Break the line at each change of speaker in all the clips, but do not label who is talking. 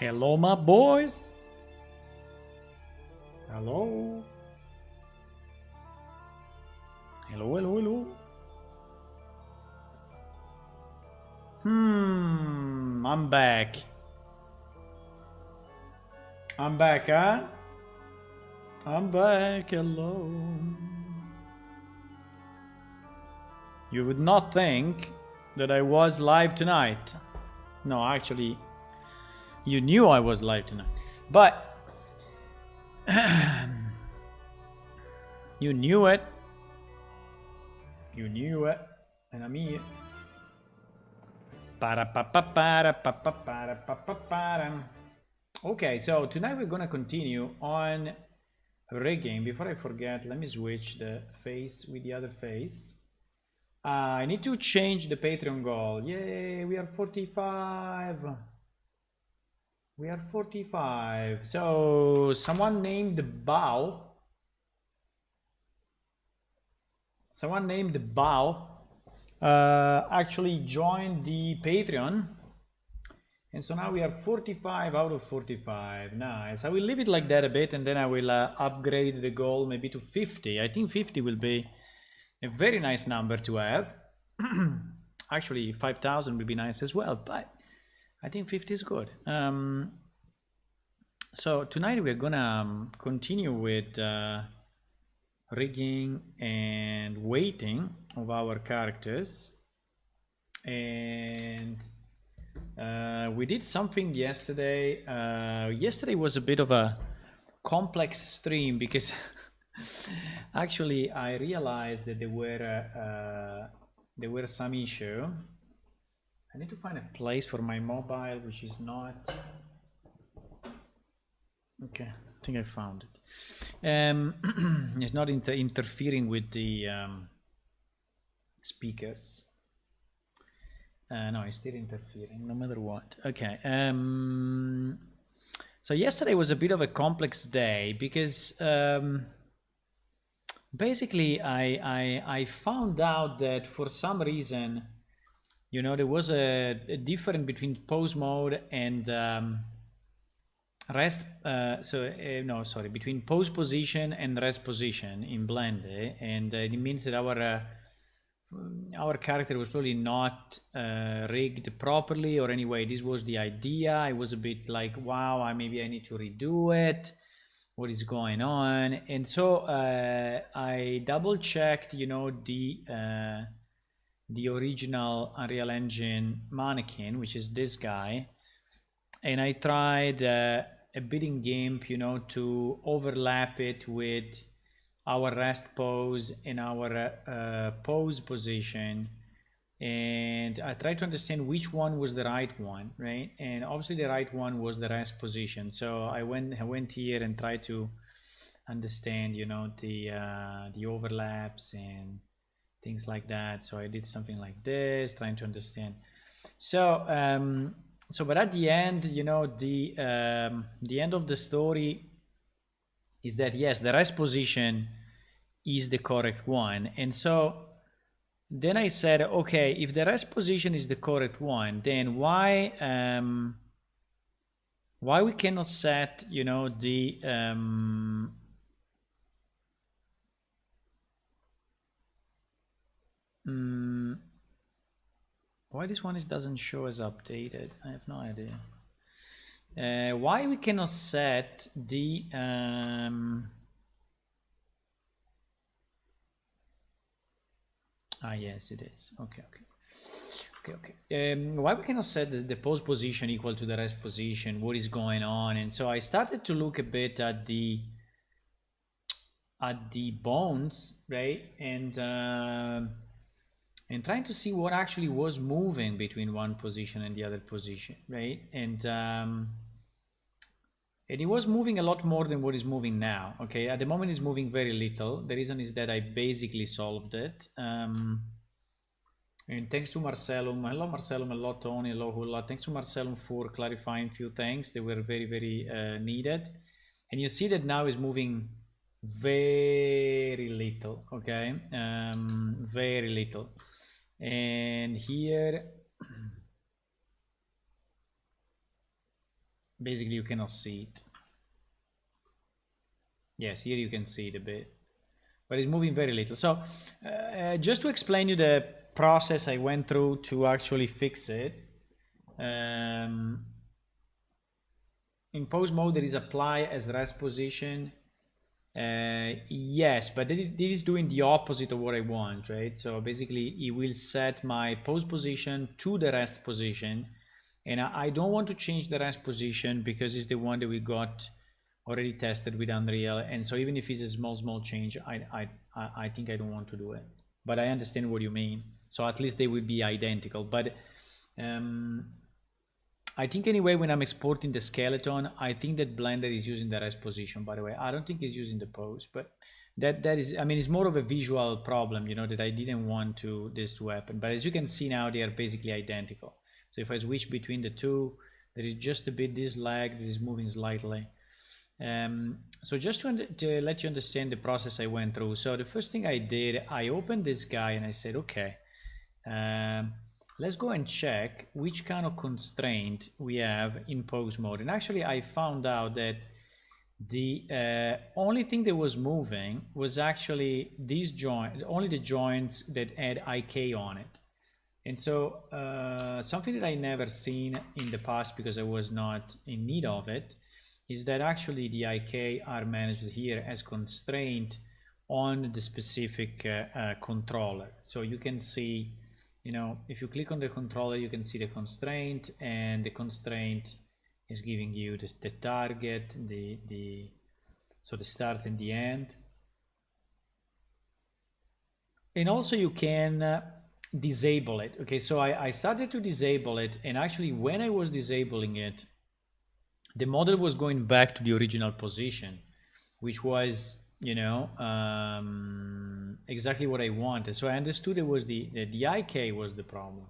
Hello, my boys. Hello. Hello, hello, hello. I'm back. I'm back, huh? I'm back, hello. You would not think that I was live tonight. No, actually, you knew I was live tonight. But you knew it. You knew it. And I'm here. Okay, so tonight we're gonna continue on rigging. Before I forget, let me switch the face with the other face. I need to change the Patreon goal. Yay, we are 45. We are 45. So someone named Bao. Someone named Bao actually joined the Patreon. And so now we are 45 out of 45. Nice. I will leave it like that a bit and then I will upgrade the goal maybe to 50. I think 50 will be a very nice number to have. Actually, 5,000 would be nice as well, but I think 50 is good. So tonight we're gonna continue with rigging and weighting of our characters. And we did something yesterday. Yesterday was a bit of a complex stream because actually I realized that there were some issue. I need to find a place for my mobile which is not okay. I think I found it. It's not interfering with the speakers. No, it's still interfering no matter what. Okay. So yesterday was a bit of a complex day because basically I found out that for some reason, you know, there was a difference between pose mode and rest. Between pose position and rest position in Blender, and it means that our character was probably not rigged properly, or anyway, this was the idea. I was a bit like, wow, maybe I need to redo it. What is going on? And so I double checked, you know, the original Unreal Engine mannequin, which is this guy, and I tried a bidding game, you know, to overlap it with our rest pose and our pose position, and I tried to understand which one was the right one, right? And obviously the right one was the rest position. So I went here and tried to understand, you know, the overlaps and things like that. So I did something like this, trying to understand. So but at the end, you know, the end of the story is that yes, the rest position is the correct one. And so then I said, okay, if the rest position is the correct one, then why we cannot set, you know, the why this one doesn't show as updated? I have no idea. Why we cannot set the yes, it is. Okay. Why we cannot set the pose position equal to the rest position? What is going on? And so I started to look a bit at the bones, right? And trying to see what actually was moving between one position and the other position, right? And it was moving a lot more than what is moving now. Okay, at the moment it's moving very little. The reason is that I basically solved it. And thanks to Marcellum. Hello Marcellum, hello Tony, hello Hula. Thanks to Marcellum for clarifying a few things. They were very, very needed. And you see that now is moving very little, okay? Very little. And here basically you cannot see it. Yes, here you can see it a bit, but it's moving very little. So just to explain you the process I went through to actually fix it. In pose mode there is apply as rest position. Yes, but this is doing the opposite of what I want, right? So basically it will set my pose position to the rest position, and I don't want to change the rest position because it's the one that we got already tested with Unreal, and so even if it's a small change, I think I don't want to do it, but I understand what you mean. So at least they will be identical, but I think anyway when I'm exporting the skeleton, I think that Blender is using the rest position, by the way. I don't think it's using the pose, but that is, I mean, it's more of a visual problem, you know, that I didn't want this to happen. But as you can see now, they are basically identical. So if I switch between the two, there is just a bit this lag that is moving slightly. So just to let you understand the process I went through. So the first thing I did, I opened this guy and I said, okay, let's go and check which kind of constraint we have in pose mode. And actually I found out that the only thing that was moving was actually these joints, only the joints that had IK on it. And so something that I never seen in the past because I was not in need of it is that actually the IK are managed here as constraint on the specific controller. So you can see, you know, if you click on the controller, you can see the constraint, and the constraint is giving you the target, so the start and the end. And also you can disable it. Okay, so I started to disable it, and actually when I was disabling it, the model was going back to the original position, which was, you know, exactly what I wanted. So I understood it was the IK was the problem.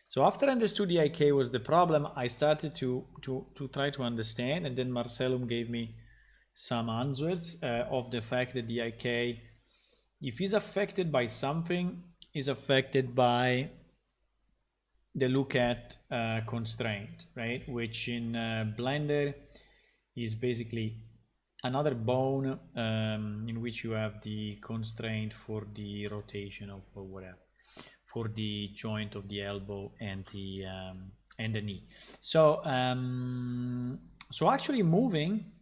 So after I understood the IK was the problem, I started to try to understand, and then Marcellum gave me some answers of the fact that the IK, if it's affected by something, is affected by the look at constraint, right? Which in Blender is basically another bone in which you have the constraint for the rotation of or whatever, for the joint of the elbow and the knee. So so actually moving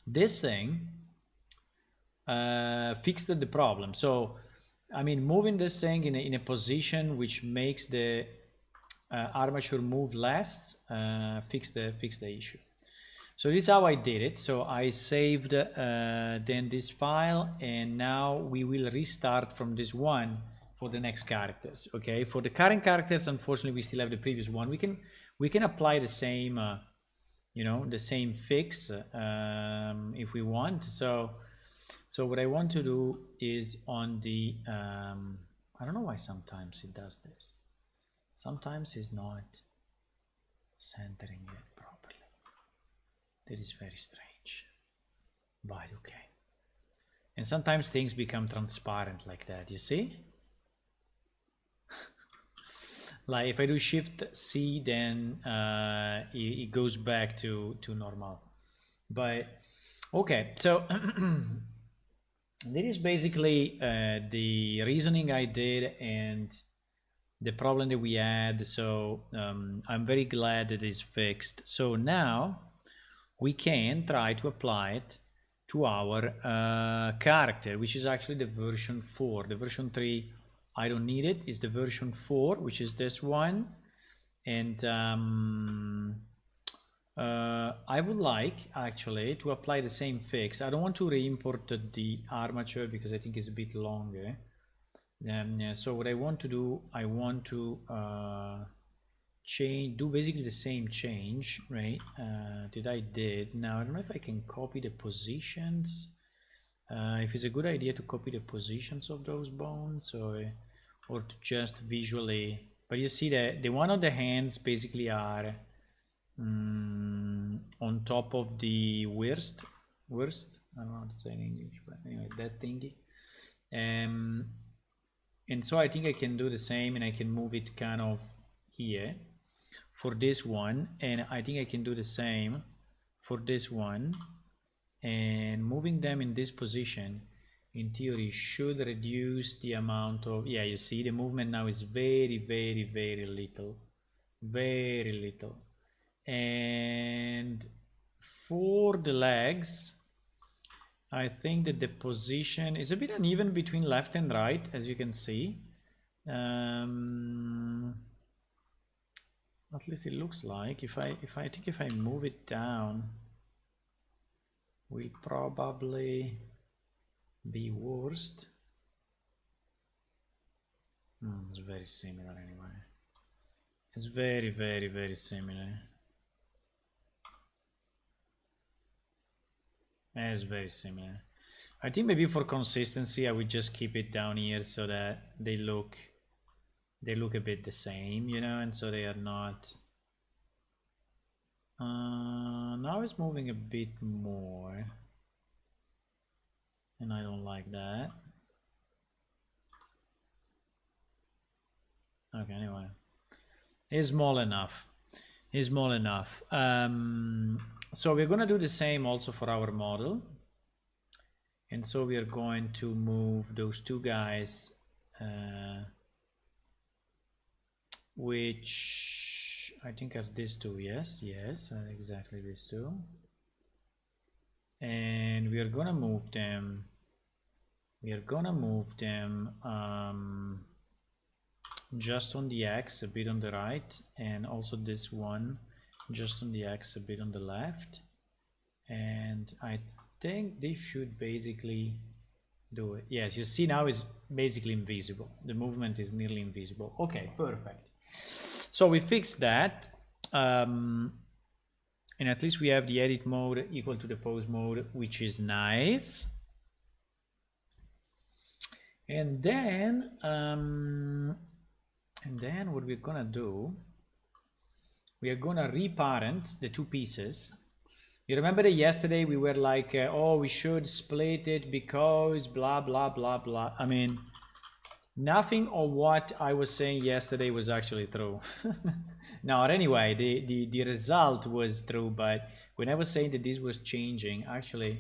this thing fixed the problem. So I mean, moving this thing in a position which makes the armature move less, fix the issue. So this is how I did it. So I saved then this file, and now we will restart from this one for the next characters. Okay, for the current characters, unfortunately, we still have the previous one. We can apply the same, you know, the same fix if we want. So what I want to do is on the I don't know why sometimes it does this. Sometimes it's not centering it properly. That is very strange, but okay. And sometimes things become transparent like that, you see? Like if I do Shift C, then it goes back to normal. But okay, so that is basically the reasoning I did and the problem that we had. So I'm very glad that it's fixed. So now we can try to apply it to our character, which is actually the version 4. The version 3, I don't need it. It's the version 4, which is this one. And I would like actually to apply the same fix. I don't want to re-import the armature because I think it's a bit longer. So what I want to do, I want to do basically the same change, right? That I did. Now I don't know if I can copy the positions. If it's a good idea to copy the positions of those bones, or to just visually. But you see that the one on the hands basically are on top of the worst. I don't know how to say in English, but anyway, that thingy. And so I think I can do the same, and I can move it kind of here for this one, and I think I can do the same for this one, and moving them in this position in theory should reduce the amount of, yeah, you see the movement now is very little, very little. And for the legs, I think that the position is a bit uneven between left and right, as you can see. At least it looks like. If I think if I move it down, will probably be worst. It's very similar anyway. It's very similar. It's very similar. I think maybe for consistency I would just keep it down here so that they look a bit the same, you know, and so they are not. Now it's moving a bit more, and I don't like that. Okay, anyway, it's small enough. It's small enough. So we're gonna do the same also for our model, and so we are going to move those two guys, which I think are these two. Yes, exactly these two. And we are gonna move them. Just on the X, a bit on the right, and also this one just on the X, a bit on the left. And I think this should basically do it. Yes, you see now is basically invisible. The movement is nearly invisible. Okay, perfect. So we fixed that. And at least we have the edit mode equal to the pose mode, which is nice. And then what we're gonna do, we are gonna reparent the two pieces. You remember that yesterday we were like, oh, we should split it because blah blah blah blah. I mean, nothing of what I was saying yesterday was actually true. No, anyway, the result was true, but when I was saying that this was changing, actually,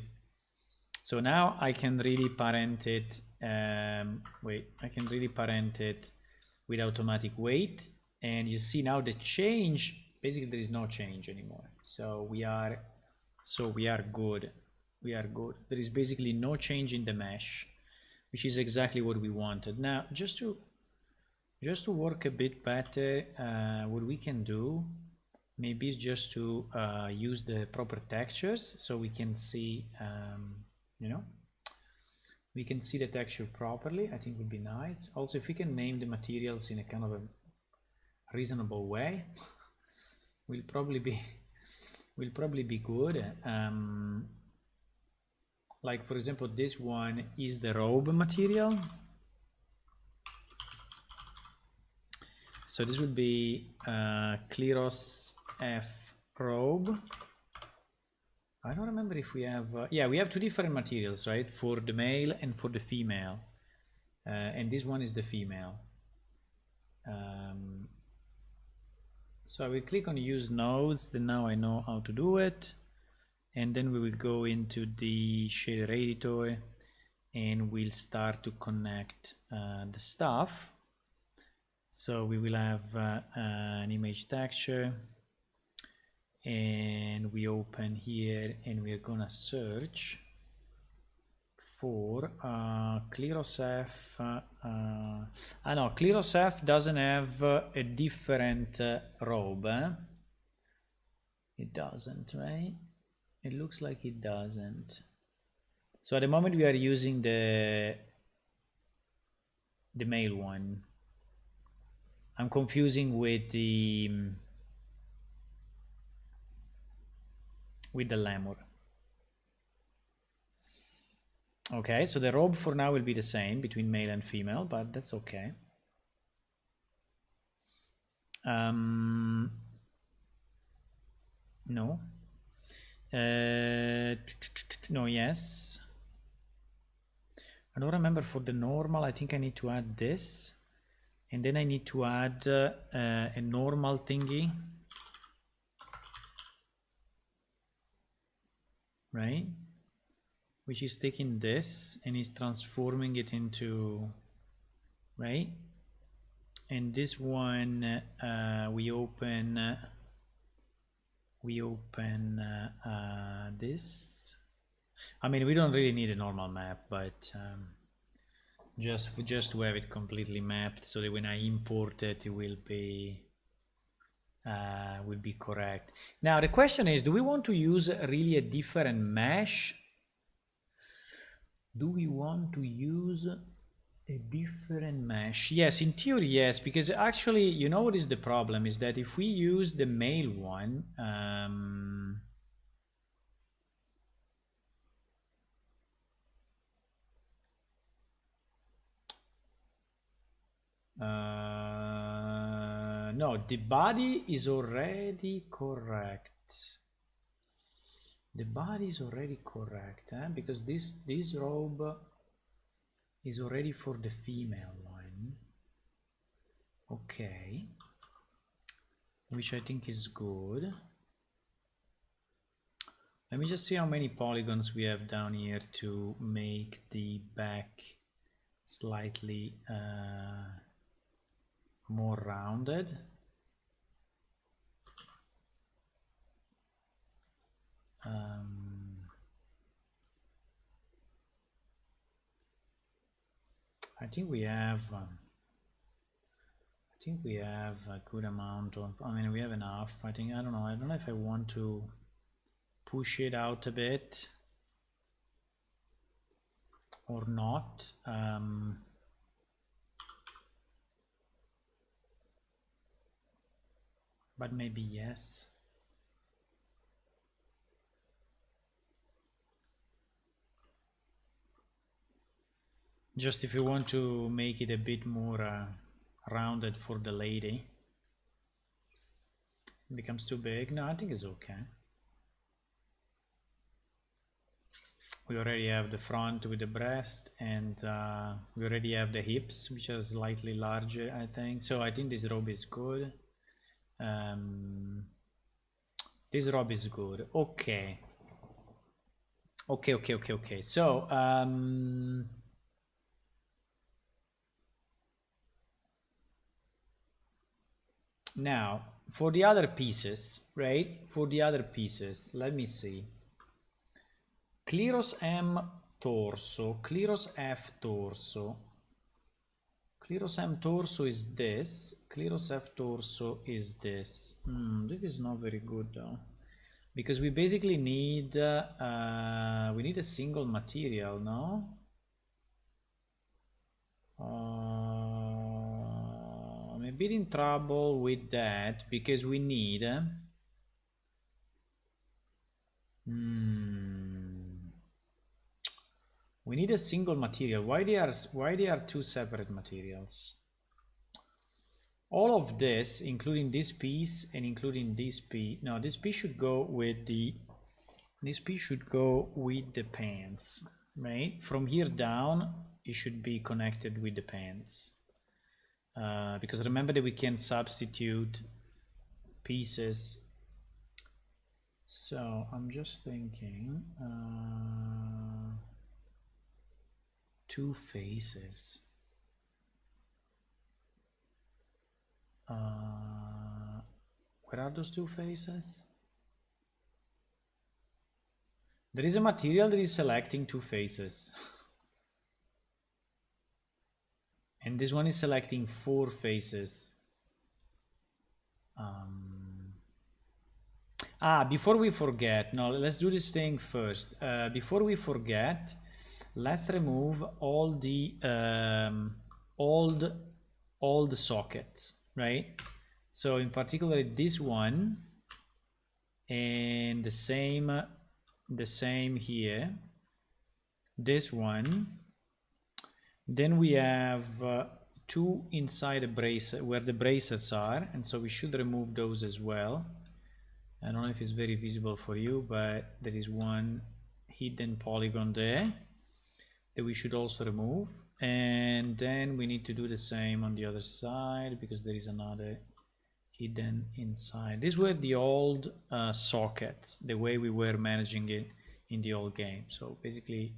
so now I can really parent it. Wait, I can really parent it with automatic wait, and you see now the change. Basically, there is no change anymore. So we are good. We are good. There is basically no change in the mesh, which is exactly what we wanted. Now, just to work a bit better, what we can do maybe is just to use the proper textures so we can see, you know, we can see the texture properly. I think would be nice. Also, if we can name the materials in a kind of a reasonable way, will probably be good. Like for example, this one is the robe material. So this would be Kleros F robe. I don't remember if we have, yeah, we have two different materials, right? For the male and for the female. And this one is the female. So I will click on use nodes, then now I know how to do it. And then we will go into the shader editor and we'll start to connect the stuff. So we will have an image texture, and we open here and we're gonna search for Kleros F. No, Kleros F doesn't have a different robe. It doesn't, right? It looks like it doesn't. So at the moment we are using the male one. I'm confusing with the lemur. Okay, so the robe for now will be the same between male and female, but that's okay. No. No, yes. I don't remember for the normal. I think I need to add this, and then I need to add a normal thingy. right? Which is taking this and is transforming it into, right? And this one, we open this. I mean, we don't really need a normal map, but just to have it completely mapped, so that when I import it, it will be correct. Now the question is, do we want to use really a different mesh? Do we want to use a different mesh? Yes, in theory, yes, because actually, you know what is the problem is that if we use the male one, no, the body is already correct. The body is already correct, because this robe is already for the female one. Okay, which I think is good. Let me just see how many polygons we have down here to make the back slightly more rounded. I think we have a good amount of, I mean, we have enough. I don't know if I want to push it out a bit or not. But maybe yes. Just if you want to make it a bit more rounded for the lady. It becomes too big. No, I think it's okay. We already have the front with the breast, and we already have the hips, which are slightly larger, I think. So I think this robe is good. This robe is good. Okay. Okay. So now for the other pieces, right? For the other pieces, let me see. Cleros M torso, Cleros F torso. Cleros M torso is this. Cleros F torso is this. This is not very good though, because we basically need we need a single material, no? I'm a bit in trouble with that because we need we need a single material. Why they are two separate materials? All of this, including this piece and including this piece. No, this piece should go with the pants, right? From here down, it should be connected with the pants. Because remember that we can substitute pieces. So I'm just thinking, two faces. Where are those two faces? There is a material that is selecting two faces. And this one is selecting four faces. Before we forget, no, let's do this thing first. Before we forget, let's remove all the old sockets, right? So in particular this one, and the same here, this one. Then we have two inside a bracelet where the bracelets are, and so we should remove those as well. I don't know if it's very visible for you, but there is one hidden polygon there that we should also remove. And then we need to do the same on the other side because there is another hidden inside. These were the old sockets, the way we were managing it in the old game. So basically,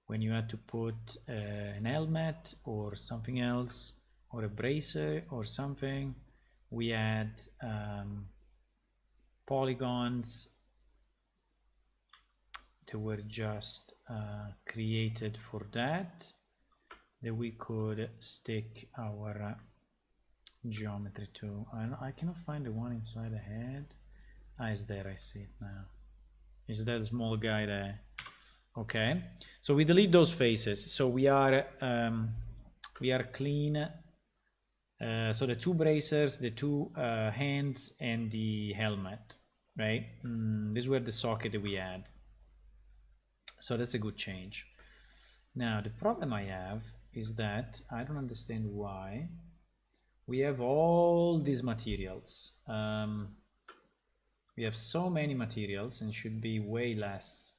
when you had to put an helmet or something else, or a bracer or something, we had polygons that were just created for that we could stick our geometry to. I cannot find the one inside the head. Ah, it's there, I see it now. Is that small guy there? Okay, so we delete those faces. So we are clean. So the two bracers, the two hands, and the helmet, right? These were the socket that we had. So that's a good change. Now the problem I have is that I don't understand why we have all these materials. We have so many materials and should be way less.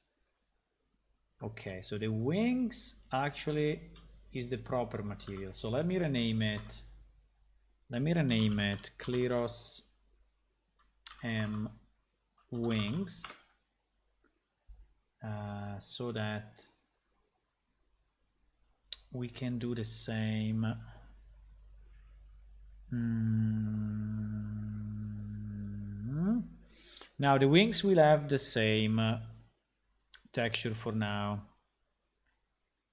Okay, so the wings actually is the proper material. So let me rename it. Let me rename it Kleros M wings, so that we can do the same. Now the wings will have the same texture for now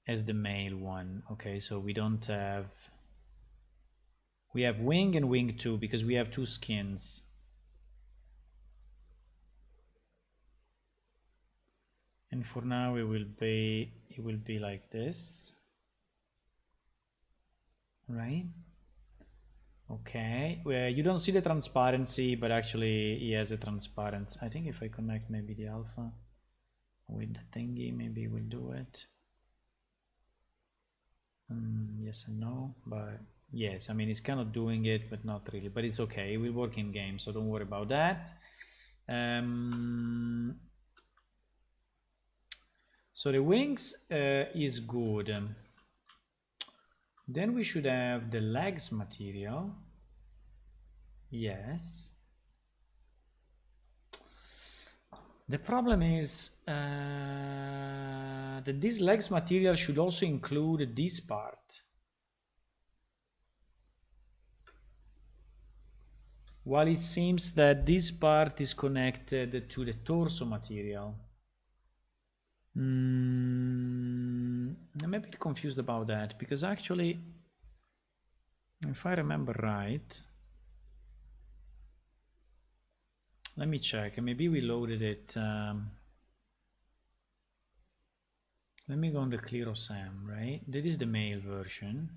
as the male one. Okay, so we don't have, we have wing and wing two because we have two skins. And for now it will be like this, right? Okay, well, you don't see the transparency, but actually he has a transparency. I think if I connect maybe the alpha with the thingy, maybe we'll do it. Yes and no, but yes, I mean, it's kind of doing it, but not really, but it's okay. It will work in game, so don't worry about that. So the wings is good. Then we should have the legs material. Yes. The problem is that this legs material should also include this part. While it seems that this part is connected to the torso material. I'm a bit confused about that, because actually, if I remember right, let me check. Maybe we loaded it. Let me go on the Clearosam, right? That is the male version.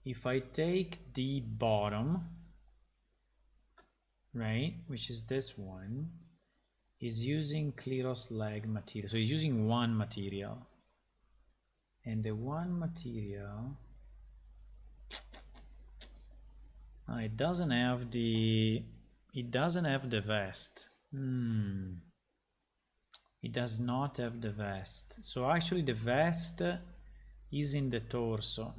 If I take the bottom, right, which is this one, is using Clearos leg material. So he's using one material. And the one material, it doesn't have the vest. It does not have the vest. So actually the vest is in the torso.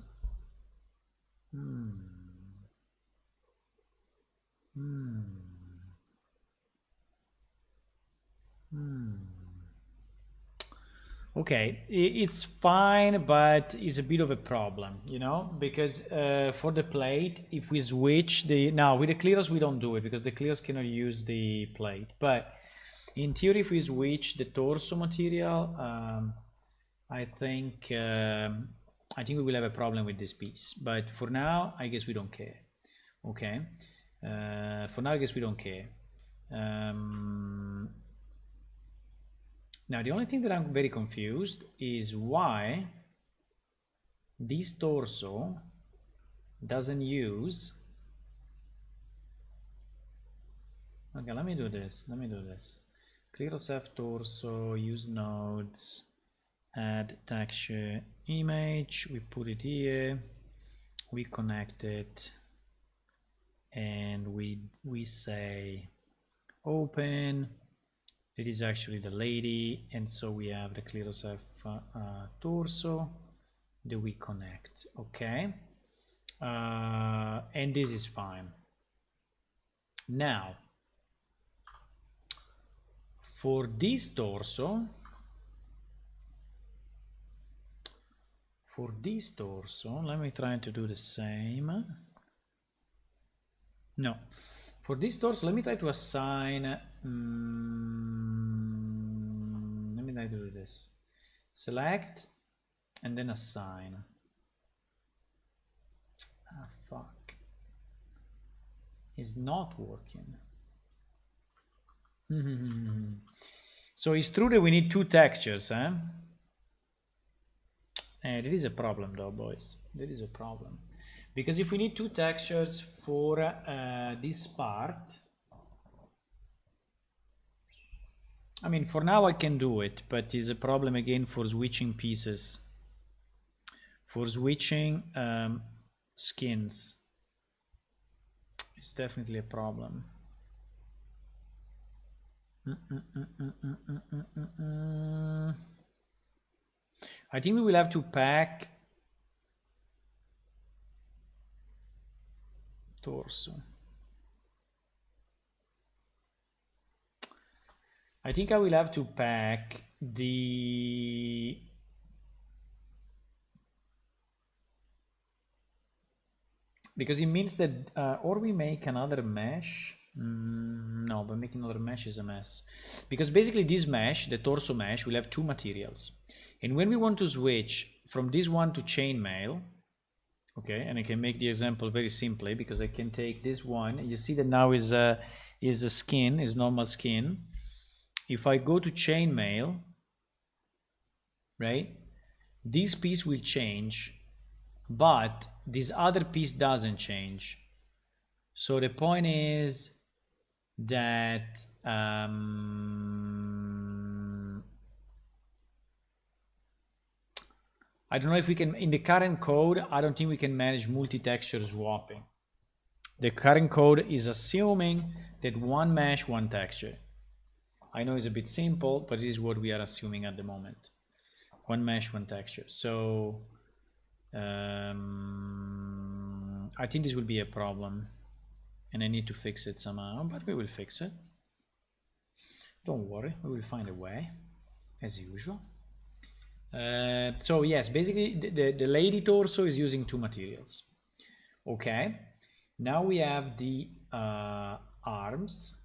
Okay, it's fine, but it's a bit of a problem, you know, because for the plate, if we switch the, now with the Clearos we don't do it because the Clearos cannot use the plate, but in theory if we switch the torso material, I think we will have a problem with this piece, but for now I guess we don't care. Okay, for now I guess we don't care. Now the only thing that I'm very confused is why this torso doesn't use. Okay, let me do this. Clearos F torso, use nodes, add texture image, we put it here, we connect it, and we say open. It is actually the lady, and so we have the Clearos F torso that we connect. Okay, and this is fine. Now, For this torso, let me try to do the same. No, for this torso, let me try to assign. Let me try to do this. Select and then assign. Ah, fuck. It's not working. So it's true that we need two textures, eh? And it is a problem though, boys. There is a problem. Because if we need two textures for this part, I mean, for now I can do it, but it's a problem again for switching pieces. For switching skins. It's definitely a problem. I think we will have to pack torso. I think I will have to pack the because it means that or we make another mesh. No, but making another mesh is a mess. Because basically this mesh, the torso mesh, will have two materials. And when we want to switch from this one to chainmail, okay, and I can make the example very simply because I can take this one. You see that now is the skin, is normal skin. If I go to chainmail, right, this piece will change, but this other piece doesn't change. So the point is that I don't know if we can, in the current code, I don't think we can manage multi-texture swapping. The current code is assuming that one mesh, one texture. I know it's a bit simple, but it is what we are assuming at the moment. One mesh, one texture. So I think this will be a problem. And I need to fix it somehow, but we will fix it. Don't worry, we will find a way, as usual. So yes, basically the lady torso is using two materials. Okay, now we have the arms,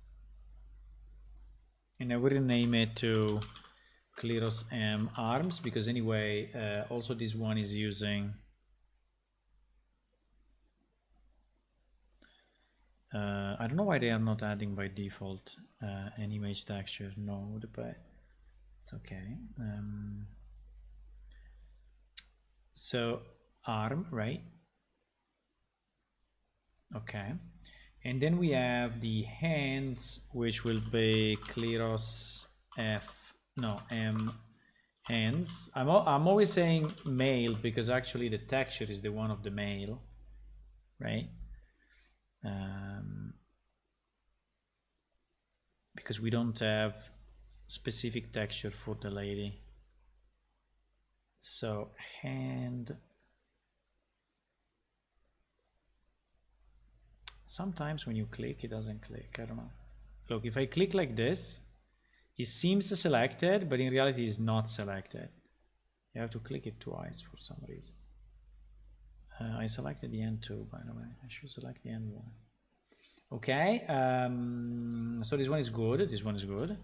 and I will rename it to Kleros M arms because anyway, also this one is using I don't know why they are not adding by default an image texture node, but it's okay. So arm, right? Okay. And then we have the hands, which will be Kleros M hands. I'm always saying male because actually the texture is the one of the male, right? Because we don't have specific texture for the lady. So hand. Sometimes when you click, it doesn't click. I don't know. Look, if I click like this, it seems selected, but in reality it's not selected. You have to click it twice for some reason. I selected the end too, by the way. I should select the end one. Okay, so this one is good. This one is good.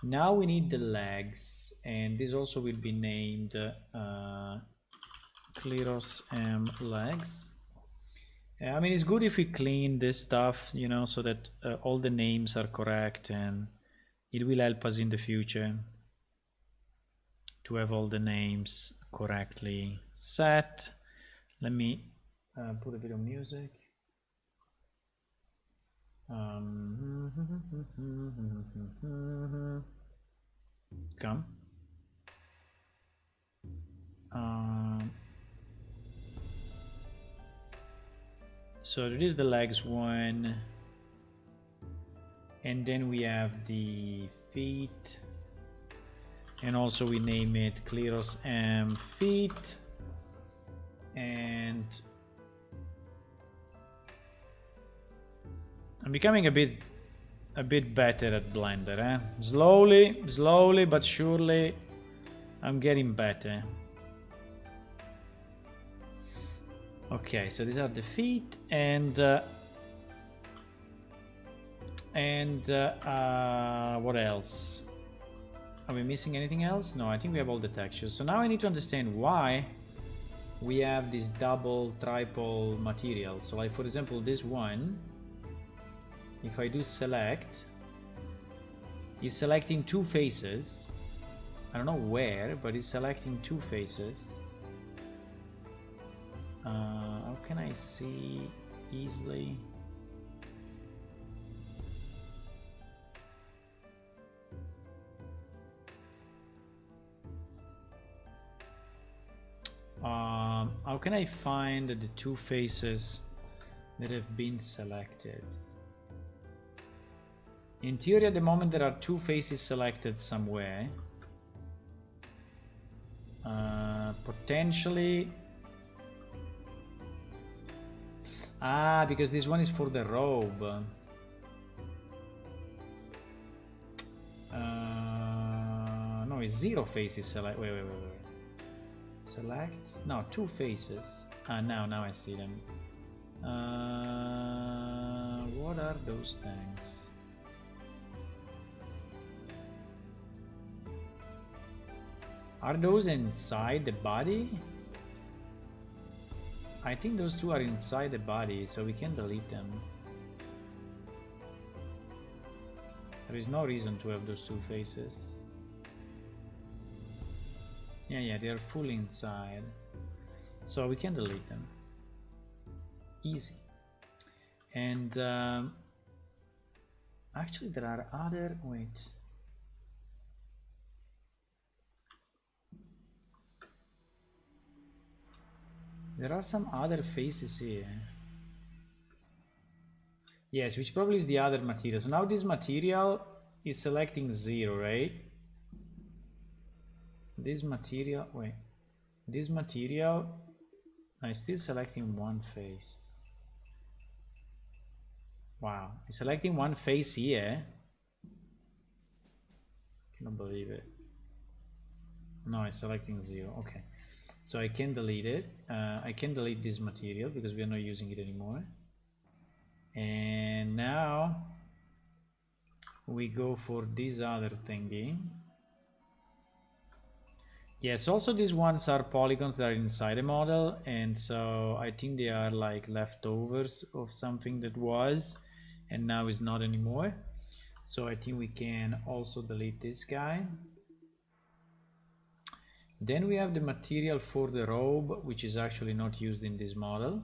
Now we need the legs, and this also will be named Kleros M legs. I mean, it's good if we clean this stuff, you know, so that all the names are correct, and it will help us in the future to have all the names correctly set. Let me put a bit of music. Come. So it is the legs one, and then we have the feet, and also we name it Kleros M feet, and I'm becoming a bit a bit better at Blender, eh? Slowly but surely, I'm getting better. Okay, so these are the feet, and what else? Are we missing anything else? No, I think we have all the textures. So now I need to understand why we have this double, triple material. So like, for example, this one, if I do select, it's selecting two faces. I don't know where, but it's selecting two faces. How can I see easily? How can I find the two faces that have been selected? In theory, at the moment, there are two faces selected somewhere. Potentially. Ah, because this one is for the robe. No, it's zero faces select. Wait. Select? No, two faces. Ah, now I see them. What are those things? Are those inside the body? I think those two are inside the body, so we can delete them. There is no reason to have those two faces. Yeah, they are fully inside. So we can delete them. Easy. And actually there are other... Wait. There are some other faces here. Yes, which probably is the other material. So now this material is selecting 0, right? This material, wait. This material, I'm still selecting one face. Wow, it's selecting one face here. Cannot believe it. No, it's selecting 0. Okay. So I can delete it. I can delete this material because we are not using it anymore. And now we go for this other thingy. Yes, also these ones are polygons that are inside a model, and so I think they are like leftovers of something that was and now is not anymore. So I think we can also delete this guy. Then we have the material for the robe, which is actually not used in this model.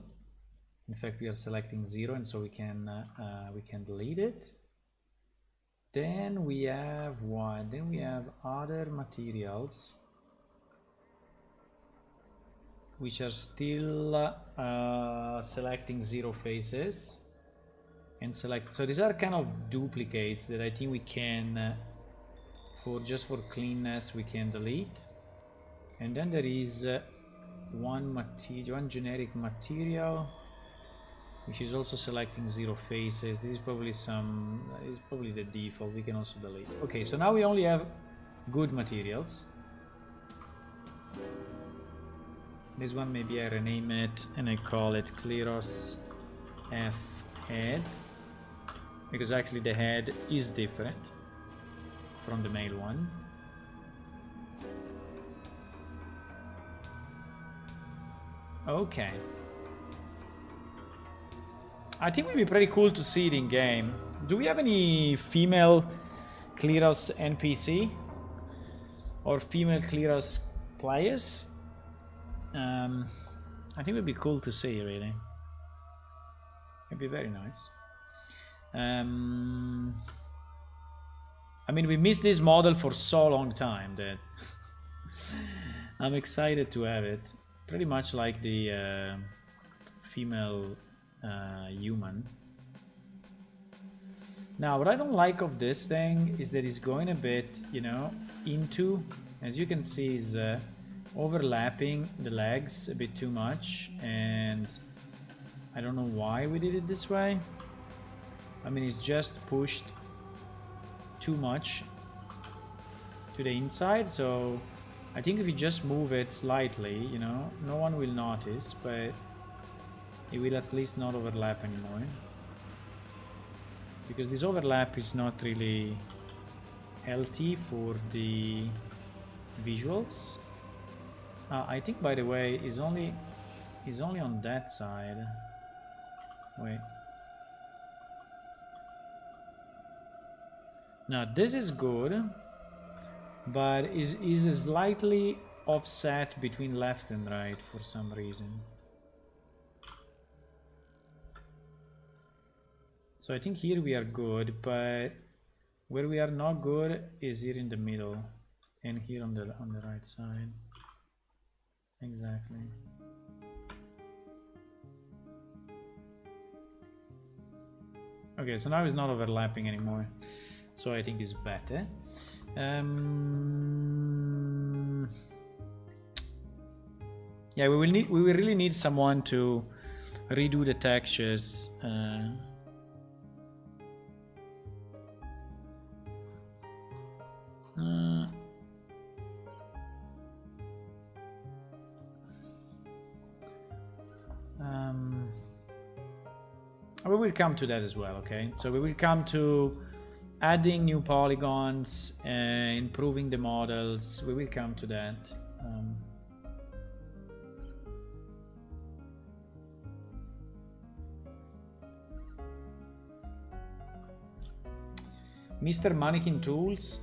In fact, we are selecting 0, and so we can delete it. Then we have what? Then we have other materials which are still selecting 0 faces and select. So these are kind of duplicates that I think we can, for cleanness, we can delete. And then there is one generic material which is also selecting 0 faces. This is probably the default. We can also delete. Okay, so now we only have good materials. This one, maybe I rename it and I call it Kleros F head, because actually the head is different from the male one. Okay. I think it would be pretty cool to see it in game. Do we have any female Kleros NPC or female Kleros players? I think it would be cool to see, really. It'd be very nice. I mean, we missed this model for so long time that I'm excited to have it. Pretty much like the female human. Now, what I don't like of this thing is that it's going a bit, you know, into, as you can see, is overlapping the legs a bit too much, and I don't know why we did it this way. I mean, it's just pushed too much to the inside, so I think if you just move it slightly, you know, no one will notice, but it will at least not overlap anymore, because this overlap is not really healthy for the visuals. I think, by the way, is only on that side. Wait. Now this is good, but is slightly offset between left and right for some reason. So I think here we are good, but where we are not good is here in the middle and here on the right side. Exactly. Okay, so now it's not overlapping anymore, so I think it's better. Yeah, we will really need someone to redo the textures. We will come to that as well, okay? So we will come to adding new polygons, improving the models. We will come to that. Mr. Mannequin Tools.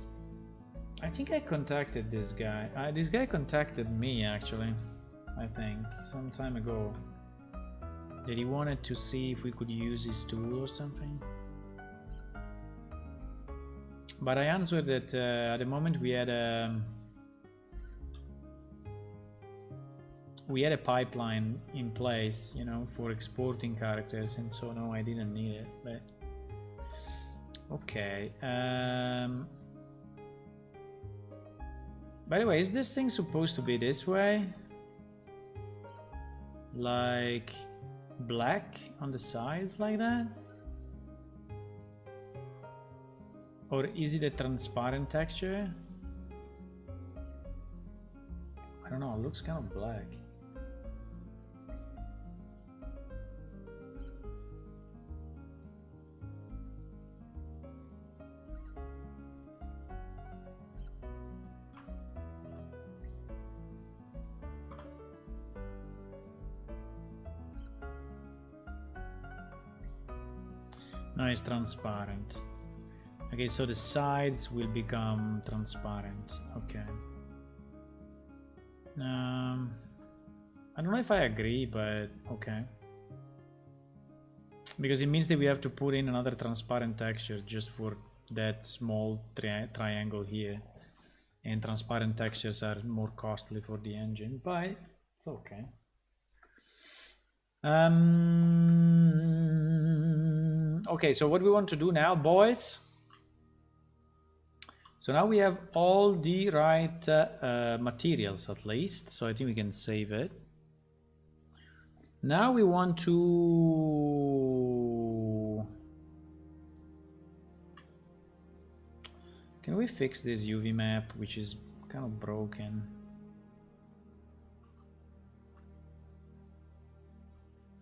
I think I contacted this guy. This guy contacted me, actually, I think, some time ago. That he wanted to see if we could use his tool or something. But I answered that at the moment we had a pipeline in place, you know, for exporting characters, and so no, I didn't need it. But okay. By the way, is this thing supposed to be this way? Like black on the sides like that? Or is it a transparent texture? I don't know, it looks kind of black. No, it's transparent. Okay, so the sides will become transparent. Okay. I don't know if I agree, but okay. Because it means that we have to put in another transparent texture just for that small triangle here. And transparent textures are more costly for the engine, but it's okay. Okay, so what we want to do now, boys? So now we have all the right materials, at least, so I think we can save it. Now we want to... Can we fix this UV map, which is kind of broken?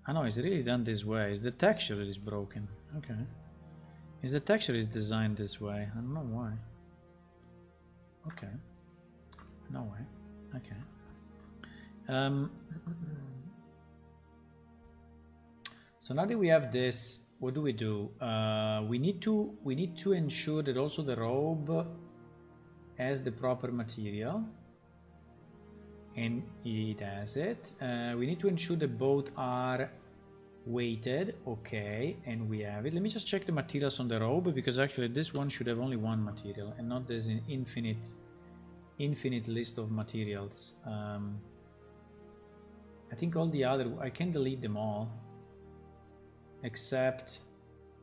I know, it's really done this way. It's the texture that is broken. Okay. It's the texture is designed this way. I don't know why. Okay. No way. Okay. So now that we have this, what do? We need to ensure that also the robe has the proper material, and it has it. We need to ensure that both are weighted. Okay, and we have it. Let me just check the materials on the robe, because actually this one should have only one material and not this infinite list of materials. I think all the other, I can delete them all except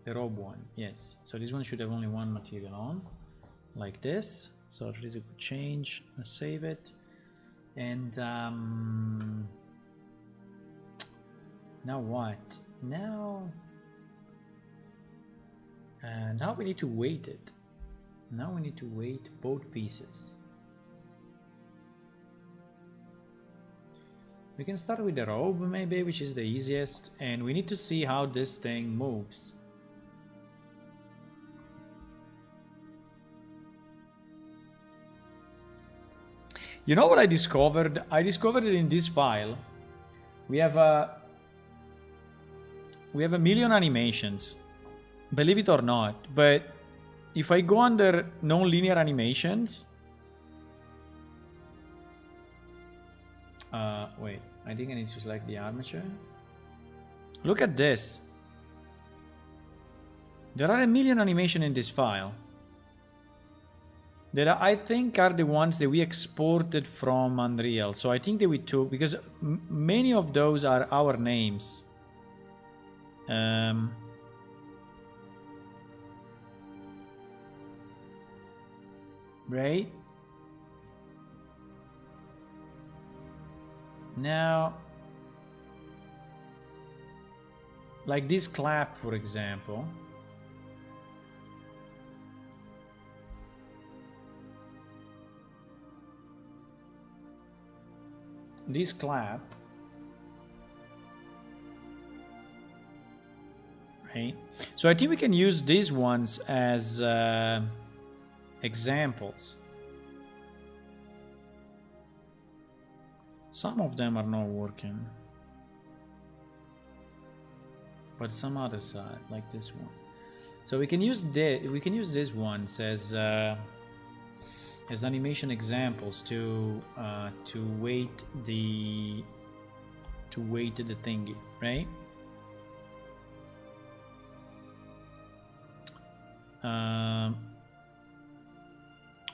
the robe one. Yes, so this one should have only one material on, like this. So at least I could change, save it, and now what? Now we need to weight it. Now we need to weight both pieces. We can start with the robe maybe, which is the easiest, and we need to see how this thing moves. You know what I discovered? I discovered it in this file. We have a million animations, believe it or not, but if I go under non-linear animations, wait, I think I need to select the armature. Look at this. There are a million animations in this file that I think are the ones that we exported from Unreal. So I think that we took, because many of those are our names. Right? Now, like this clap, for example. This clap, right? So I think we can use these ones as examples. Some of them are not working, but some other side, like this one. So we can use these ones as animation examples to weight the thingy, right?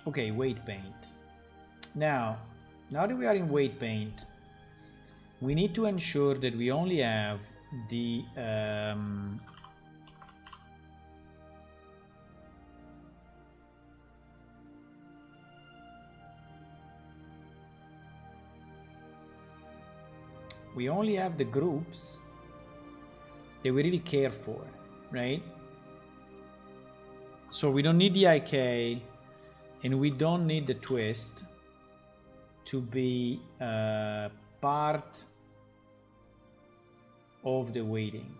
Okay, weight paint. Now that we are in weight paint, we need to ensure that we only have the groups that we really care for, right? So we don't need the IK and we don't need the twist to be part of the weighting.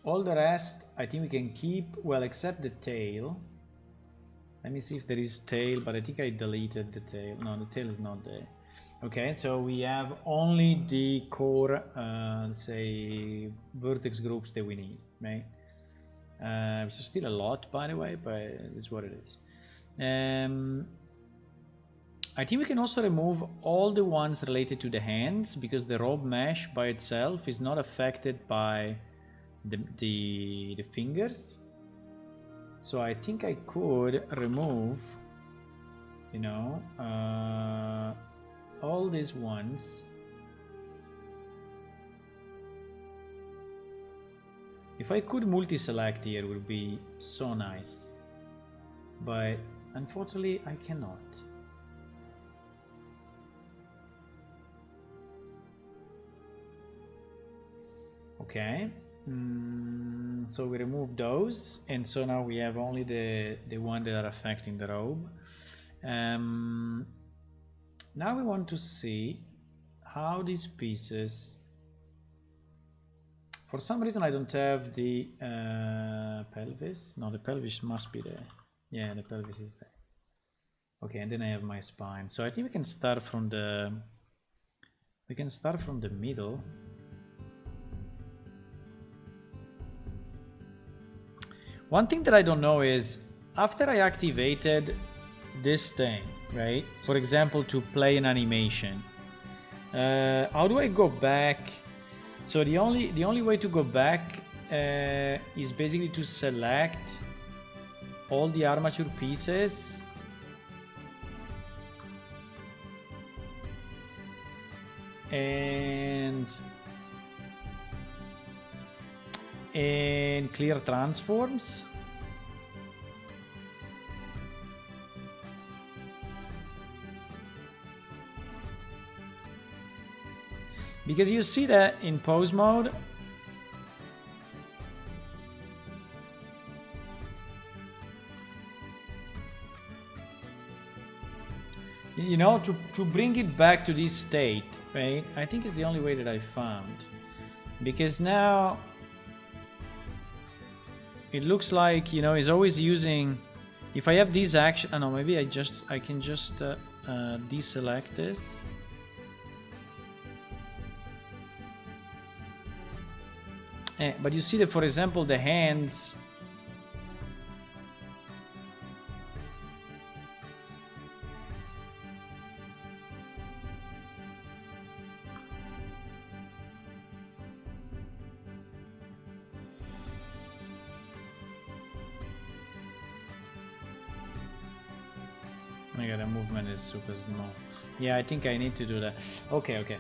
All the rest, I think we can keep, well, except the tail. Let me see if there is tail, but I think I deleted the tail. No, the tail is not there. Okay, so we have only the core, say, vertex groups that we need, right? Which is still a lot, by the way, but it's what it is. I think we can also remove all the ones related to the hands, because the robe mesh by itself is not affected by the fingers. So I think I could remove, you know, all these ones. If I could multi-select here, it would be so nice, but unfortunately I cannot. Okay, so we remove those, and so now we have only the one that are affecting the robe. Now we want to see how these pieces, for some reason I don't have the pelvis. No, the pelvis must be there. Yeah, the pelvis is there. Okay, and then I have my spine. So I think we can start from the middle. One thing that I don't know is, after I activated this thing, right? For example, to play an animation, how do I go back? So the only way to go back is basically to select all the armature pieces and clear transforms. Because you see that in pose mode, you know, to bring it back to this state, right? I think it's the only way that I found. Because now it looks like, you know, it's always using, if I have this action, I know, maybe I can just deselect this. But you see that, for example, the hands, the movement is super small. Yeah, I think I need to do that. Okay.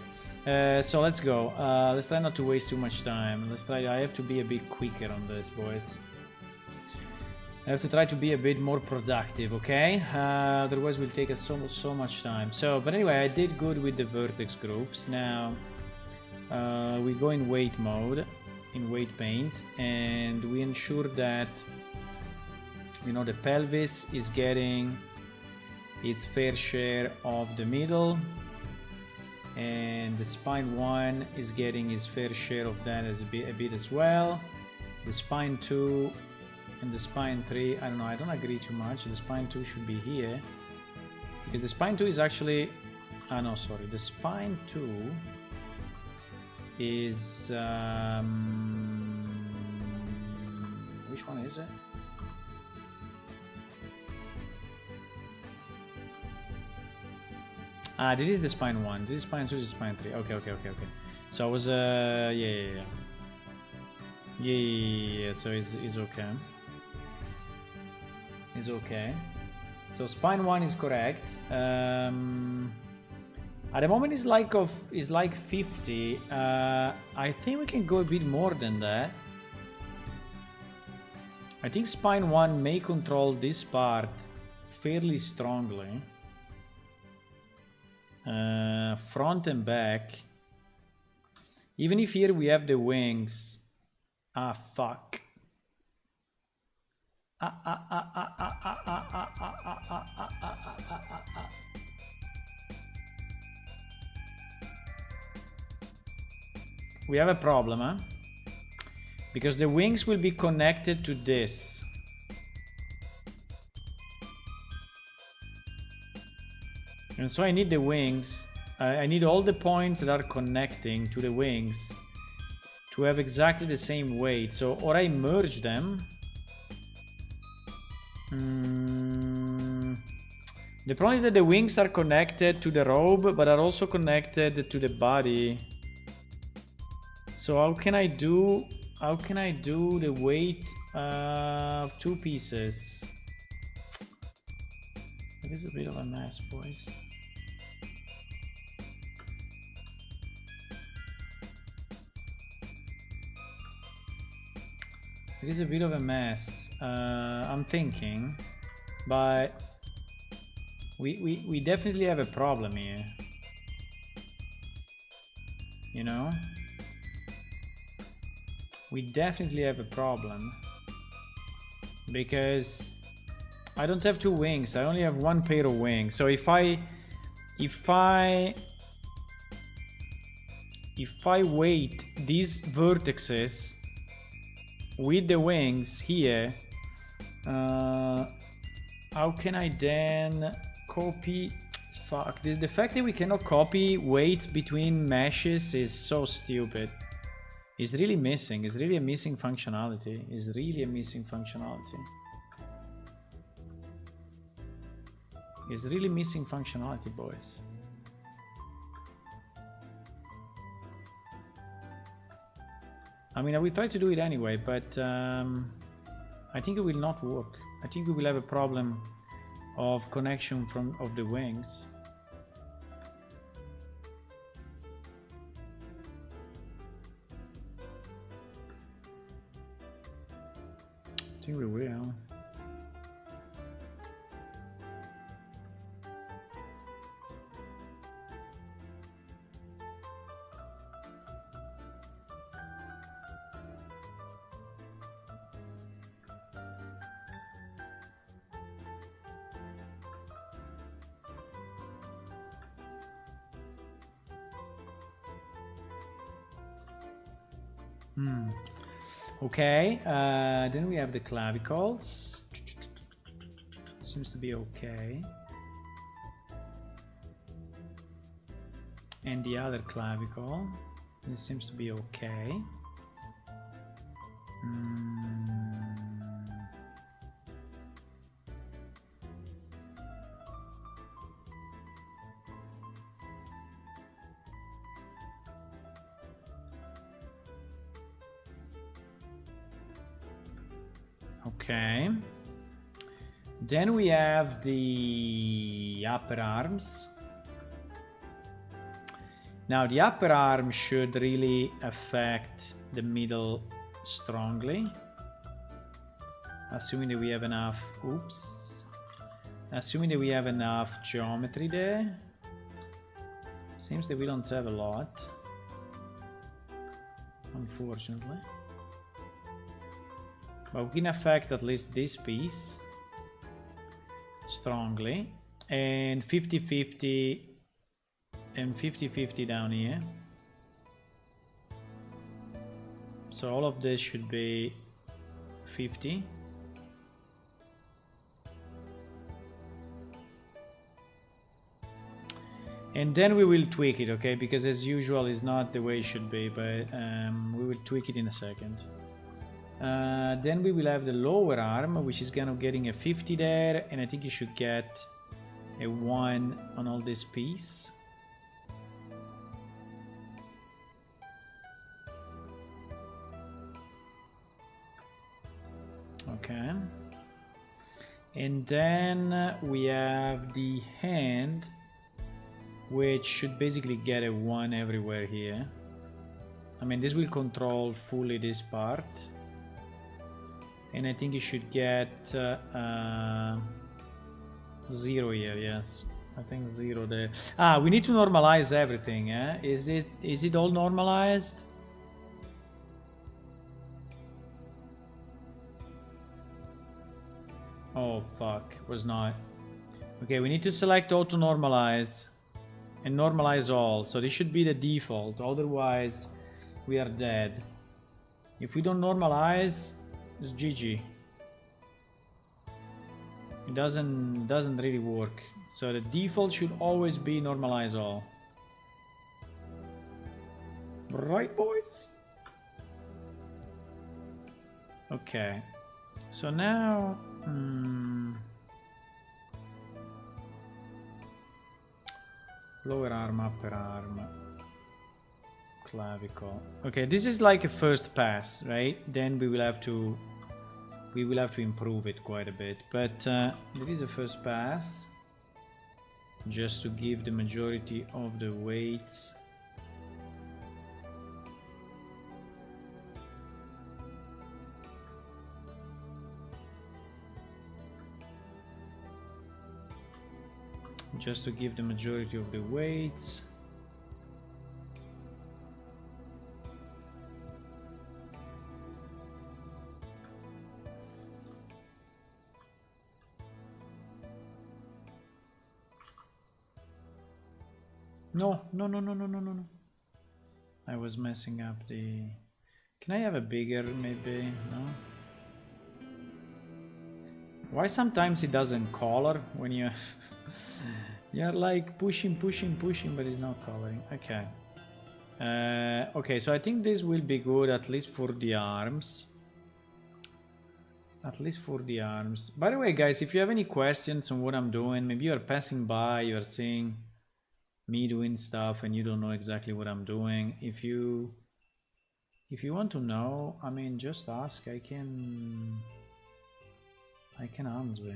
So let's go. Let's try not to waste too much time. I have to be a bit quicker on this, boys. I have to try to be a bit more productive, okay? Otherwise we'll take us so much time. But anyway, I did good with the vertex groups. Now we go in weight mode, in weight paint, and we ensure that, you know, the pelvis is getting its fair share of the middle, and the spine 1 is getting its fair share of that as a bit as well. The spine 2 and the spine 3, I don't know, I don't agree too much. The spine 2 should be here, because the spine 2 is actually, no, sorry, the spine 2 is which one is it? This is the spine 1, this is spine 2, this is spine 3. Okay. So I was, yeah. So it's okay. It's okay. So spine 1 is correct. At the moment it's like 50. I think we can go a bit more than that. I think spine 1 may control this part fairly strongly. Front and back. Even if here we have the wings. Fuck. We have a problem, huh? Because the wings will be connected to this. And so I need the wings. I need all the points that are connecting to the wings to have exactly the same weight. So, or I merge them. The problem is that the wings are connected to the robe, but are also connected to the body. So how can I do the weight of 2 pieces? It is a bit of a mess, boys. It is a bit of a mess. I'm thinking, but we definitely have a problem here. You know? We definitely have a problem. Because I don't have 2 wings, I only have 1 pair of wings. So if I weight these vertices with the wings here, how can I then copy? Fuck, the fact that we cannot copy weights between meshes is so stupid. It's really missing. It's really a missing functionality. It's really a missing functionality. It's really missing functionality, boys. I mean, I will try to do it anyway, but I think it will not work. I think we will have a problem of connection of the wings. I think we will. Okay, then we have the clavicles. Seems to be okay. And the other clavicle, this seems to be okay. Okay. Then we have the upper arms. Now the upper arm should really affect the middle strongly. Assuming that we have enough, assuming that we have enough geometry there. Seems that we don't have a lot, unfortunately. But we can affect at least this piece strongly, and 50-50 and 50-50 down here. So all of this should be 50. And then we will tweak it, okay? Because as usual, it's not the way it should be, but we will tweak it in a second. Then we will have the lower arm, which is kind of getting a 50 there, and I think you should get a 1 on all this piece. Okay. And then we have the hand, which should basically get a 1 everywhere here. I mean, this will control fully this part. And I think you should get 0 here, yes. I think 0 there. Ah, we need to normalize everything, eh? Is it all normalized? Oh, fuck. Was not. Okay, we need to select auto normalize and normalize all. So this should be the default. Otherwise, we are dead. If we don't normalize, it's GG. It doesn't really work. So the default should always be normalize all. Right, boys? Okay. So now... lower arm, upper arm, clavicle. Okay, this is like a first pass, right? Then we will have to improve it quite a bit, but it is a first pass just to give the majority of the weights. Just to give the majority of the weights. No. I was messing up the... Can I have a bigger, maybe? No? Why sometimes it doesn't color when you... You're like pushing, but it's not coloring. Okay. Okay, so I think this will be good, at least for the arms. At least for the arms. By the way, guys, if you have any questions on what I'm doing, maybe you're passing by, you're seeing me doing stuff and you don't know exactly what I'm doing. If you want to know, I mean, just ask. I can answer.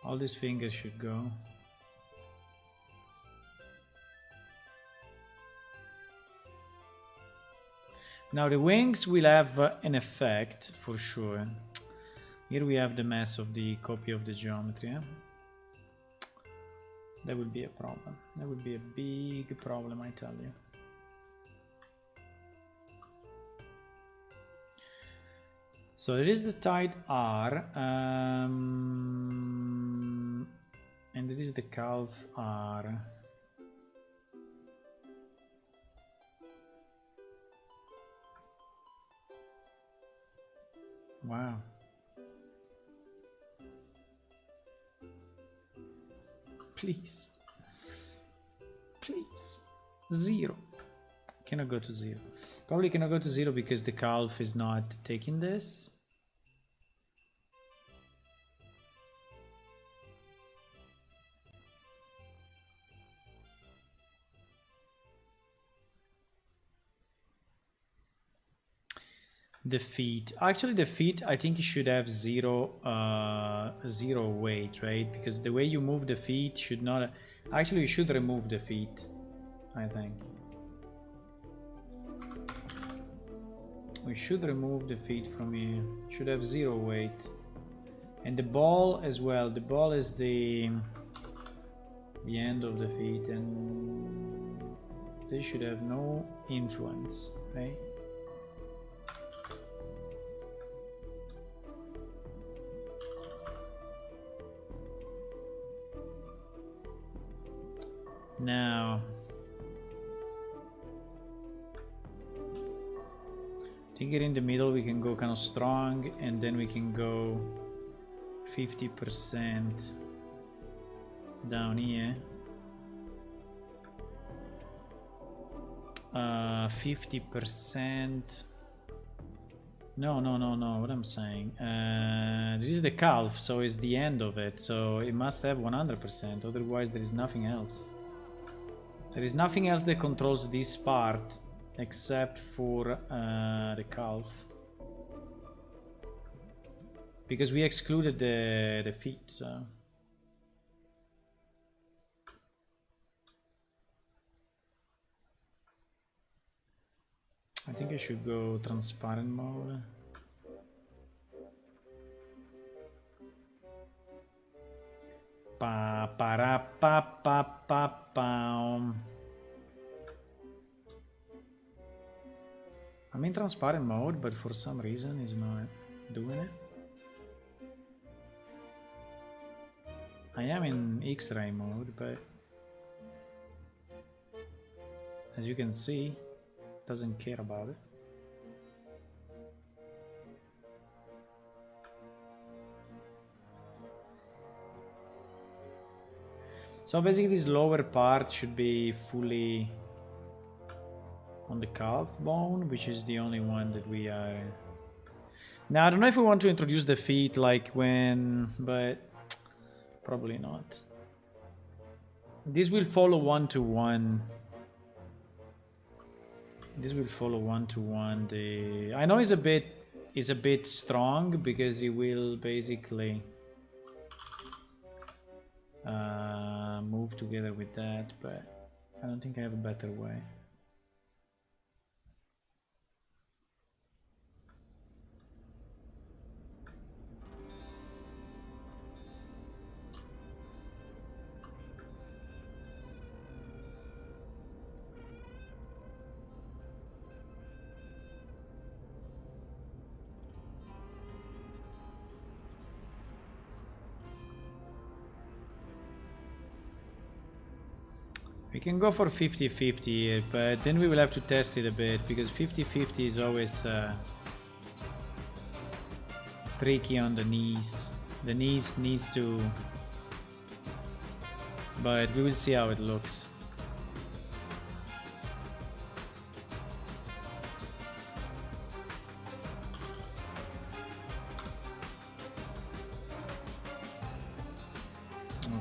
All these fingers should go. Now the wings will have an effect for sure. Here we have the mess of the copy of the geometry. Eh? That would be a problem. That would be a big problem, I tell you. So it is the tight R. And this is the calf R. Wow. Please. Please. 0. Cannot go to 0. Probably cannot go to 0 because the calf is not taking this. The feet. Actually, the feet, I think it should have 0 weight, right? Because the way you move the feet should not... Actually, you should remove the feet, I think. We should remove the feet from here. Should have 0 weight. And the ball as well. The ball is the end of the feet, and they should have no influence, right? Now, I think in the middle we can go kind of strong, and then we can go 50% down here. 50%. No. What I'm saying, this is the calf, so it's the end of it. So it must have 100%. Otherwise, there is nothing else. There is nothing else that controls this part except for the calf, because we excluded the feet. So I think I should go transparent mode. Pa para pa pa pa pa. I'm in transparent mode, but for some reason it's not doing it. I am in X-ray mode, but as you can see, it doesn't care about it. So basically this lower part should be fully on the calf bone, which is the only one that we are... Now I don't know if we want to introduce the feet like when, but probably not. This will follow one-to-one. This will follow one-to-one. I know it's a bit strong because it will basically move together with that, but I don't think I have a better way. We can go for 50-50, but then we will have to test it a bit, because 50-50 is always tricky on the knees. The knees needs to... But we will see how it looks.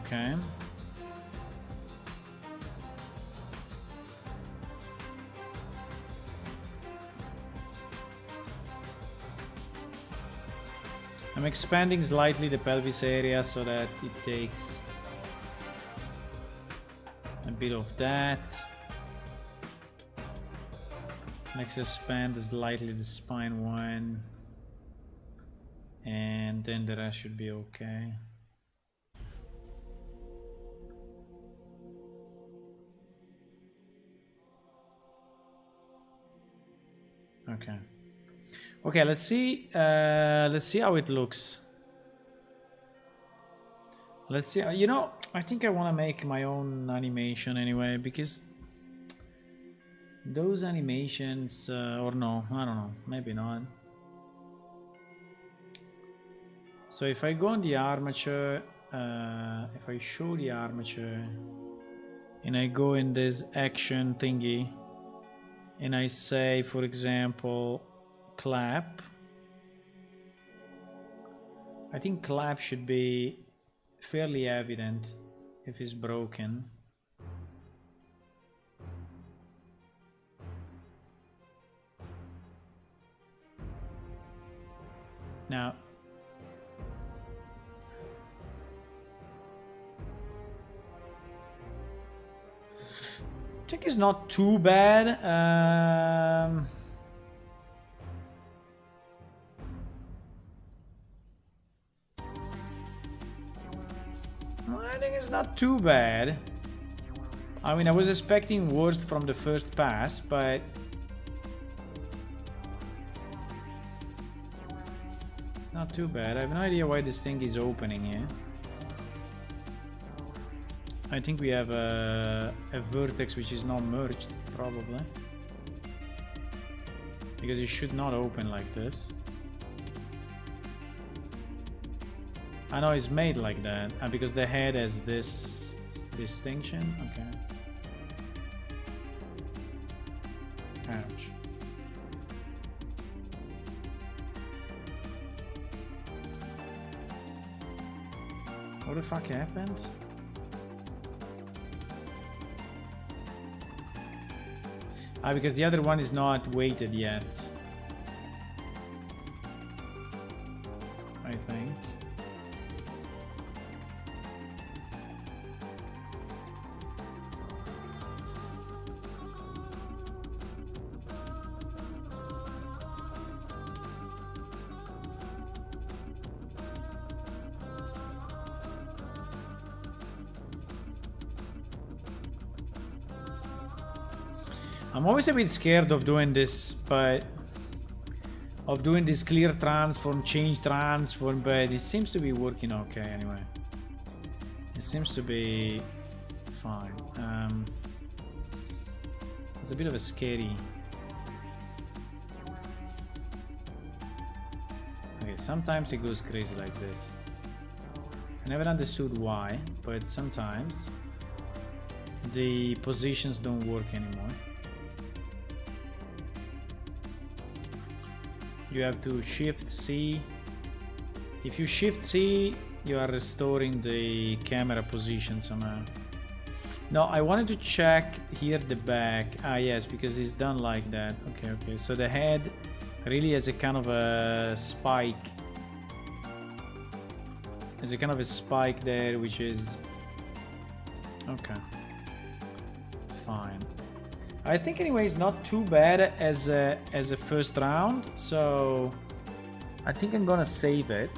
Okay. I'm expanding slightly the pelvis area so that it takes a bit of that. Let's expand slightly the spine one, and then the rest should be okay. Okay. Okay, let's see how it looks. Let's see. You know, I think I want to make my own animation anyway, because those animations, or no, I don't know, maybe not. So if I go on the armature, if I show the armature, and I go in this action thingy, and I say, for example, clap, I think clap should be fairly evident if it's broken. Now, I think it's not too bad. I think it's not too bad. I mean, I was expecting worst from the first pass, but it's not too bad. I have no idea why this thing is opening here. I think we have a vertex which is not merged, probably. Because it should not open like this. I know it's made like that, because the head has this distinction. Okay. Ouch. What the fuck happened? Because the other one is not weighted yet, I think. I'm always a bit scared of doing this, but of doing this clear transform, change transform, but it seems to be working okay anyway. It seems to be fine. It's a bit of a scary. Okay, sometimes it goes crazy like this. I never understood why, but sometimes the positions don't work anymore. You have to shift C. If you shift C, you are restoring the camera position somehow. No, I wanted to check here the back. Ah, yes, because it's done like that. Okay, okay. So the head really has a kind of a spike. There's a kind of a spike there, which is... Okay. Fine. I think anyway it's not too bad as a first round, so I think I'm gonna save it.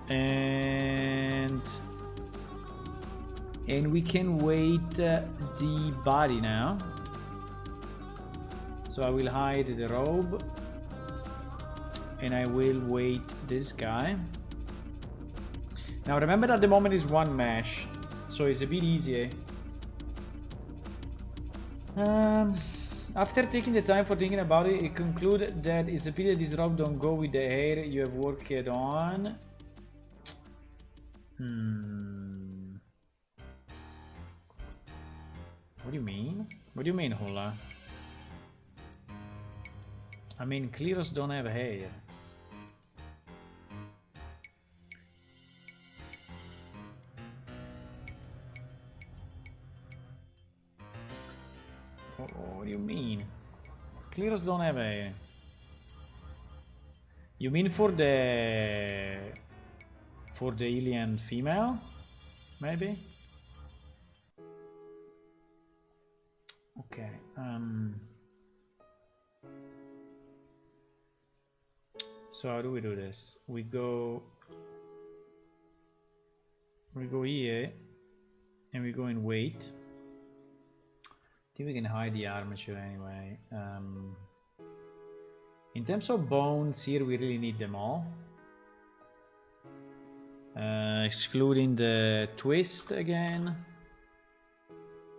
And we can wait the body now. So I will hide the robe and I will wait this guy. Now remember that the moment is one mesh, so it's a bit easier. After taking the time for thinking about it, it concluded that it's a pity that this robe don't go with the hair you have worked on. What do you mean? What do you mean, Hula? I mean, Cleros don't have hair. What do you mean? Cleros don't have a... You mean for the alien female? Maybe? Okay. So how do we do this? We go here and we go in weight. I think we can hide the armature anyway. In terms of bones, here we really need them all. Excluding the twist again.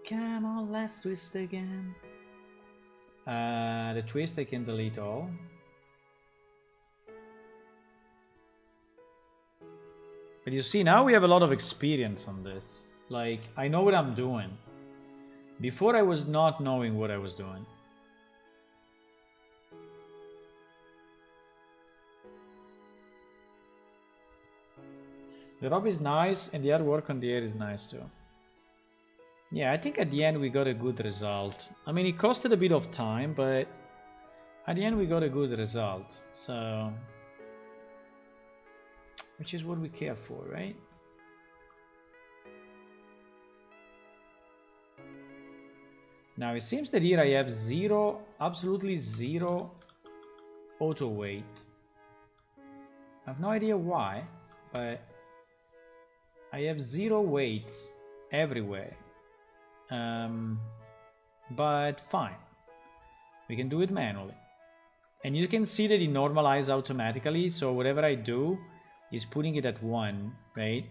Come on, let's twist again. The twist I can delete all. But you see, now we have a lot of experience on this. Like, I know what I'm doing. Before I was not knowing what I was doing. The rob is nice, and the artwork on the air is nice too. Yeah, I think at the end we got a good result. I mean, it costed a bit of time, but at the end we got a good result. So, which is what we care for, right? Now it seems that here I have zero, absolutely zero auto weight. I have no idea why, but I have zero weights everywhere. But fine, we can do it manually. And you can see that it normalizes automatically, so whatever I do is putting it at 1, right?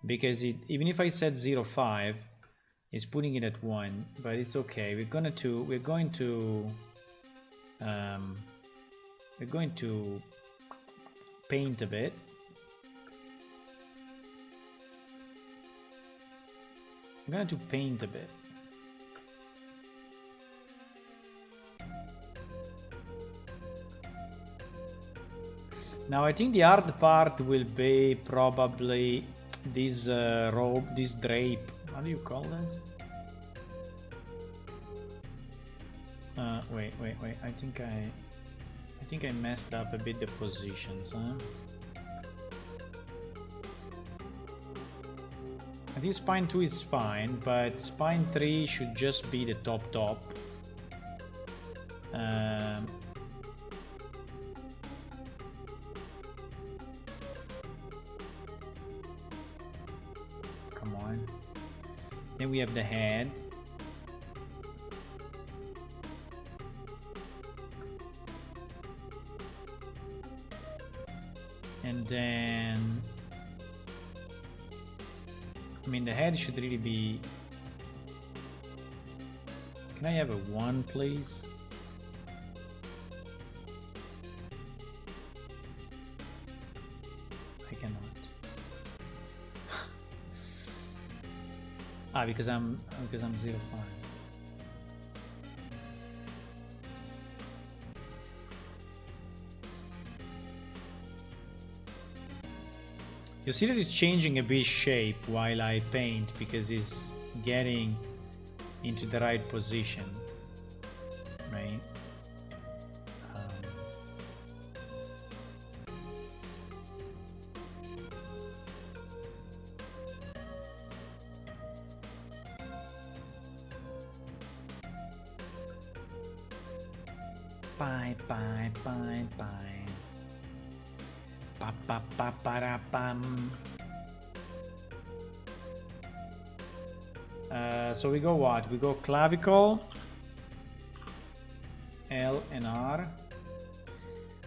Because it, even if I set 0.5, it's putting it at 1, but it's okay. We're going to paint a bit. I'm going to paint a bit. Now I think the hard part will be probably this robe, this drape. How do you call this? Wait. I think I messed up a bit the positions, huh? I think spine 2 is fine, but spine 3 should just be the top. Come on. Then we have the head. And then, I mean, the head should really be... Can I have a 1, please? I cannot. Because I'm 0.5. You see that it's changing a bit shape while I paint because it's getting into the right position, right? Bye. Pa-pa-pa-para-pam. So we go what? We go clavicle, L and R.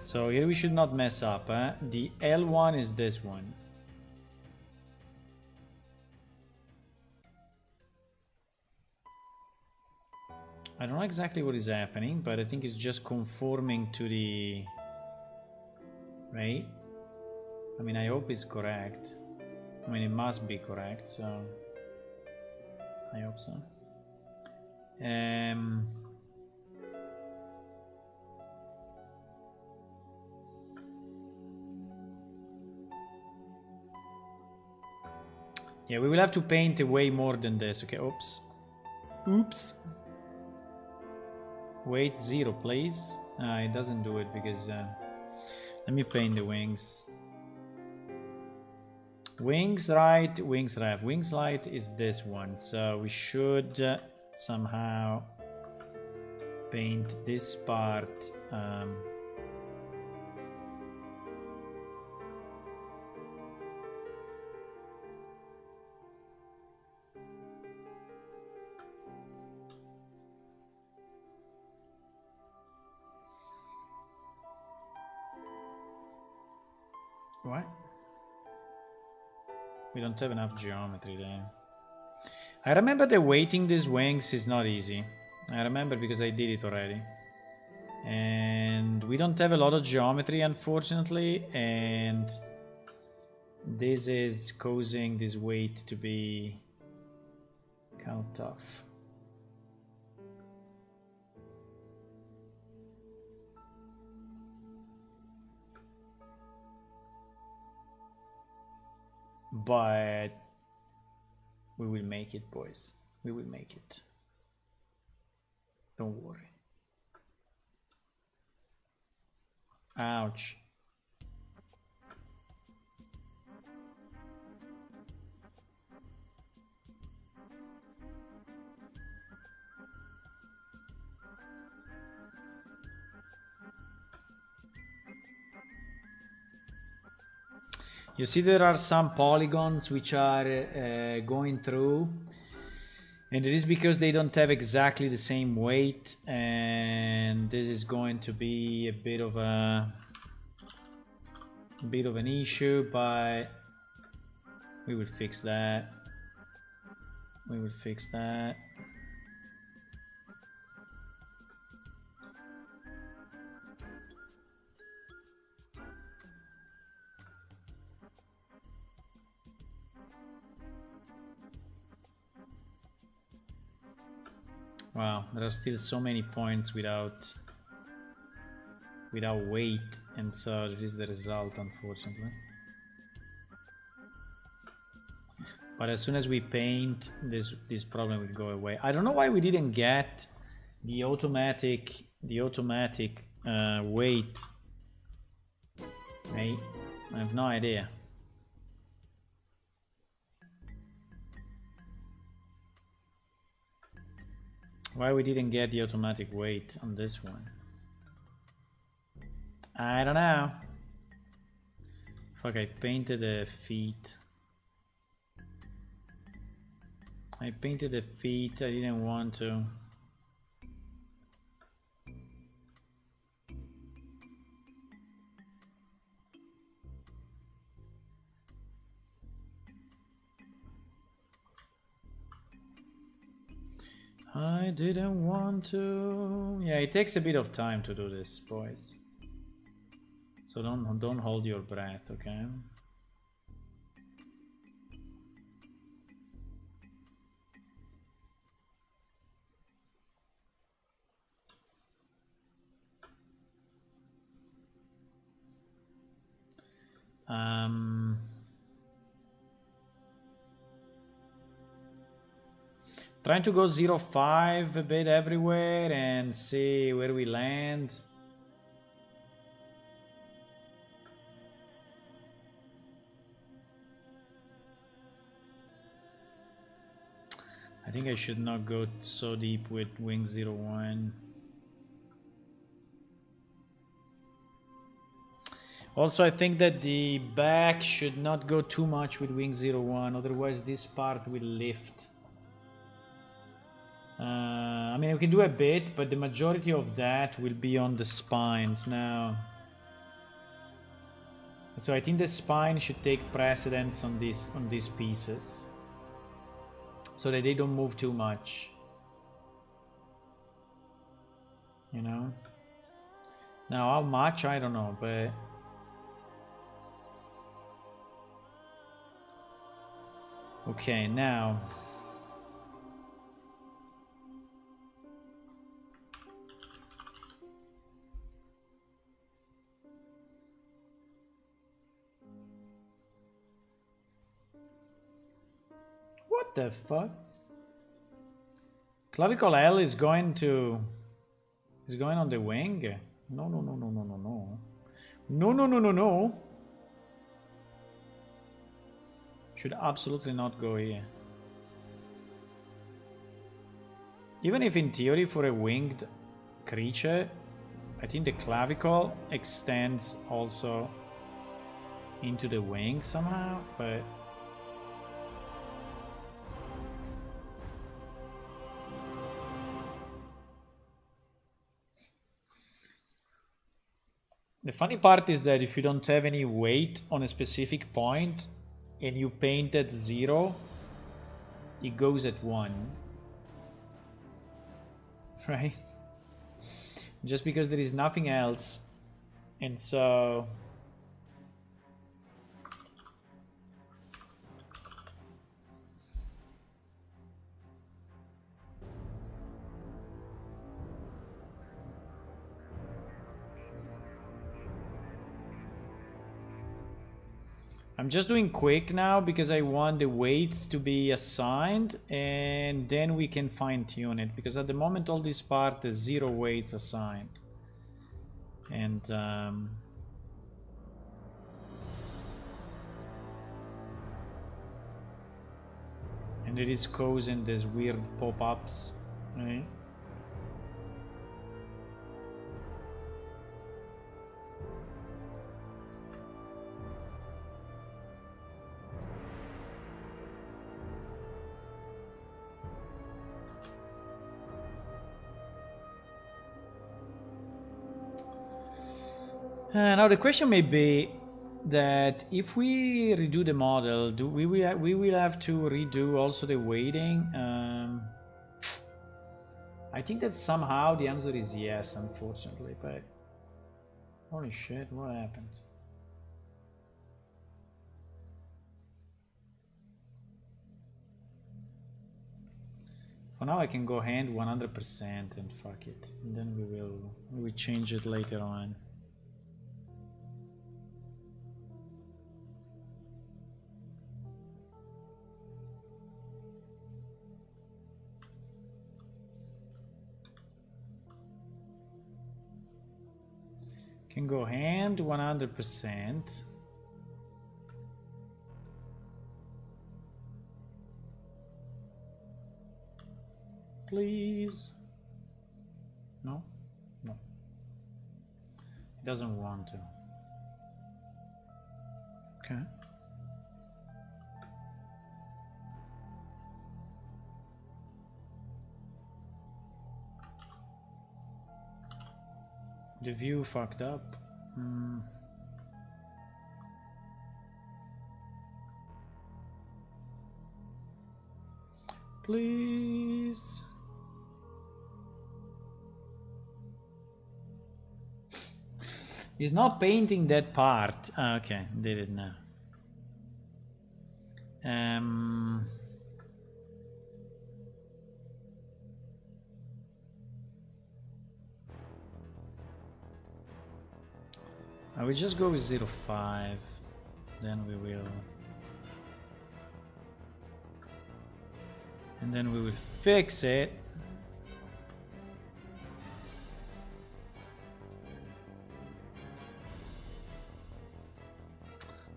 So here we should not mess up. The L1 is this one. I don't know exactly what is happening, but I think it's just conforming to the... Right? I mean, I hope it's correct. I mean, it must be correct, so... I hope so. Yeah, we will have to paint way more than this. Okay, oops. Weight 0, please. It doesn't do it because... let me paint the wings. Wings right, wings left. Wings light is this one, so we should somehow paint this part. What? We don't have enough geometry there. I remember that weighting these wings is not easy. I remember because I did it already. And we don't have a lot of geometry, unfortunately, and this is causing this weight to be kind of tough. But we will make it, boys. We will make it. Don't worry. Ouch. You see there are some polygons which are going through, and it is because they don't have exactly the same weight, and this is going to be a bit of an issue, but we will fix that. We will fix that. Wow, there are still so many points without weight, and so it is the result, unfortunately. But as soon as we paint, this problem will go away. I don't know why we didn't get the automatic weight. I have no idea. Why we didn't get the automatic weight on this one? I don't know. Fuck, I painted the feet. I painted the feet, I didn't want to. I didn't want to. Yeah, it takes a bit of time to do this, boys. So don't hold your breath, okay? Trying to go 0.5 a bit everywhere and see where we land. I think I should not go so deep with wing 01. Also, I think that the back should not go too much with wing 01, otherwise this part will lift. I mean, we can do a bit, but the majority of that will be on the spines now. So I think the spine should take precedence on these pieces, so that they don't move too much. You know? Now, how much? I don't know, but... Okay, now... What the fuck? Clavicle L is going to... is going on the wing? No, no, no, no, no, no, no. No, no, no, no, no. Should absolutely not go here. Even if in theory for a winged creature, I think the clavicle extends also into the wing somehow, but... The funny part is that if you don't have any weight on a specific point, and you paint at 0, it goes at 1. Right? Just because there is nothing else. And so I'm just doing quick now because I want the weights to be assigned, and then we can fine tune it, because at the moment all this part is 0 weights assigned. And it is causing these weird pop-ups, right? Now the question may be that if we redo the model, we will have to redo also the weighting. I think that somehow the answer is yes, unfortunately, but holy shit, what happened? For now I can go hand 100% and fuck it, and then we will change it later on. Can go hand 100%. Please. No? No. It doesn't want to. Okay. The view fucked up. Please. He's not painting that part. Okay, did it now. I will just go with 0.5, then we will, and then we will fix it.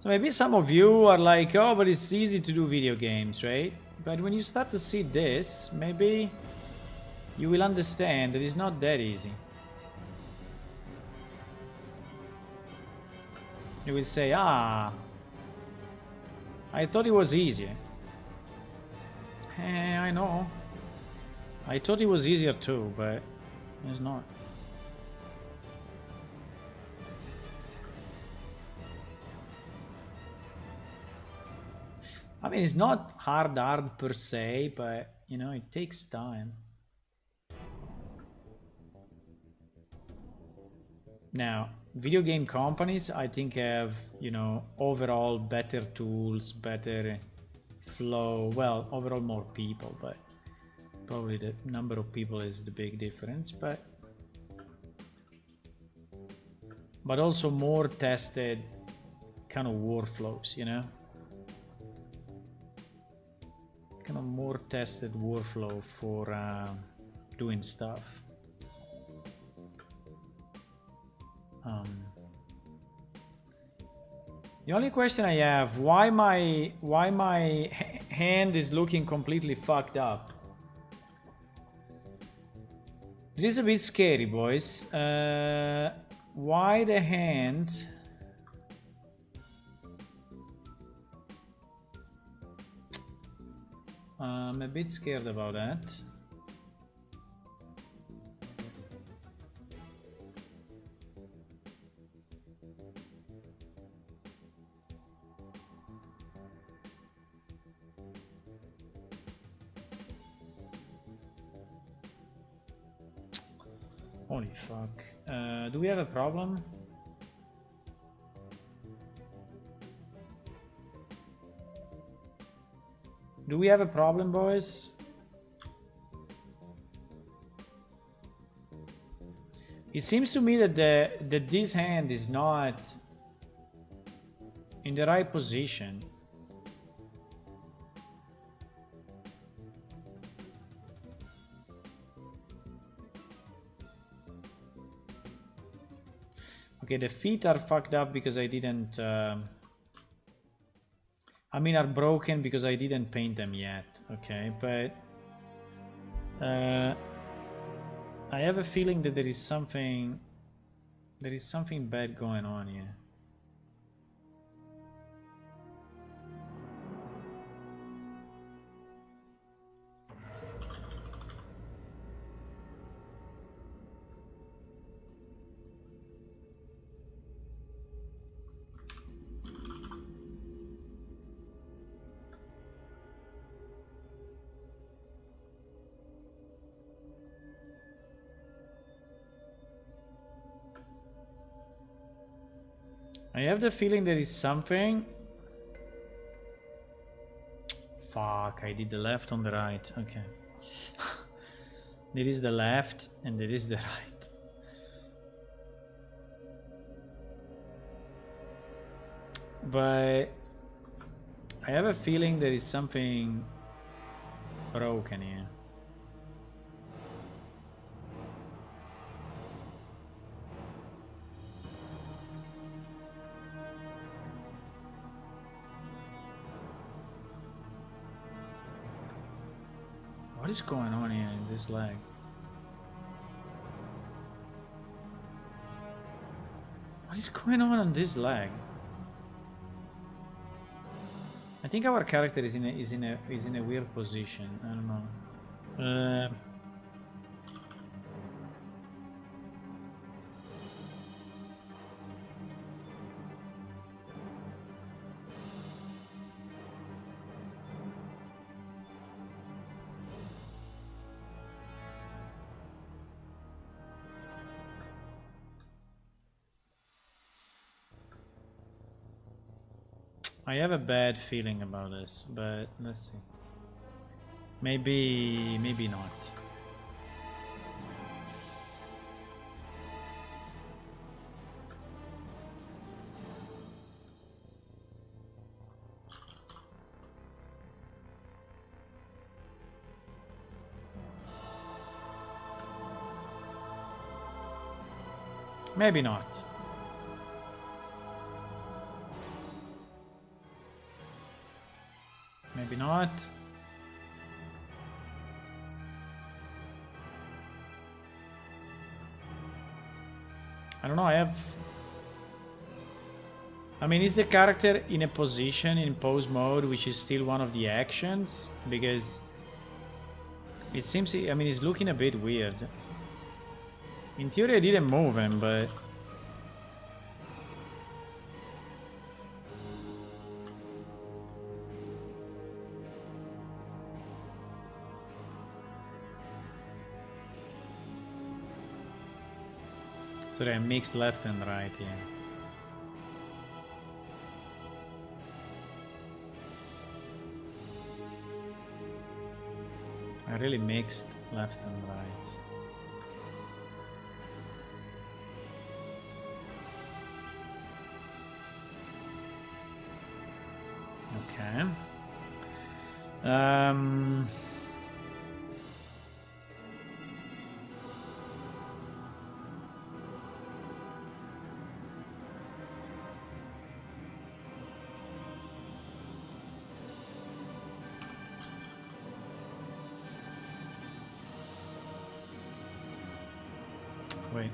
So maybe some of you are like, oh, but it's easy to do video games, right? But when you start to see this, maybe you will understand that it's not that easy. You will say, ah, I thought it was easier. I know. I thought it was easier too, but it's not. I mean, it's not hard per se, but, you know, it takes time. Now, video game companies, I think, have, you know, overall better tools, better flow. Well, overall more people, but probably the number of people is the big difference. But also more tested kind of workflows, you know? Kind of more tested workflow for doing stuff. The only question I have, why my hand is looking completely fucked up? It is a bit scary, boys. Why the hand? I'm a bit scared about that. Holy fuck. Do we have a problem? Do we have a problem, boys? It seems to me that this hand is not in the right position. Okay, the feet are fucked up because I didn't... I mean, are broken because I didn't paint them yet. Okay, but... I have a feeling that there is something bad going on here. I have the feeling there is something. Fuck, I did the left on the right. Okay. There is the left and there is the right. But I have a feeling there is something broken here. What is going on here in this leg? What is going on this leg? I think our character is in a weird position. I don't know. I have a bad feeling about this, but let's see. Maybe not. Maybe not. Maybe not. I don't know, I mean, is the character in a position in pose mode which is still one of the actions? Because it seems, I mean, he's looking a bit weird. In theory I didn't move him, but... So they're mixed left and right here. I really mixed left and right. Okay. Wait.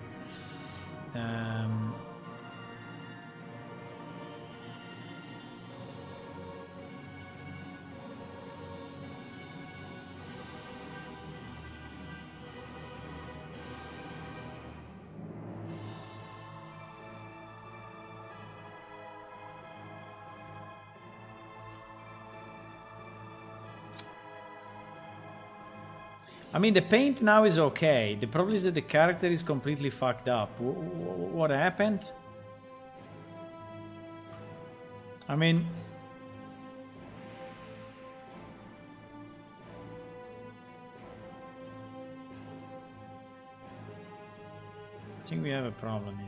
I mean, the paint now is okay. The problem is that the character is completely fucked up. What happened? I mean... I think we have a problem here.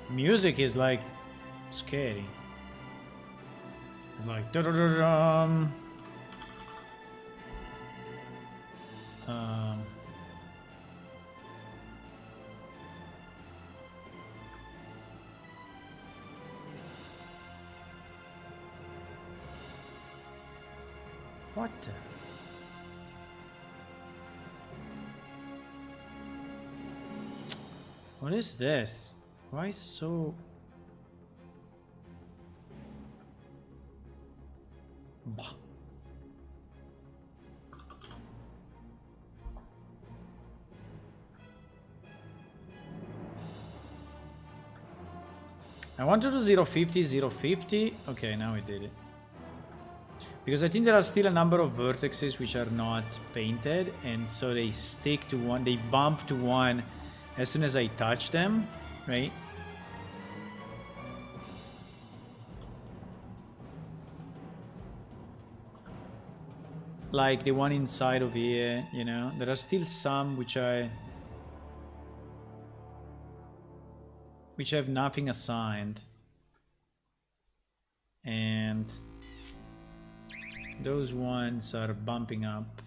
Music is like scary. It's like da-da-da-dum. What the? What is this? Why so... Bah. I want to do 050, 050. Okay, now we did it. Because I think there are still a number of vertices which are not painted, and so they stick to one, they bump to one as soon as I touch them, right? Like the one inside of here, you know? There are still some which have nothing assigned. And those ones are bumping up.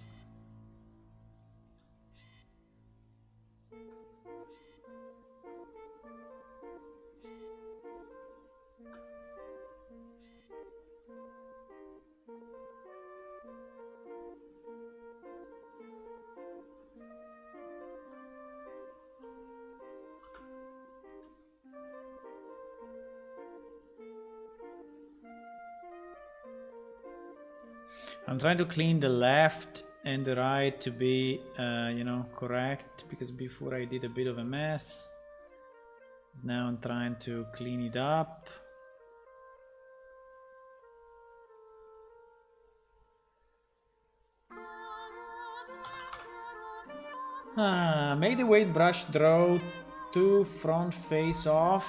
I'm trying to clean the left and the right to be, you know, correct, because before I did a bit of a mess. Now I'm trying to clean it up. Make the weight brush draw to front face off.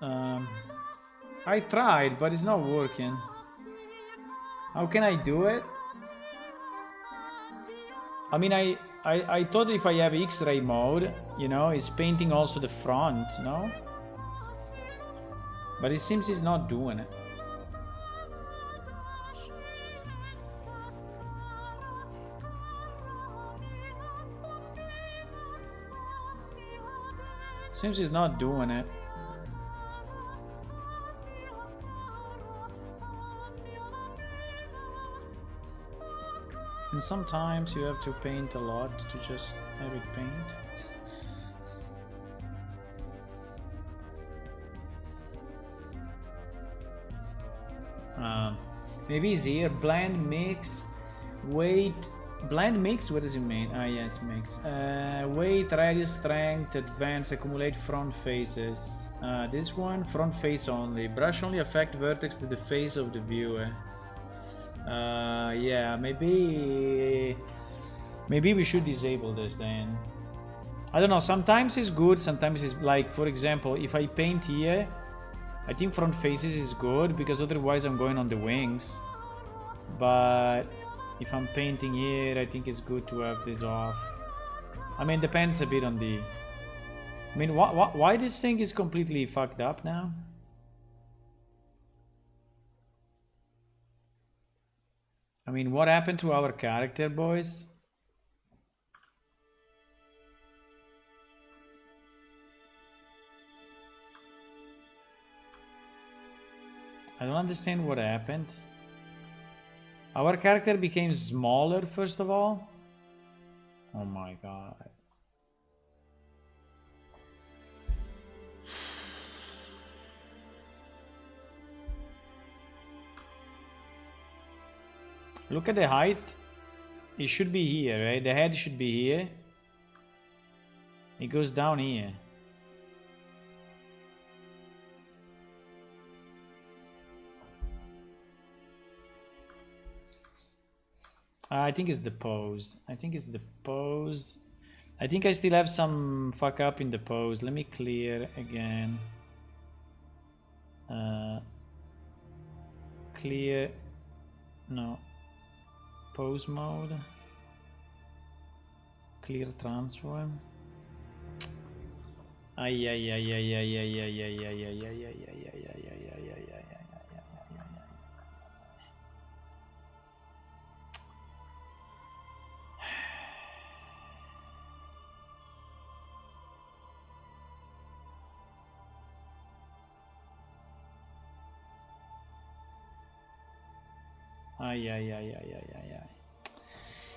I tried, but it's not working. How can I do it? I mean, I thought if I have X-ray mode, you know, it's painting also the front, no? But it seems it's not doing it. Seems it's not doing it. And sometimes you have to paint a lot to just have it paint. Maybe it's here. Blend, mix, weight. Blend, mix, what does it mean? Ah, yes, mix. Weight, radius, strength, advance, accumulate front faces. This one, front face only. Brush only affect vertex to the face of the viewer. Yeah, maybe we should disable this then. I don't know, sometimes it's good, sometimes it's like, for example, if I paint here, I think front faces is good because otherwise I'm going on the wings. But if I'm painting here, I think it's good to have this off. I mean, depends a bit on the... I mean, why this thing is completely fucked up now? I mean, what happened to our character, boys? I don't understand what happened. Our character became smaller, first of all. Oh my god. Look at the height. It should be here, right? The head should be here. It goes down here. I think it's the pose. I think it's the pose. I think I still have some fuck up in the pose. Let me clear again. Clear. No. Pose mode. Clear transform. Ay ay ay ay ay ay ay ay ay ay ay ay ay ay ay ay.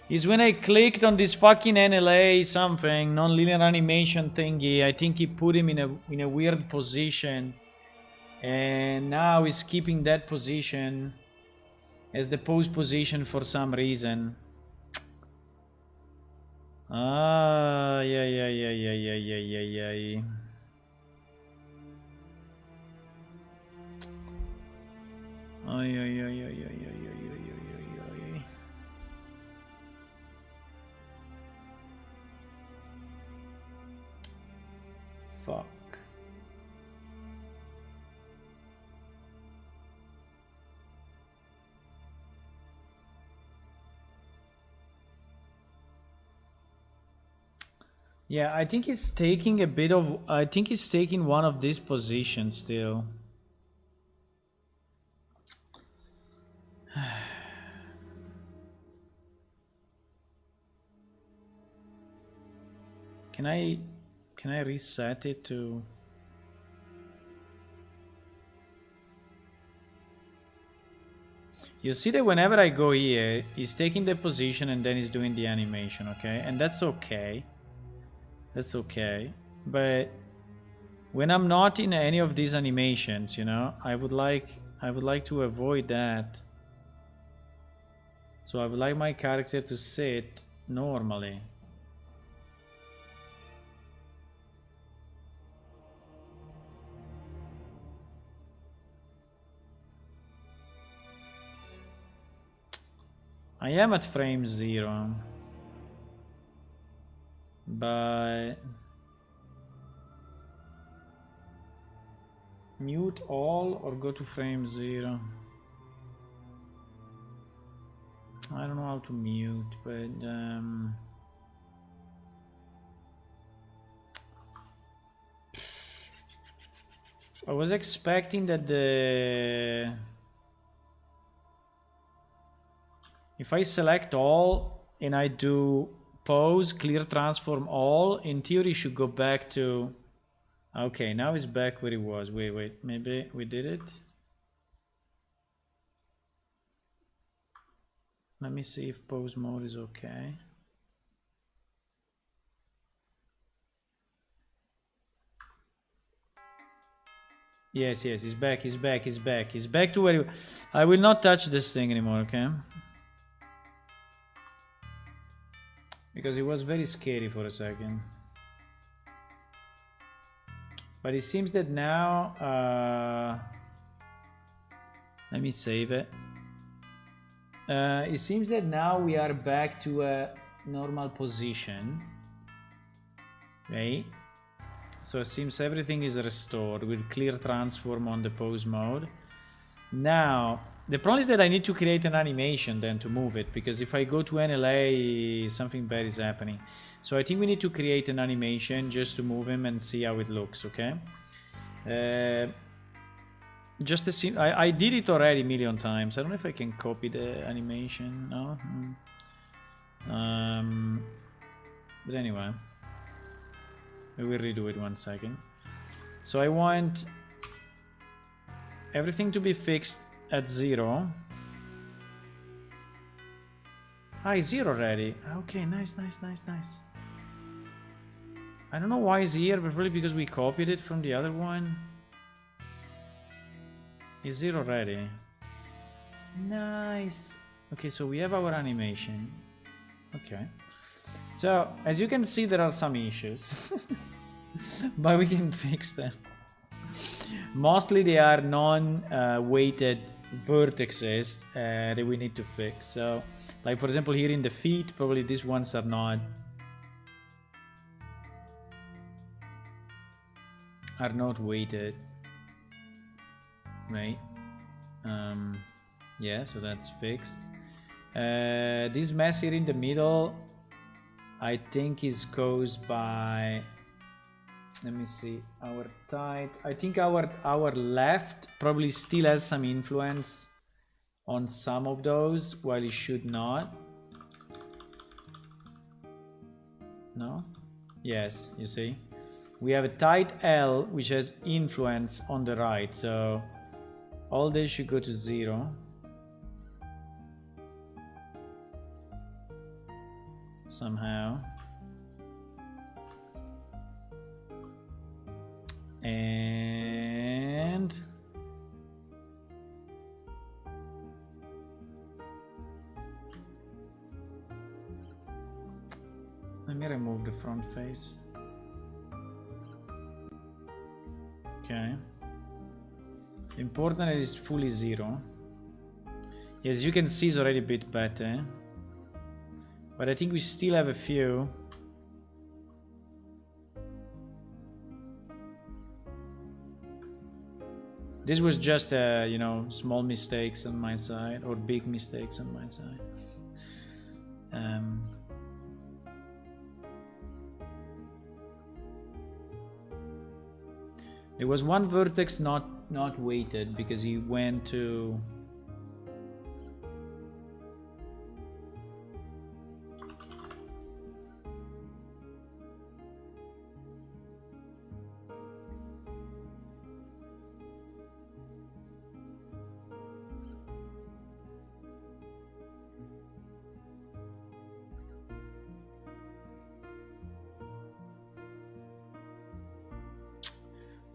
Is when I clicked on this fucking NLA something, non-linear animation thingy. I think he put him in a weird position, and now he's keeping that position as the pose position for some reason. Yeah. Fuck. Yeah, I think it's taking a bit of... I think it's taking one of these positions still. Can I reset it to... You see that whenever I go here, he's taking the position and then he's doing the animation, okay? And that's okay. That's okay. But when I'm not in any of these animations, you know, I would like to avoid that. So I would like my character to sit normally. I am at frame 0, but mute all or go to frame 0. I don't know how to mute, but I was expecting that if I select all and I do pose, clear transform all, in theory it should go back to... Okay, now it's back where it was. Wait, maybe we did it? Let me see if pose mode is okay. Yes, he's back. He's back to where I will not touch this thing anymore, okay? Because it was very scary for a second. But it seems that now... let me save it. It seems that now we are back to a normal position. Right? So it seems everything is restored with clear transform on the pose mode. Now, the problem is that I need to create an animation then to move it, because if I go to NLA, something bad is happening. So I think we need to create an animation just to move him and see how it looks, okay? Just to see, I did it already a million times. I don't know if I can copy the animation, no? But anyway, we will redo it 1 second. So I want everything to be fixed at 0. It's 0 already. Okay, nice. I don't know why it's here, but probably because we copied it from the other one. It's 0 already. Nice. Okay, so we have our animation. Okay. So, as you can see, there are some issues. But we can fix them. Mostly they are non-weighted vertices that we need to fix. So, like for example, here in the feet, probably these ones are not weighted, right? Yeah, so that's fixed. This mess here in the middle, I think is caused by, let me see, our tight. I think our left probably still has some influence on some of those, while it should not. No? Yes, you see? We have a tight L, which has influence on the right, so all this should go to 0. Somehow. And let me remove the front face. Okay. Important is fully 0. Yes, you can see it's already a bit better. But I think we still have a few. This was just, you know, small mistakes on my side, or big mistakes on my side. There was one vertex not weighted because he went to.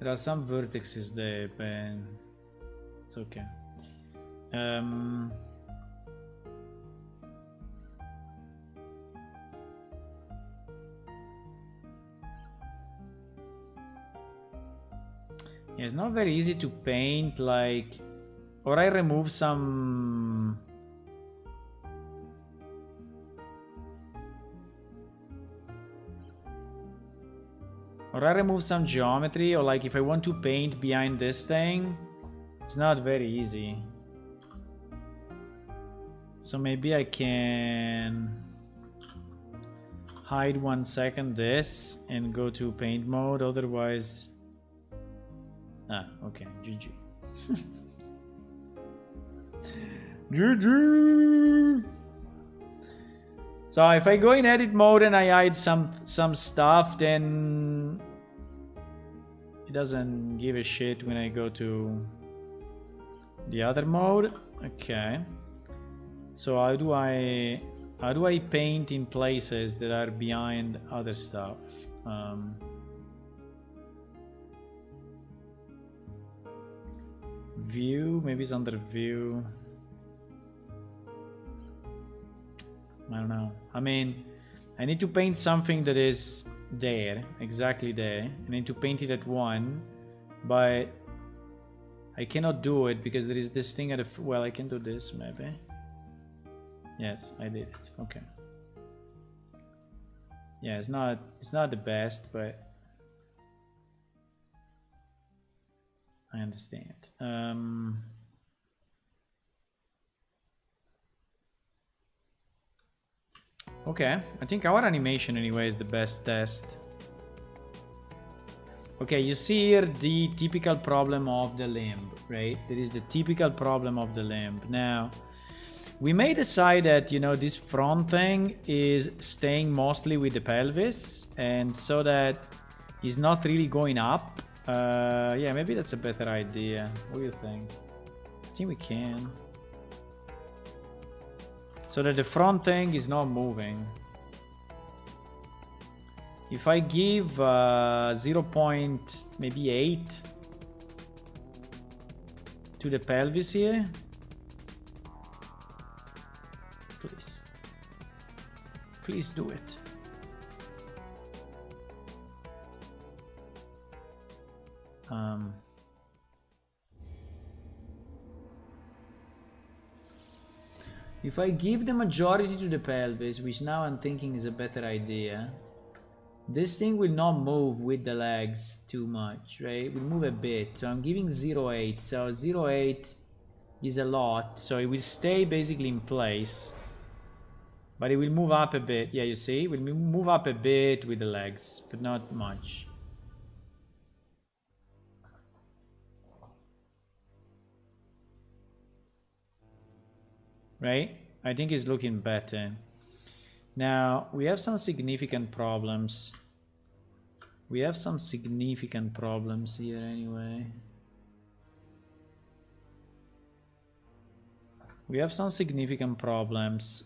There are some vertices there, but it's okay. Yeah, it's not very easy to paint, like, or I remove some. Or I remove some geometry, or like if I want to paint behind this thing, it's not very easy. So maybe I can hide 1 second this and go to paint mode, otherwise. Okay, GG. GG! So if I go in edit mode and I hide some stuff, then it doesn't give a shit when I go to the other mode. Okay. So how do I paint in places that are behind other stuff? View, maybe it's under view. I don't know. I mean, I need to paint something that is there, exactly there. I need to paint it at 1, but I cannot do it because there is this thing at the. Well, I can do this maybe. Yes, I did it. Okay. Yeah, it's not the best, but I understand. Okay, I think our animation anyway is the best test. Okay, you see here the typical problem of the limb, right? There is the typical problem of the limb. Now, we may decide that, you know, this front thing is staying mostly with the pelvis, and so that it's not really going up. Yeah, maybe that's a better idea. What do you think? I think we can. So that the front thing is not moving. If I give 0.8 to the pelvis here, Please. Please do it. If I give the majority to the pelvis, which now I'm thinking is a better idea, this thing will not move with the legs too much, right? It will move a bit. So I'm giving 0.8. So 0.8 is a lot. So it will stay basically in place. But it will move up a bit. Yeah, you see? It will move up a bit with the legs, but not much. Right? I think it's looking better. Now, we have some significant problems. We have some significant problems here anyway. We have some significant problems.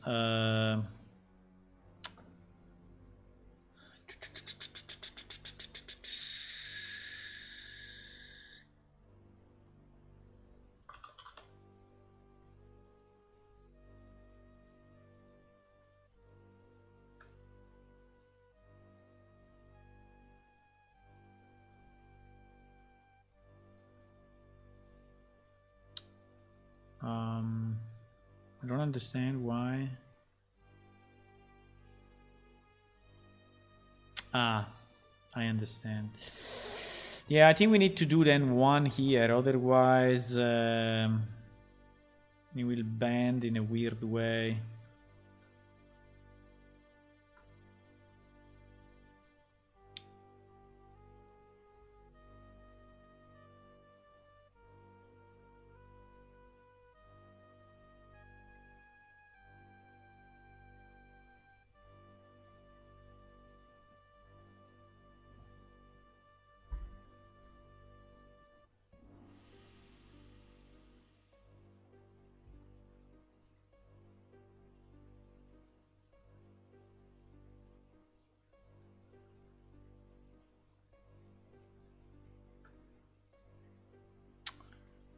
I don't understand why. Ah, I understand. Yeah, I think we need to do then one here, otherwise it will bend in a weird way.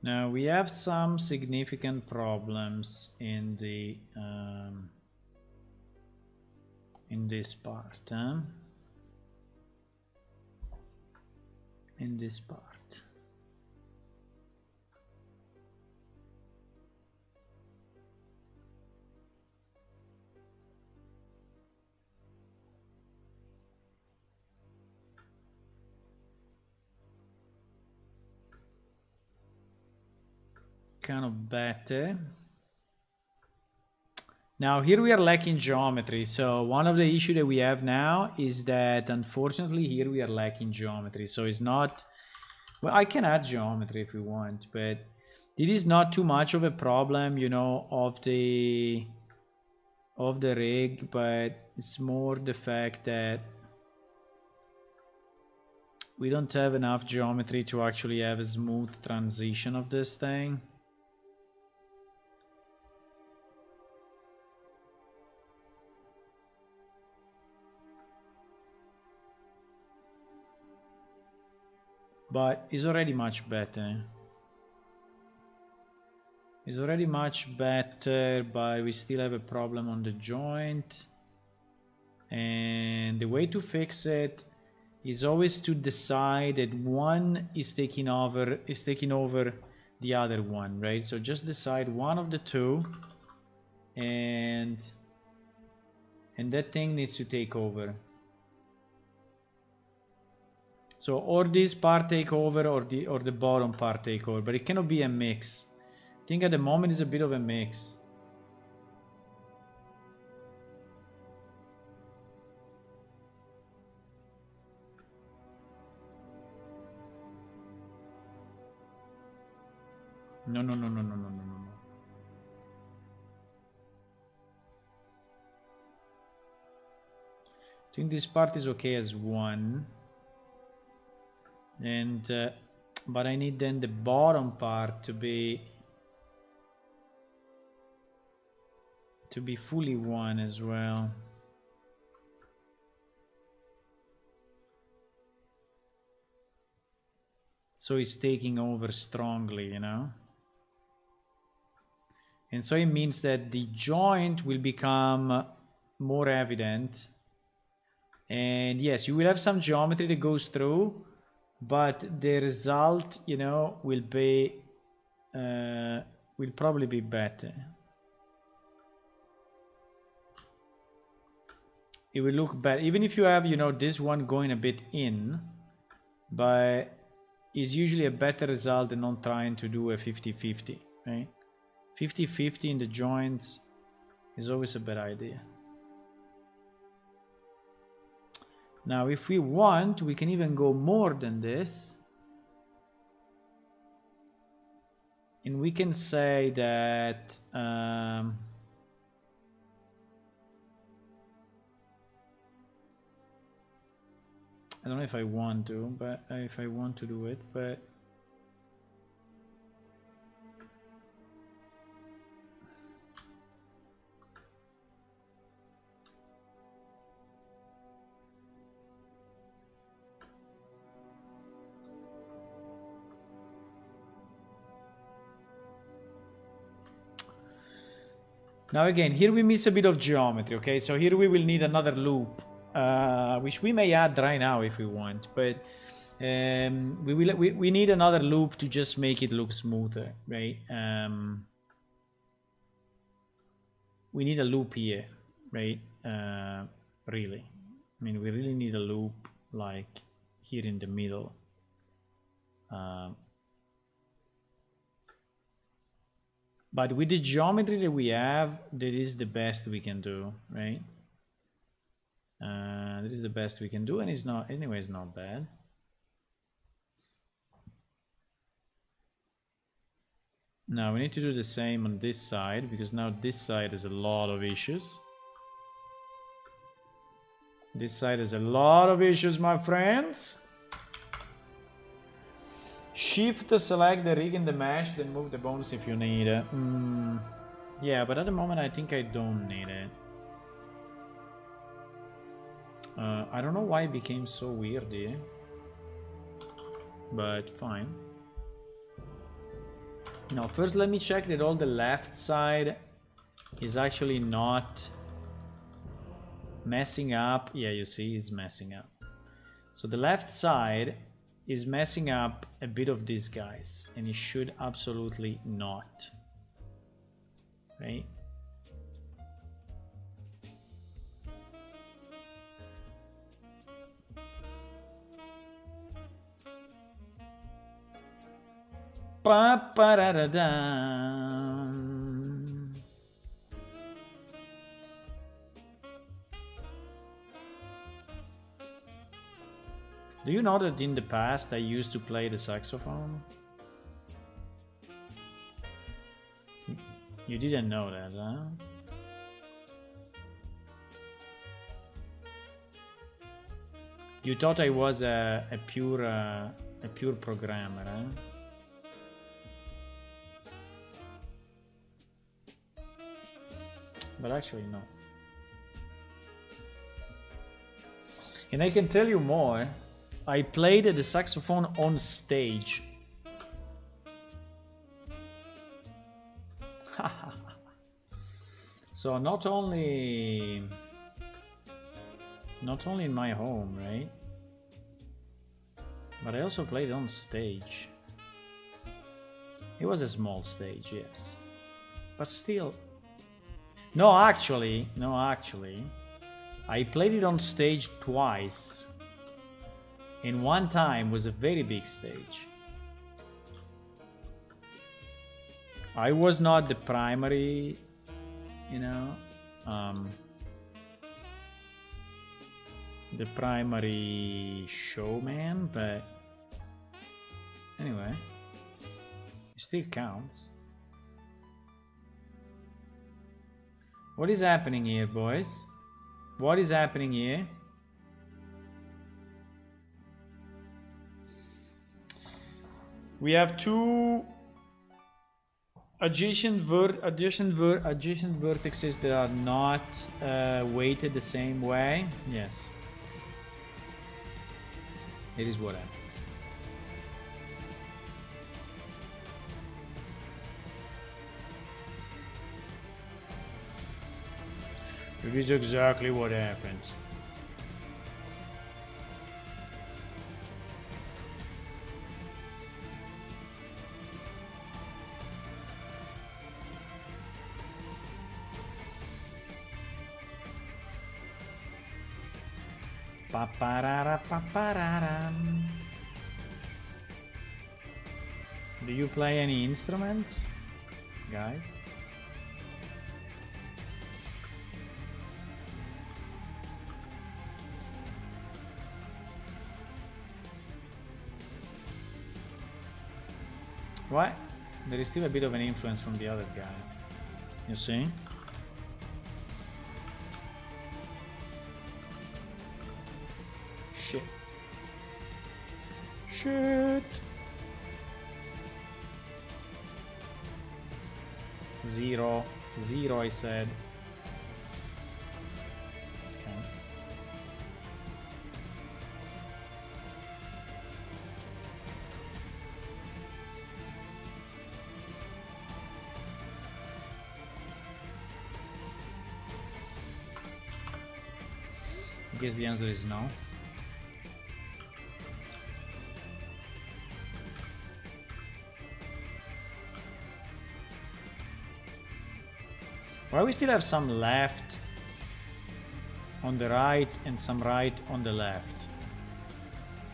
Now we have some significant problems in the in this part, huh? In this part. Kind of better. Now here we are lacking geometry. So one of the issues that we have now is that unfortunately here we are lacking geometry. So it's not, well, I can add geometry if we want, but it is not too much of a problem, you know, of the rig, but it's more the fact that we don't have enough geometry to actually have a smooth transition of this thing. But it's already much better. It's already much better, but we still have a problem on the joint. And the way to fix it is always to decide that one is taking over the other one, right? So just decide one of the two, and that thing needs to take over. So or this part take over or the bottom part take over, but it cannot be a mix. I think at the moment it's a bit of a mix. No. I think this part is okay as one. And but I need then the bottom part to be fully one as well. So it's taking over strongly, you know. And so it means that the joint will become more evident. And yes, you will have some geometry that goes through, but the result, you know, will probably be better. It will look better, even if you have, you know, this one going a bit in, but it's usually a better result than not trying to do a 50-50, right? 50-50 in the joints is always a bad idea. Now, if we want, we can even go more than this. And we can say that I don't know if I want to, but if I want to do it, but now again, here we miss a bit of geometry, okay? So here we will need another loop, which we may add right now if we want, but we need another loop to just make it look smoother, right? We need a loop here, right? Really, I mean, we really need a loop like here in the middle. But with the geometry that we have, that is the best we can do, right? This is the best we can do, and it's not, anyway, it's not bad. Now we need to do the same on this side, because now this side has a lot of issues. This side has a lot of issues, my friends. Shift to select the rig in the mesh, then move the bones if you need it. Yeah, but at the moment I think I don't need it. I don't know why it became so weird here, but fine. Now first let me check that all the left side is actually not messing up. Yeah, you see it's messing up. So the left side is messing up a bit of these guys, and it should absolutely not, right? Do you know that in the past I used to play the saxophone? You didn't know that, huh? You thought I was a pure programmer, huh? But actually, no. And I can tell you more. I played the saxophone on stage. So not only in my home, right? But I also played on stage. It was a small stage, yes. But still. No, actually. I played it on stage twice. And one time was a very big stage. I was not the primary, you know, the primary showman, but anyway, it still counts. What is happening here, boys? What is happening here? We have two adjacent vertices that are not weighted the same way. Yes. It is what happens. It is exactly what happens. Pa-pa-ra-ra, pa-pa-ra-ram. Do you play any instruments, guys? What? There is still a bit of an influence from the other guy. You see? Shit. Shit. Zero. Zero, I said. Okay. I guess the answer is no. Why we still have some left on the right and some right on the left?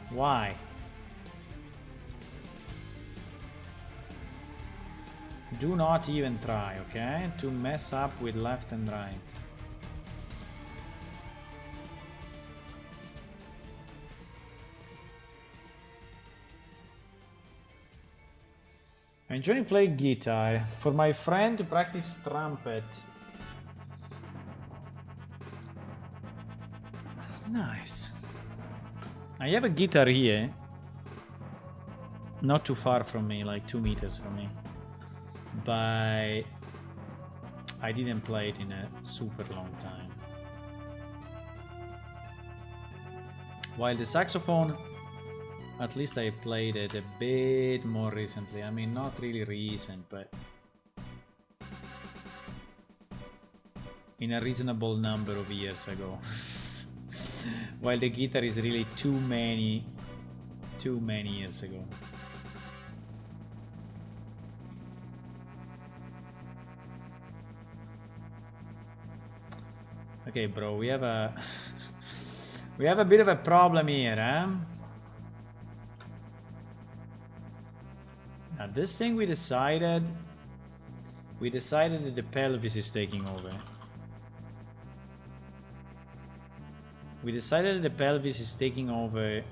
Why? Do not even try, okay? To mess up with left and right. I enjoy playing guitar for my friend to practice trumpet. Nice. I have a guitar here. Not too far from me, like 2 meters from me. But I didn't play it in a super long time. While the saxophone, at least I played it a bit more recently. I mean, not really recent, but in a reasonable number of years ago. While the guitar is really too many years ago. Okay, bro, we have a we have a bit of a problem here, huh? Now this thing we decided that the pelvis is taking over. We decided that the pelvis is taking over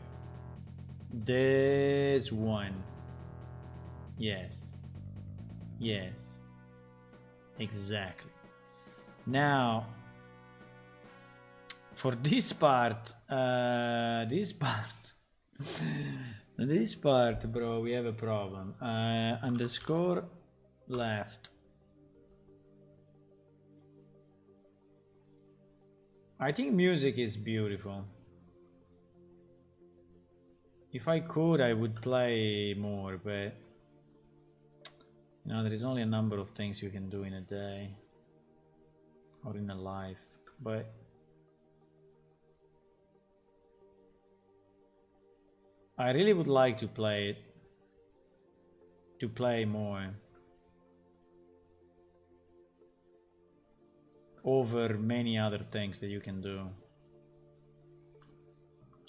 this one. Yes. Yes. Exactly. Now, for this part, this part, bro, we have a problem. Underscore left. I think music is beautiful. If I could, I would play more, but you know, there is only a number of things you can do in a day or in a life. But I really would like to play it, to play more over many other things that you can do.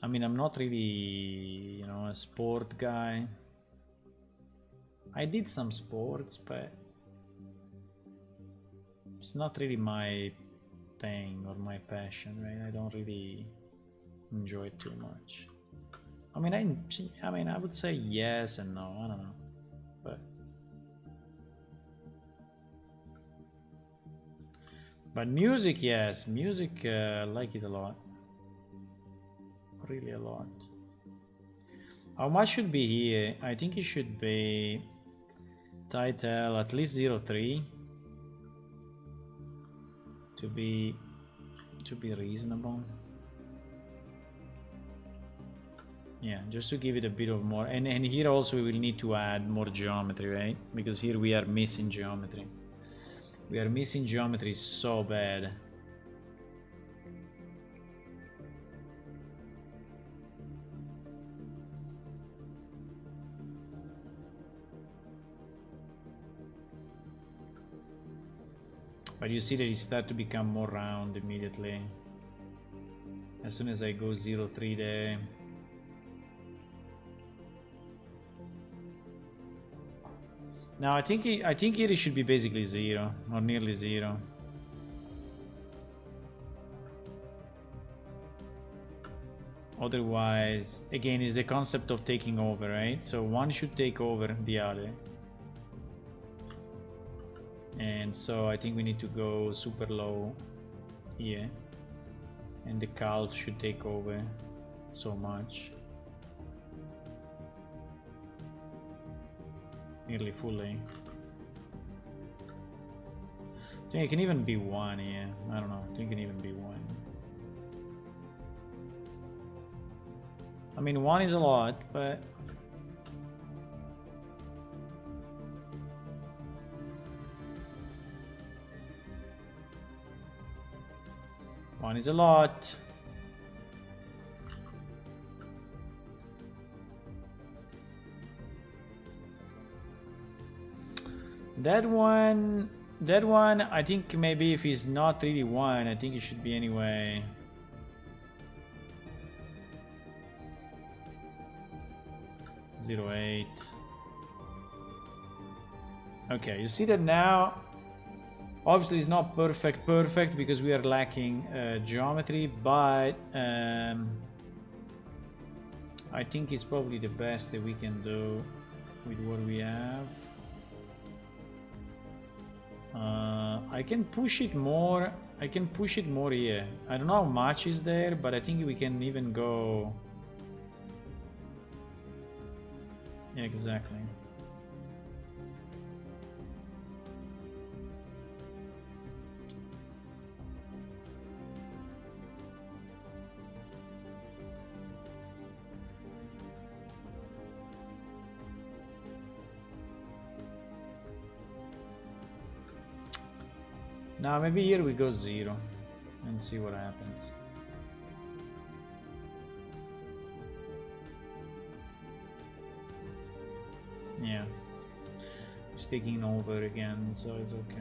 I mean, I'm not really, you know, a sport guy. I did some sports, but it's not really my thing or my passion, right? I don't really enjoy it too much. I mean, I would say yes and no. I don't know, but music, yes, music. I like it a lot, really a lot. How much should be here? I think it should be title at least 0.3 to be reasonable. Yeah, just to give it a bit of more, and here also we will need to add more geometry, right? Because here we are missing geometry. We are missing geometry so bad. But you see that it start to become more round immediately. As soon as I go 0-3 there. Now I think here it should be basically 0 or nearly 0. Otherwise, again, is the concept of taking over, right? So one should take over the other. And so I think we need to go super low here. And the calf should take over so much. Nearly fully. I think it can even be 1 here. I don't know. I think it can even be 1. I mean, 1 is a lot, but one is a lot. That one, I think maybe if it's not really 1, I think it should be anyway. .08. Okay, you see that now. Obviously, it's not perfect because we are lacking geometry, but I think it's probably the best that we can do with what we have. I can push it more. I can push it more here. I don't know how much is there, but I think we can even go. Yeah, exactly. Now maybe here we go 0 and see what happens. Yeah, it's taking over again, so it's okay.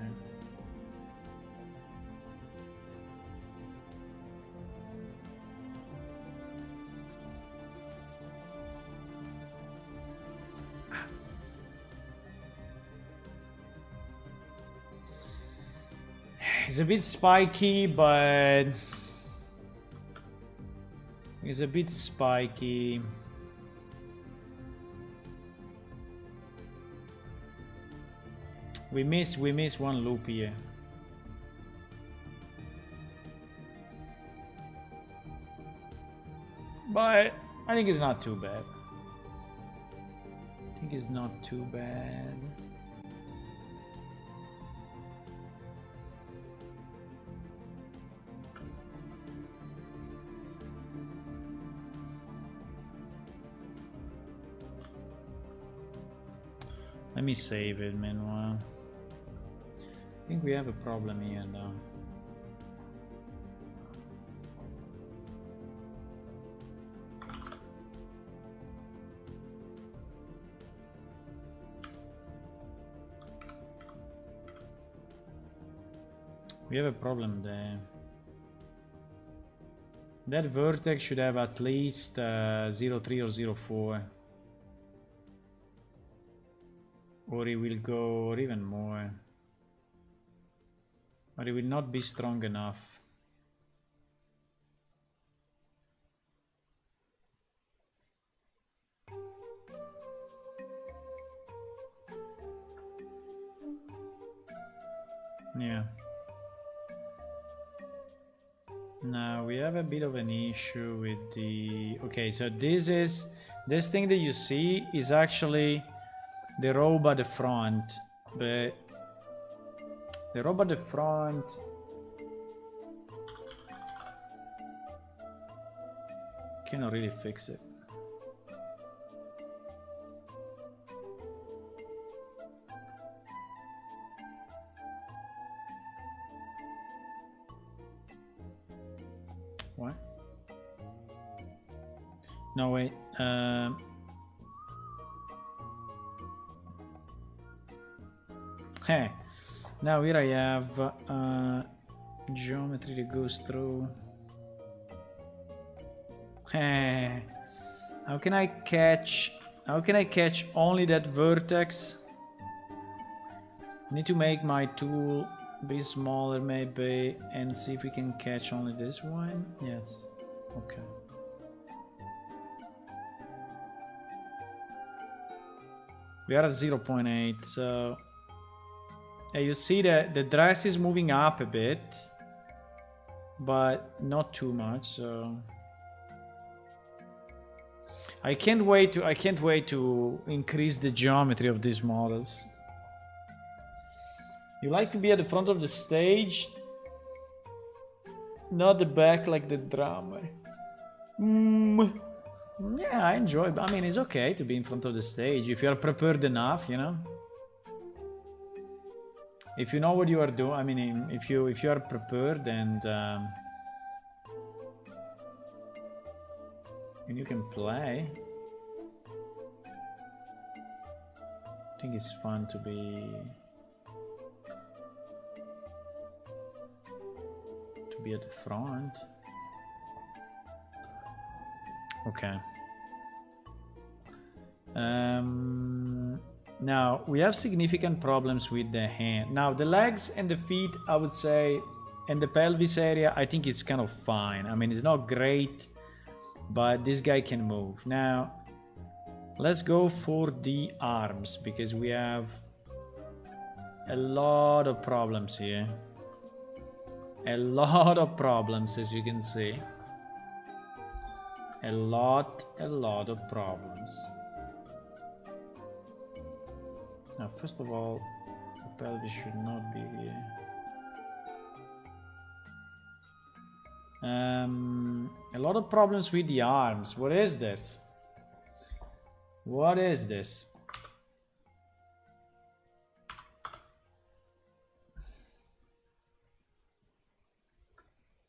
It's a bit spiky, but it's a bit spiky. We miss one loop here. But I think it's not too bad. I think it's not too bad. Let me save it meanwhile. I think we have a problem here now. We have a problem there. That vertex should have at least 0.3 or 0.4. Or it will go, or even more. But it will not be strong enough. Yeah. Now we have a bit of an issue with the... Okay, so this thing that you see is actually the robe at the front, but the robe at the front cannot really fix it. What? No, wait. Hey, Now here I have geometry that goes through. How can I catch only that vertex? Need to make my tool be smaller maybe and see if we can catch only this one. Yes. Okay. We are at 0.8, so you see that the dress is moving up a bit, but not too much. So I can't wait to increase the geometry of these models. You like to be at the front of the stage, not the back like the drummer. Yeah, I enjoy. I mean, it's okay to be in front of the stage if you are prepared enough, you know. If you know what you are doing. I mean, if you are prepared and you can play. I think it's fun to be at the front. Okay. Now we have significant problems with the hand. Now the legs and the feet, I would say, and the pelvis area, I think it's kind of fine. I mean, it's not great, but this guy can move. Now let's go for the arms because we have a lot of problems here. A lot of problems, as you can see. A lot of problems. Now, first of all, the pelvis should not be here. A lot of problems with the arms. What is this? What is this?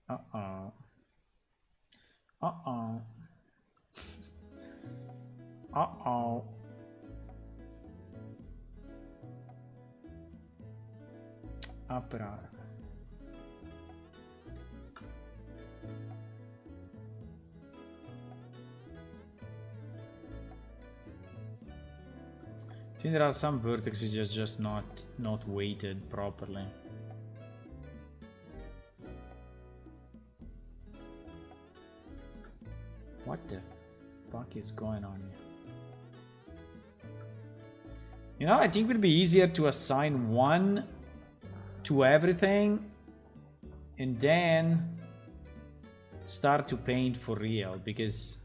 Uh-oh. Uh-oh. Uh-oh. Apparare. I think there are some vertices just not weighted properly. What the fuck is going on here? You know, I think it would be easier to assign one to everything and then start to paint for real, because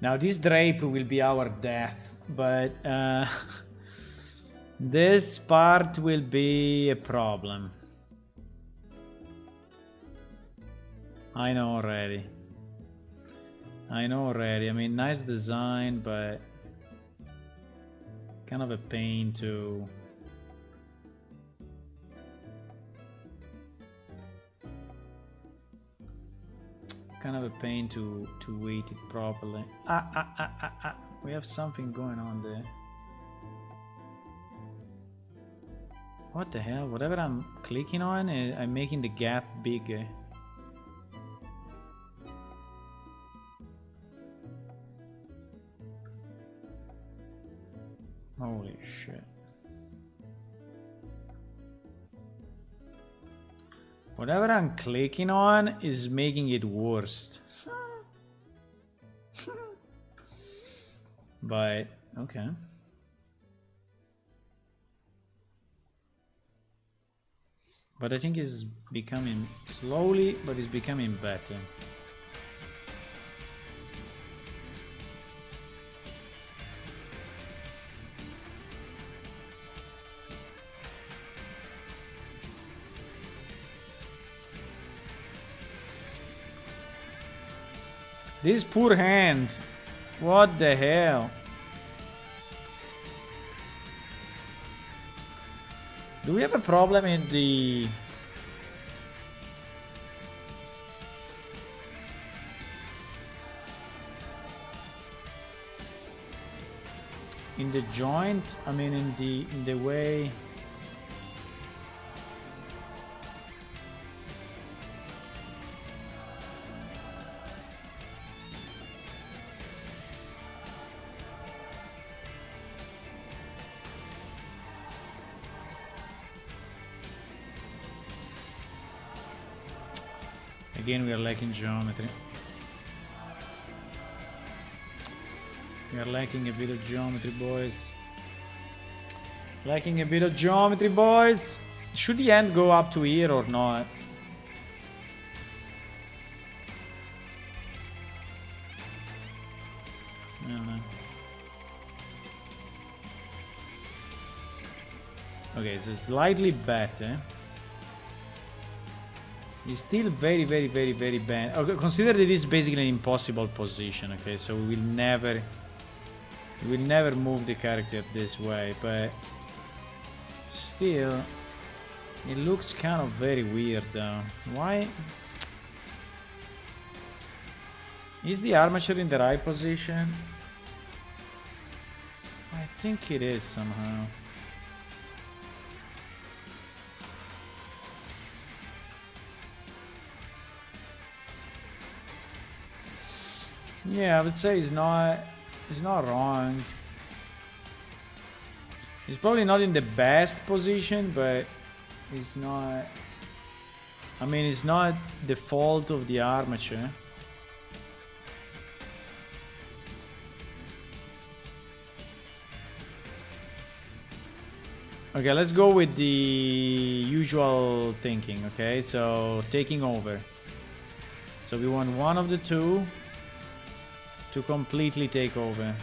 now this drape will be our death, but this part will be a problem. I know already. I mean, nice design, but kind of a pain to... kind of a pain to weight it properly. We have something going on there. What the hell? Whatever I'm clicking on, I'm making the gap bigger. Holy shit. Whatever I'm clicking on is making it worse. But, okay. But I think it's becoming slowly, but it's becoming better. This poor hand. What the hell? Do we have a problem in the... in the joint? I mean in the way... Again, we are lacking geometry. We are lacking a bit of geometry, boys. Lacking a bit of geometry, boys. Should the end go up to here or not? I don't know. Okay, so slightly better. It's still very bad. Okay, consider that it is basically an impossible position, okay? So we will never move the character this way, but still it looks kind of very weird though. Why? Is the armature in the right position? I think it is somehow. Yeah, I would say it's not wrong. It's probably not in the best position, but it's not... I mean, it's not the fault of the armature. Okay, let's go with the usual thinking, okay? So, taking over. So we want one of the two to completely take over.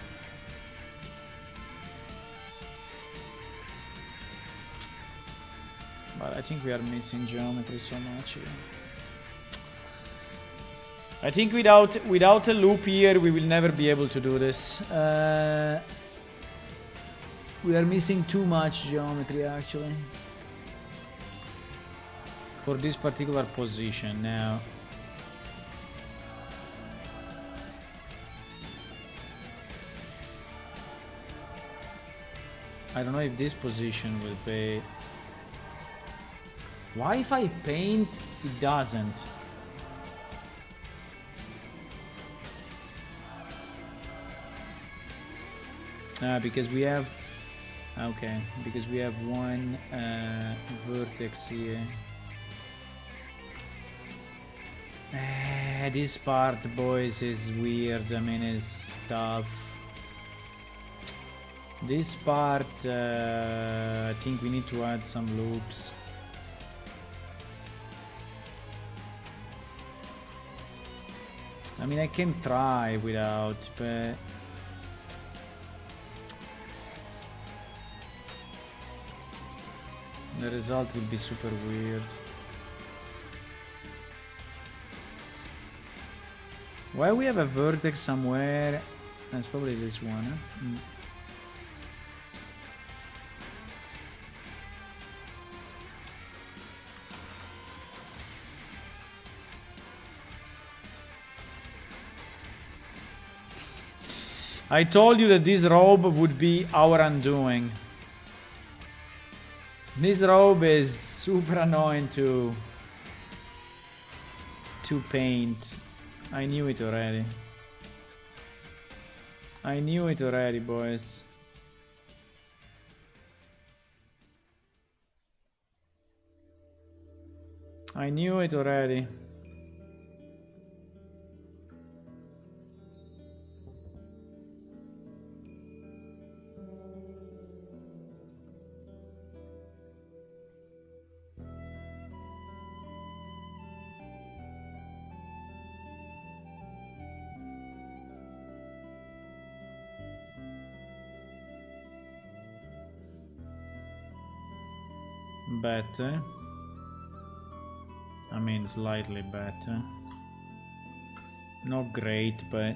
But I think we are missing geometry so much here. I think without a loop here we will never be able to do this. We are missing too much geometry actually for this particular position now. I don't know if this position will be... Why if I paint, it doesn't? Because we have... Okay, because we have one vertex here. This part, boys, is weird. I mean, it's tough. This part, I think we need to add some loops. I mean, I can try without, but... the result will be super weird. Why we have a vertex somewhere? That's probably this one, huh? I told you that this robe would be our undoing. This robe is super annoying to paint. I knew it already. I knew it already, boys. I knew it already. Better. I mean, slightly better. not great, but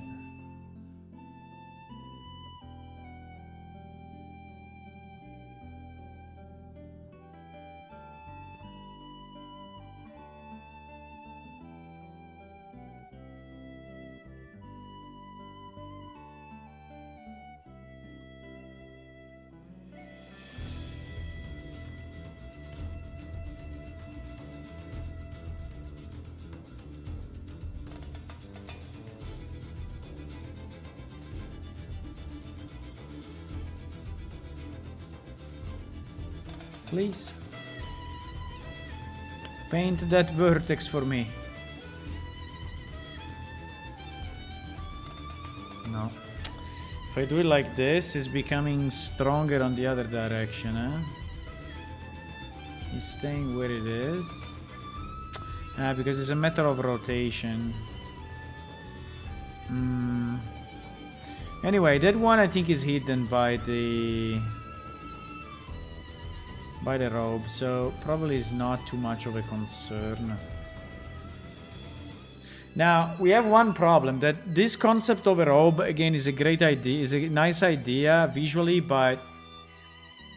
please paint that vertex for me. No. If I do it like this, it's becoming stronger on the other direction, huh? It's staying where it is. Because it's a matter of rotation. Anyway, that one I think is hidden by the robe, so probably is not too much of a concern. Now, we have one problem, that this concept of a robe, again, is a great idea, is a nice idea visually, but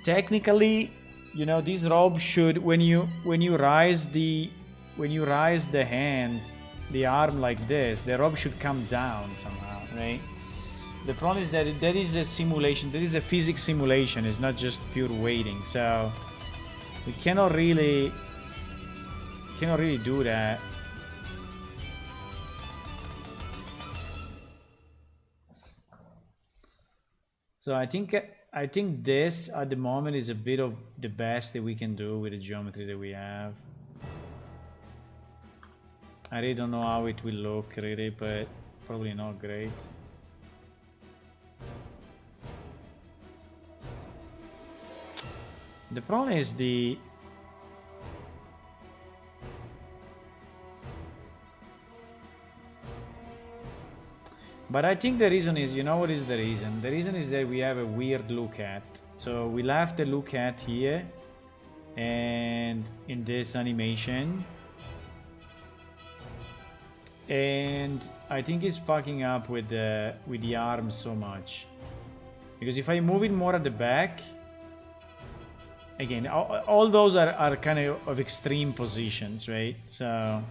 technically, you know, this robe should, when you rise the hand, the arm like this, the robe should come down somehow, right? The problem is that that is a simulation, that is a physics simulation, it's not just pure weighting, so we cannot really do that. So I think this at the moment is a bit of the best that we can do with the geometry that we have. I really don't know how it will look really, but probably not great. The problem is the but I think the reason is, you know what is the reason? The reason is that we have a weird look at. So we left the look at here and in this animation. And I think it's fucking up with the arms so much. Because if I move it more at the back, again, all those are kind of extreme positions, right? So,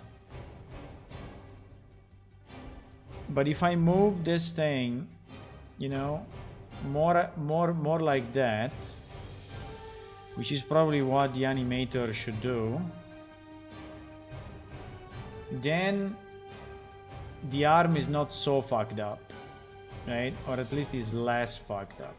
but if I move this thing, you know, more like that, which is probably what the animator should do, then the arm is not so fucked up, right? Or at least is less fucked up.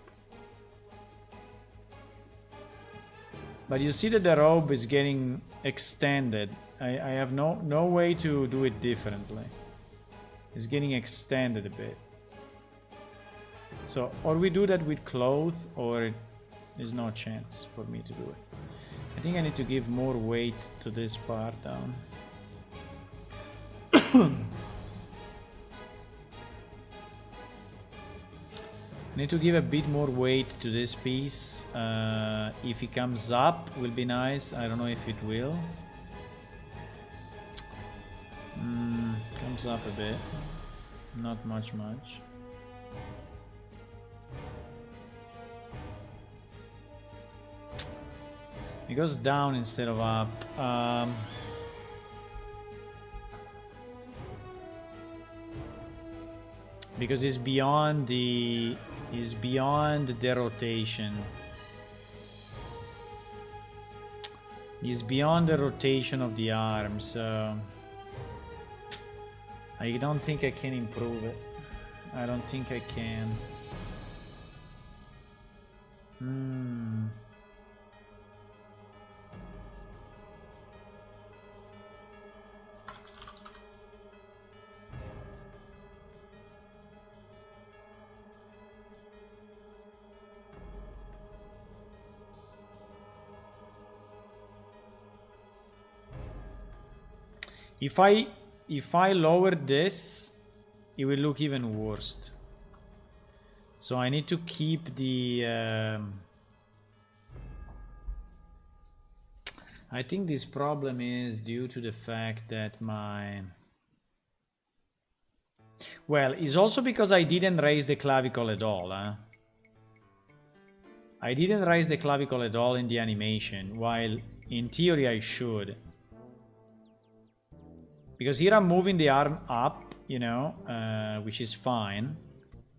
But you see that the robe is getting extended. I have no way to do it differently. It's getting extended a bit. So, or we do that with cloth, or there's no chance for me to do it. I think I need to give more weight to this part down. I need to give a bit more weight to this piece. If it comes up, will be nice. I don't know if it will. Comes up a bit. Not much. It goes down instead of up. Because it's beyond the rotation. It's beyond the rotation of the arm, so I don't think I can improve it. I don't think I can. If I lower this, it will look even worse. So I need to keep the... I think this problem is due to the fact that my... Well, it's also because I didn't raise the clavicle at all. I didn't raise the clavicle at all in the animation, while in theory I should. Because here I'm moving the arm up, you know, which is fine,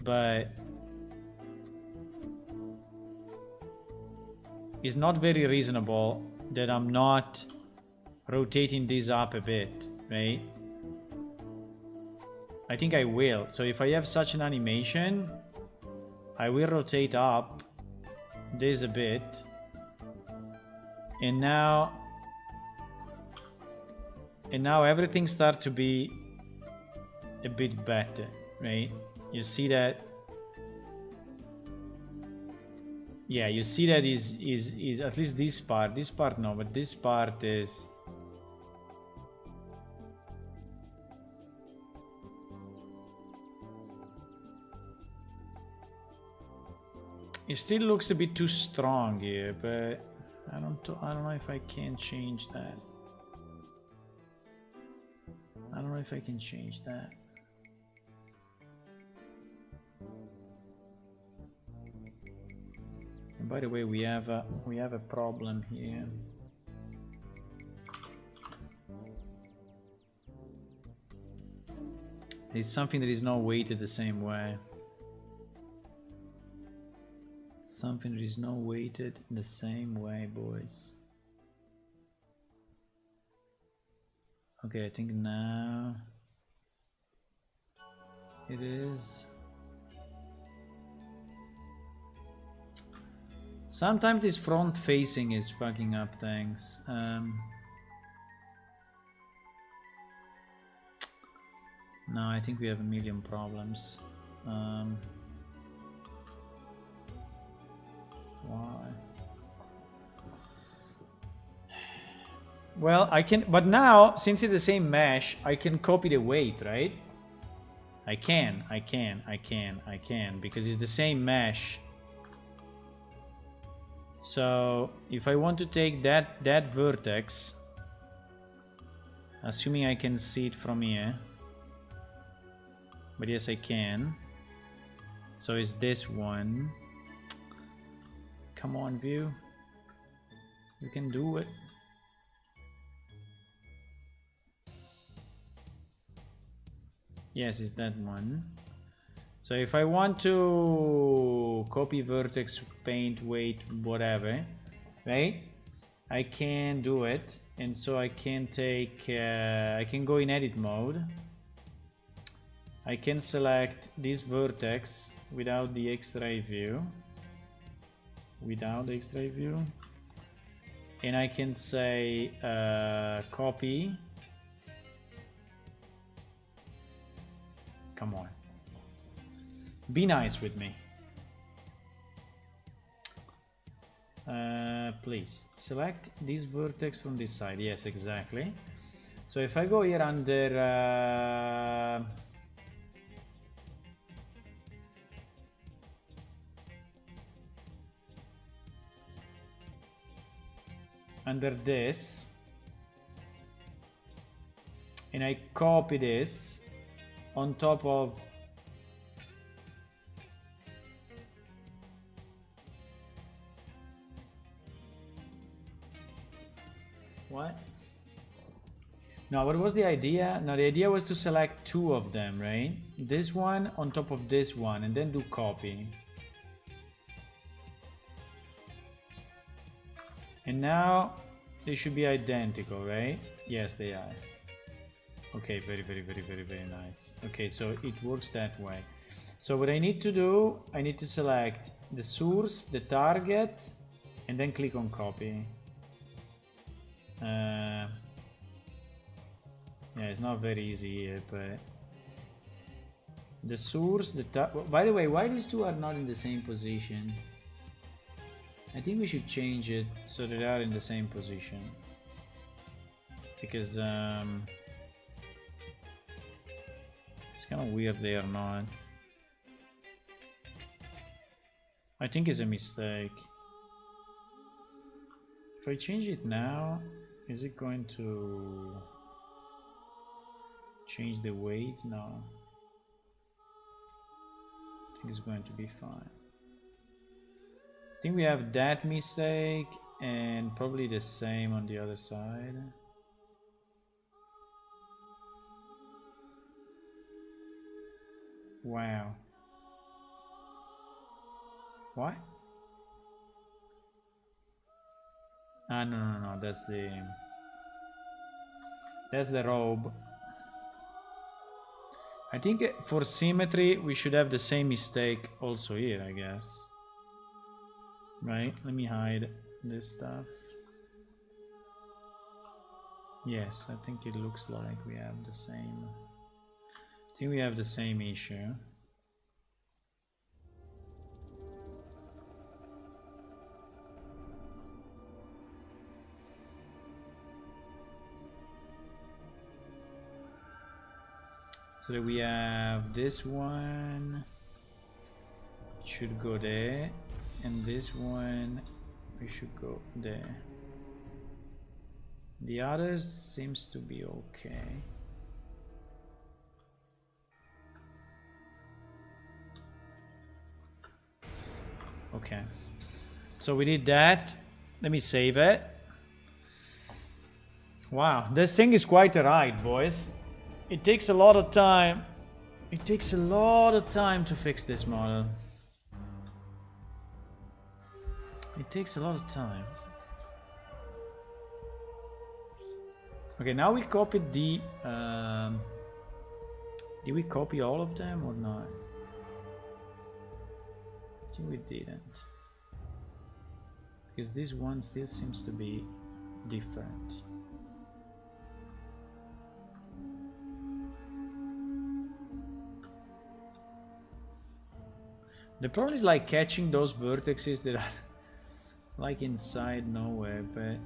but it's not very reasonable that I'm not rotating this up a bit, right? I think I will. So if I have such an animation, I will rotate up this a bit. And now everything starts to be a bit better, right? You see that? Yeah, you see that is at least this part no, but this part is. It still looks a bit too strong here, but I don't know if I can change that. I don't know if I can change that. And by the way, we have a problem here. It's something that is not weighted the same way. Something that is not weighted in the same way, boys. Okay, I think now it is. Sometimes this front facing is fucking up things. No, I think we have a million problems. Why? Well, I can, but now, since it's the same mesh, I can copy the weight, right? I can, because it's the same mesh. So, if I want to take that vertex, assuming I can see it from here, but yes, I can. So it's this one. Come on, view. You can do it. Yes, it's that one. So if I want to copy vertex, paint, weight, whatever, right? I can do it. And so I can take, I can go in edit mode. I can select this vertex without the X-ray view. Without the X-ray view. And I can say copy. Come on. Be nice with me. Please select this vertex from this side. Yes, exactly. So if I go here under under this, and I copy this on top of what? No, what was the idea? No, the idea was to select two of them, right? This one on top of this one, and then do copy. And now they should be identical, right? Yes, they are. Okay, very nice. Okay, so it works that way. So what I need to do, I need to select the source, the target, and then click on copy. Yeah, it's not very easy here, but the source, by the way, why these two are not in the same position? I think we should change it so they are in the same position, because it's kind of weird they are not. I think it's a mistake. If I change it now, is it going to change the weight? No. think it's going to be fine. I think we have that mistake and probably the same on the other side. Wow. What? Ah, no, that's the robe. I think for symmetry we should have the same mistake also here, I guess. Right? Let me hide this stuff. Yes, I think it looks like we have the same. I think we have the same issue. So that we have this one should go there, and this one we should go there. The others seems to be okay. Okay, so we did that. Let me save it. Wow, this thing is quite a ride, boys. It takes a lot of time. It takes a lot of time to fix this model. It takes a lot of time. Okay, now we copied the... did we copy all of them or not? I think we didn't. Because this one still seems to be different. The problem is like catching those vertices that are like inside nowhere, but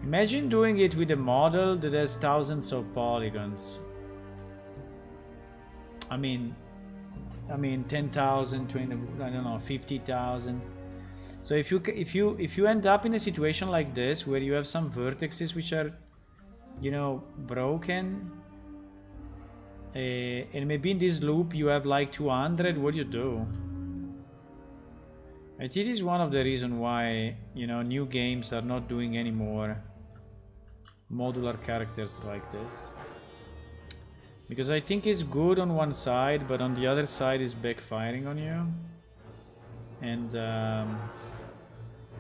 imagine doing it with a model that has thousands of polygons. I mean 10,000, 20, I don't know, 50,000. So if you end up in a situation like this where you have some vertices which are, you know, broken, and maybe in this loop you have like 200, what do you do? It is one of the reasons why, you know, new games are not doing any more modular characters like this, because I think it's good on one side, but on the other side is backfiring on you. And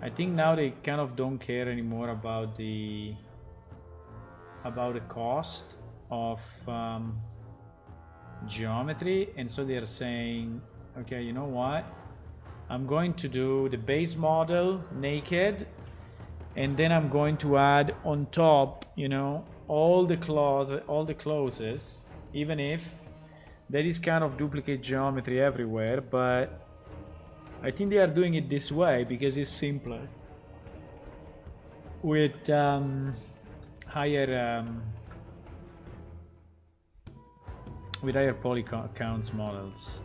I think now they kind of don't care anymore about the cost of geometry, and so they're saying, okay, you know what, I'm going to do the base model naked, and then I'm going to add on top, you know, all the clothes, even if there is kind of duplicate geometry everywhere. But I think they are doing it this way because it's simpler with higher poly counts models.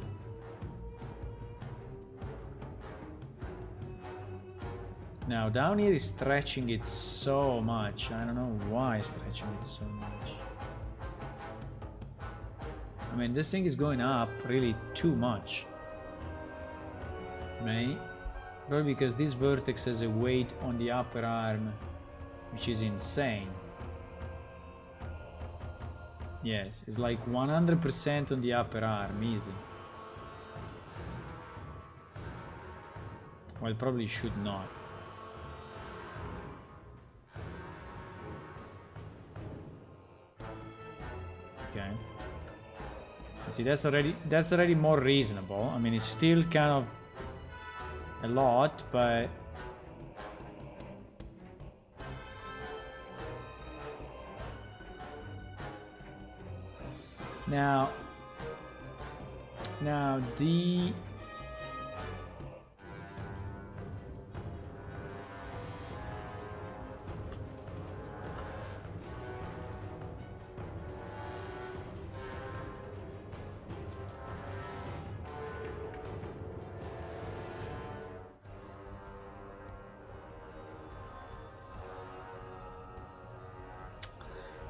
Now down here is stretching it so much. I don't know why stretching it so much. I mean, this thing is going up really too much. Right? Probably because this vertex has a weight on the upper arm which is insane. Yes, it's like 100% on the upper arm, easy. Well, probably should not. Okay. See, that's already more reasonable. I mean, it's still kind of a lot, but now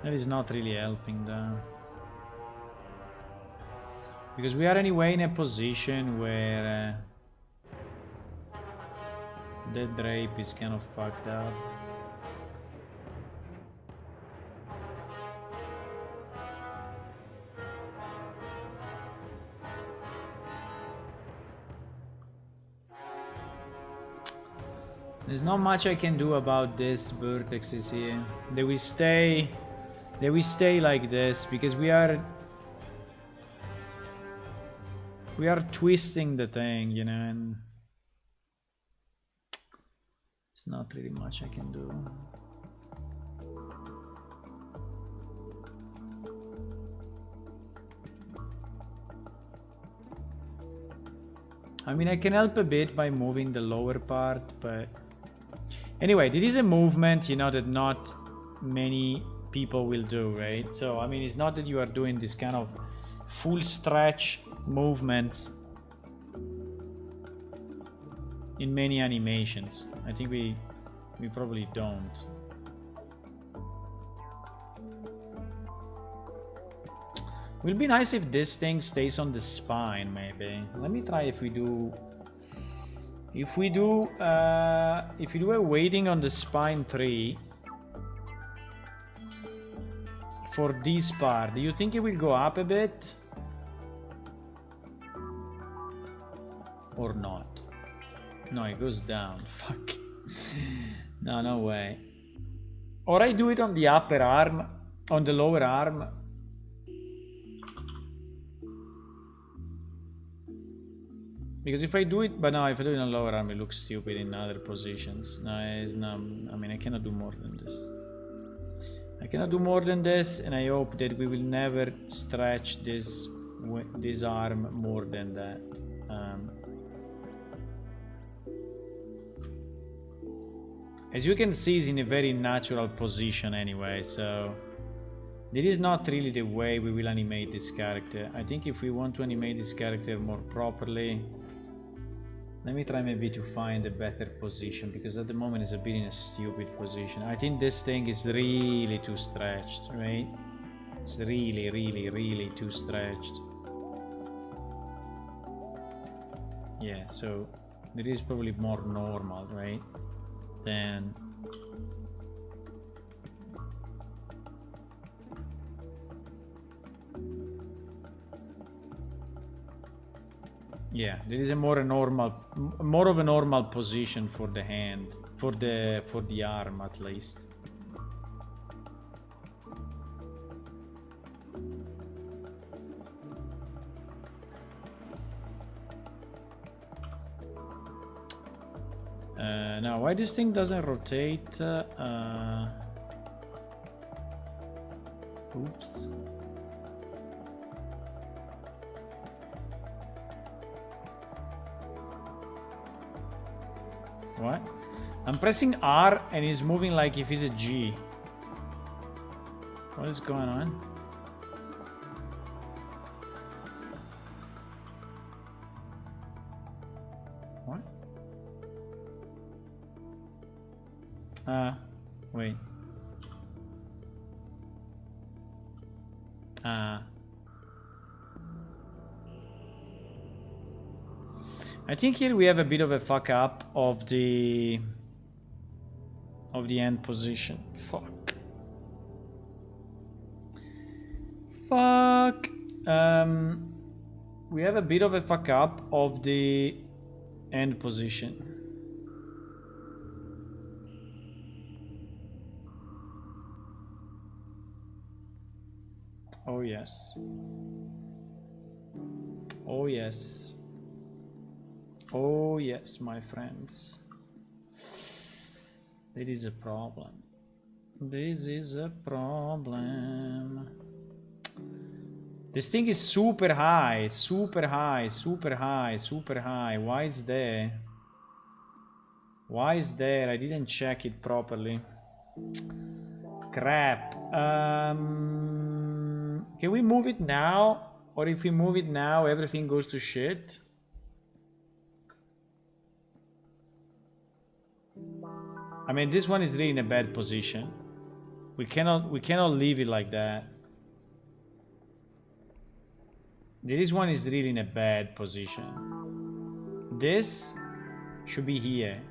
That is not really helping though. Because we are anyway in a position where that drape is kind of fucked up. There's not much I can do about this vertexes here. They will stay like this because we are twisting the thing, you know, and there's not really much I can do. I mean, I can help a bit by moving the lower part, but anyway, this is a movement, you know, that not many people will do, right? So, I mean, it's not that you are doing this kind of full stretch movements in many animations. I think we probably don't. Will be nice if this thing stays on the spine, maybe. Let me try if we do a weighting on the spine 3 for this part. Do you think it will go up a bit? Or not? No, it goes down. Fuck. No way. Or I do it on the upper arm, on the lower arm. Because if I do it, but no, if I do it on lower arm, it looks stupid in other positions. No, it's not. I mean, I cannot do more than this. I cannot do more than this, and I hope that we will never stretch this arm more than that. As you can see, it's in a very natural position anyway, so this is not really the way we will animate this character. I think if we want to animate this character more properly, let me try maybe to find a better position, because at the moment it's a bit in a stupid position. I think this thing is really too stretched, right? It's really too stretched. Yeah, so it is probably more normal, right? Then yeah, there is a more of a normal position for the hand, for the arm at least. Now, why this thing doesn't rotate? Oops. What? I'm pressing R and he's moving like if he's a G. What is going on? What? Wait. I think here we have a bit of a fuck up of the end position. Fuck. We have a bit of a fuck up of the end position. Oh yes. Oh yes. Oh yes, my friends. It is a problem. This is a problem. This thing is super high, super high, super high, super high. Why is there? Why is there? I didn't check it properly. Crap. Can we move it now? Or if we move it now, everything goes to shit? I mean, this one is really in a bad position. We cannot leave it like that. This one is really in a bad position. This should be here.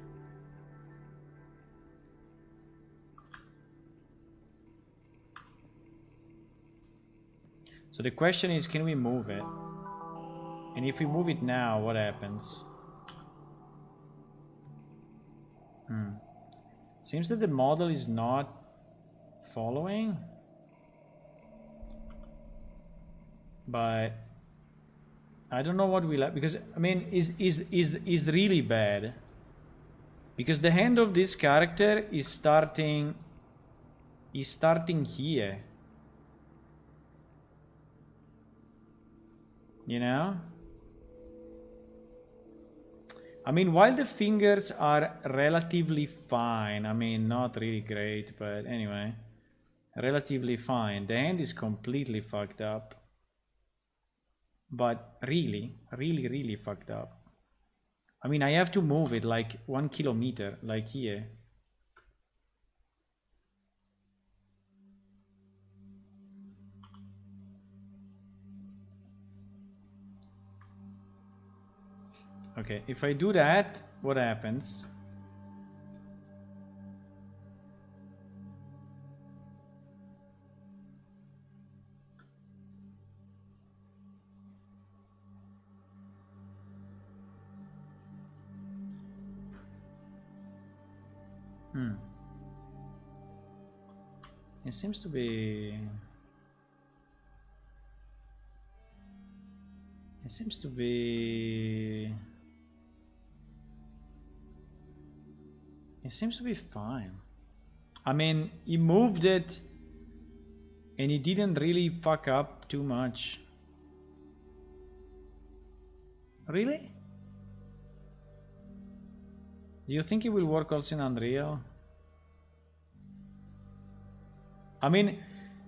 So the question is, can we move it? And if we move it now, what happens? Seems that the model is not following. But I don't know what we like, because I mean is really bad. Because the hand of this character is starting here. You know? I mean, while the fingers are relatively fine, I mean, not really great, but anyway, relatively fine. The hand is completely fucked up. But really, really, really fucked up. I mean, I have to move it like 1 kilometer, like here. Okay, if I do that, what happens? It seems to be... It seems to be... It seems to be fine. I mean, he moved it and he didn't really fuck up too much. Really? Do you think it will work also in Unreal? I mean,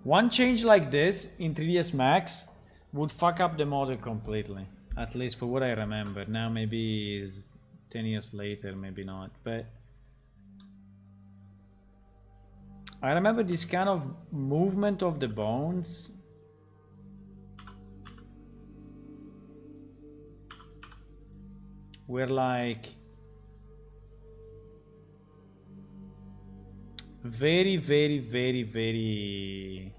one change like this in 3ds Max would fuck up the model completely. At least for what I remember. Now maybe it's 10 years later, maybe not. But I remember this kind of movement of the bones. Were like very, very, very, very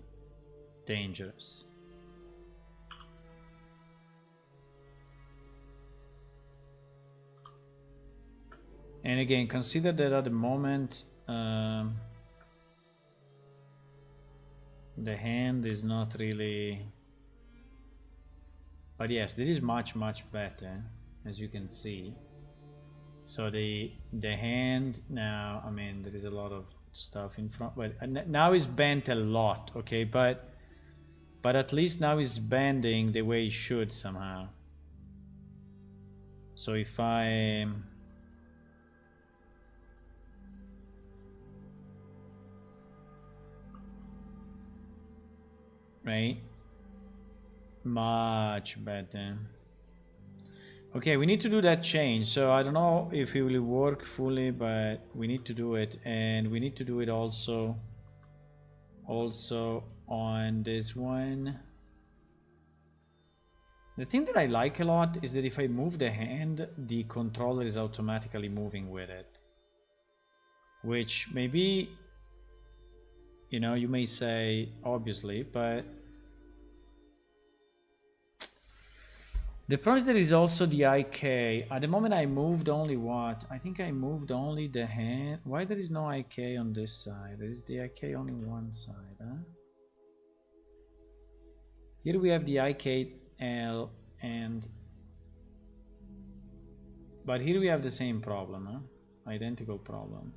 dangerous. And again, consider that at the moment the hand is not really... But yes, this is much, much better, as you can see. So the hand now, I mean, there is a lot of stuff in front, but now it's bent a lot, okay, but at least now it's bending the way it should somehow. So if I right, much better. Okay, we need to do that change. So I don't know if it will work fully, but we need to do it, and we need to do it also on this one. The thing that I like a lot is that if I move the hand, the controller is automatically moving with it. Which maybe, you know, you may say obviously, but the problem is there is also the IK. At the moment I moved only what? I think I moved only the hand. Why there is no IK on this side? There is the IK only one side, huh? Here we have the IKL and... But here we have the same problem, huh? Identical problem.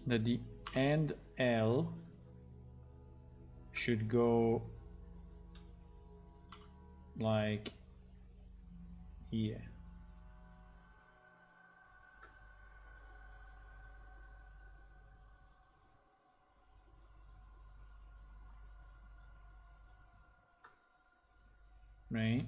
That the end L should go like here. Right?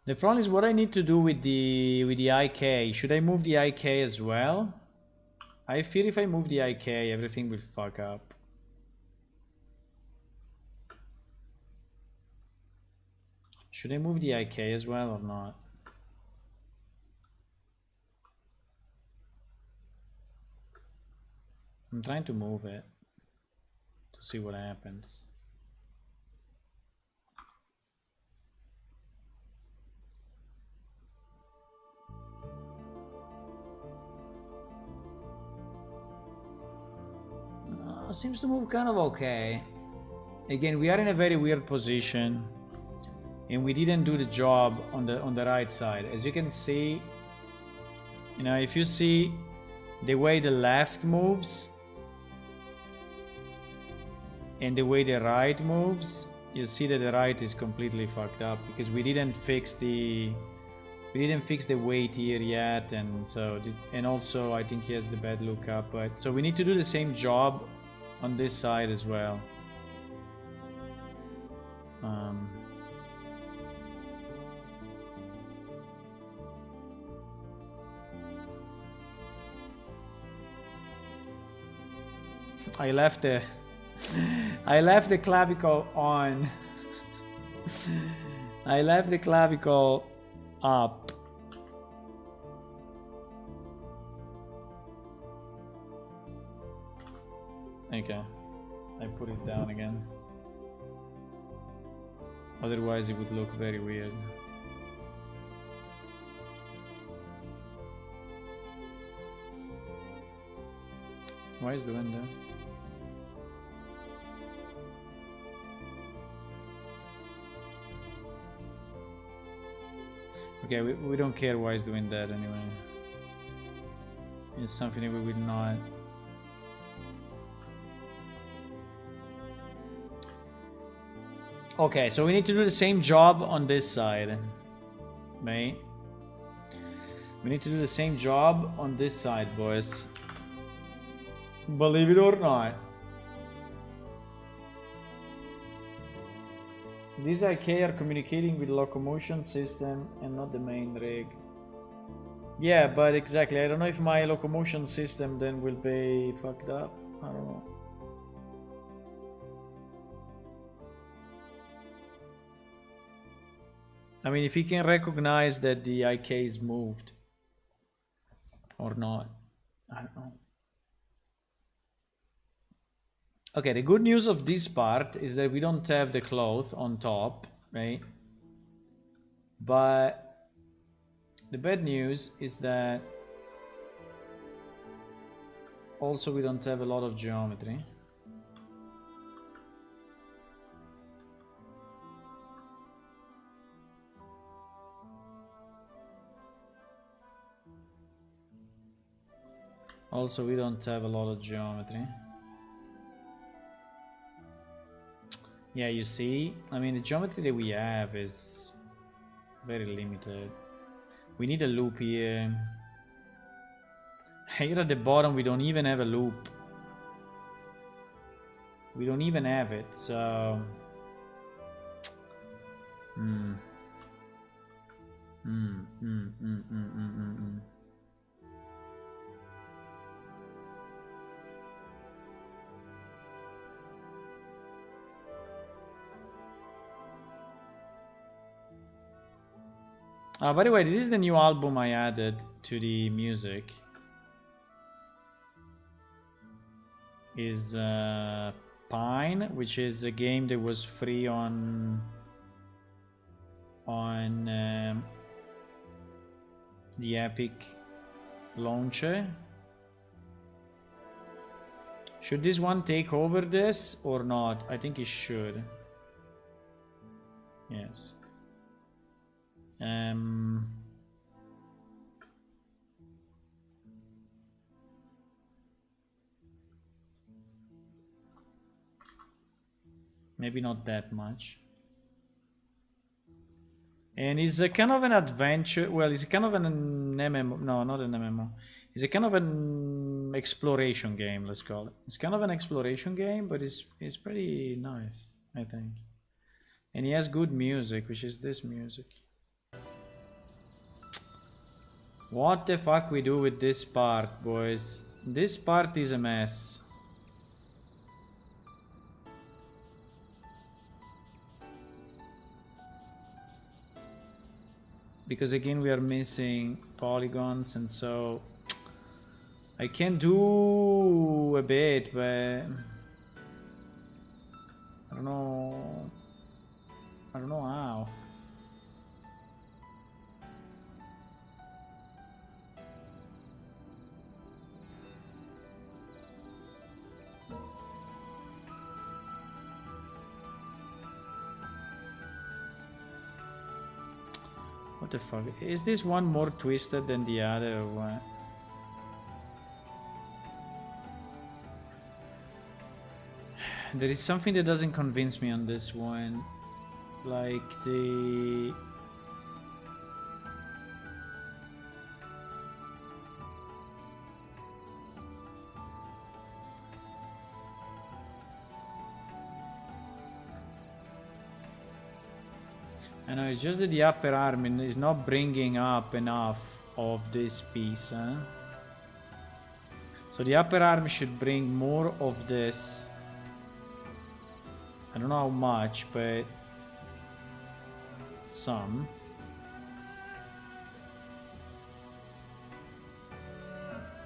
The problem is what I need to do with the IK. Should I move the IK as well? I fear if I move the IK, everything will fuck up. Should I move the IK as well or not? I'm trying to move it to see what happens. Seems to move kind of okay. Again, we are in a very weird position, and we didn't do the job on the right side. As you can see, you know, if you see the way the left moves and the way the right moves, you see that the right is completely fucked up because we didn't fix the weight here yet, and so and also I think he has the bad lookup. But so we need to do the same job on this side as well. I left the clavicle on. I left the clavicle up. Okay, I put it down again. Otherwise it would look very weird. Why is the window? Okay, we don't care why is doing that anyway. It's something that we will not. Okay, so we need to do the same job on this side, right? We need to do the same job on this side, boys. Believe it or not. These IK are communicating with the locomotion system and not the main rig. Yeah, but exactly. I don't know if my locomotion system then will be fucked up. I don't know. I mean, if he can recognize that the IK is moved or not. I don't know. Okay, the good news of this part is that we don't have the cloth on top, right? But the bad news is that also we don't have a lot of geometry. Also, we don't have a lot of geometry. Yeah, you see, I mean, the geometry that we have is very limited. We need a loop here. Here at the bottom, we don't even have a loop. We don't even have it, so... by the way, this is the new album I added to the music. Is Pine, which is a game that was free on the Epic launcher. Should this one take over this or not? I think it should. Yes. Maybe not that much. And it's a kind of an adventure. Well, it's kind of an MMO. No, not an MMO. It's a kind of an exploration game, let's call it. It's kind of an exploration game, but it's pretty nice, I think. And he has good music, which is this music. What the fuck we do with this part, boys? This part is a mess. Because again we are missing polygons, and so I can do a bit, but I don't know how. What the fuck? Is this one more twisted than the other or what? There is something that doesn't convince me on this one. Like the... I know, it's just that the upper arm is not bringing up enough of this piece, huh? So the upper arm should bring more of this. I don't know how much, but some.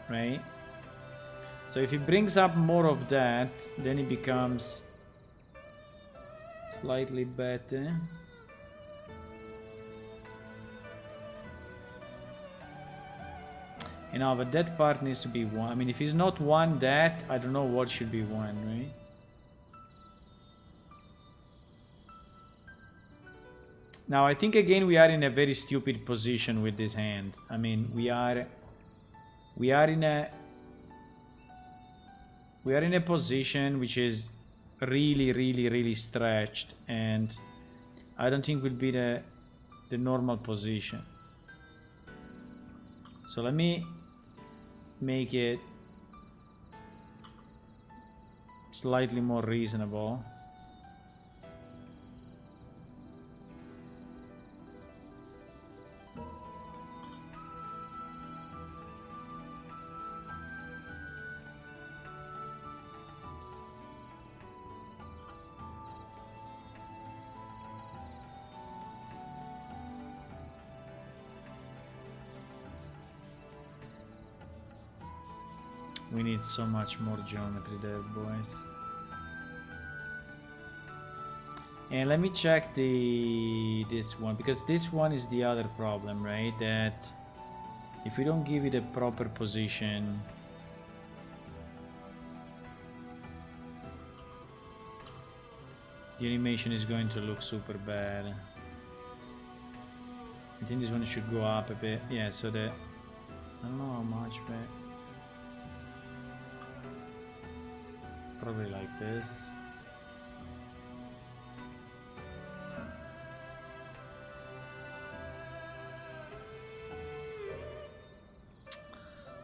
Right? So if he brings up more of that, then it becomes slightly better. You know, but that part needs to be one. I mean, if he's not one that, I don't know what should be one, right? Now, I think again we are in a very stupid position with this hand. I mean, we are in a position which is really stretched, and I don't think will be the normal position. So let me make it slightly more reasonable. We need so much more geometry there, boys. And let me check this one, because this one is the other problem, right? That if we don't give it a proper position, the animation is going to look super bad. I think this one should go up a bit. Yeah, so that I don't know how much, but probably like this.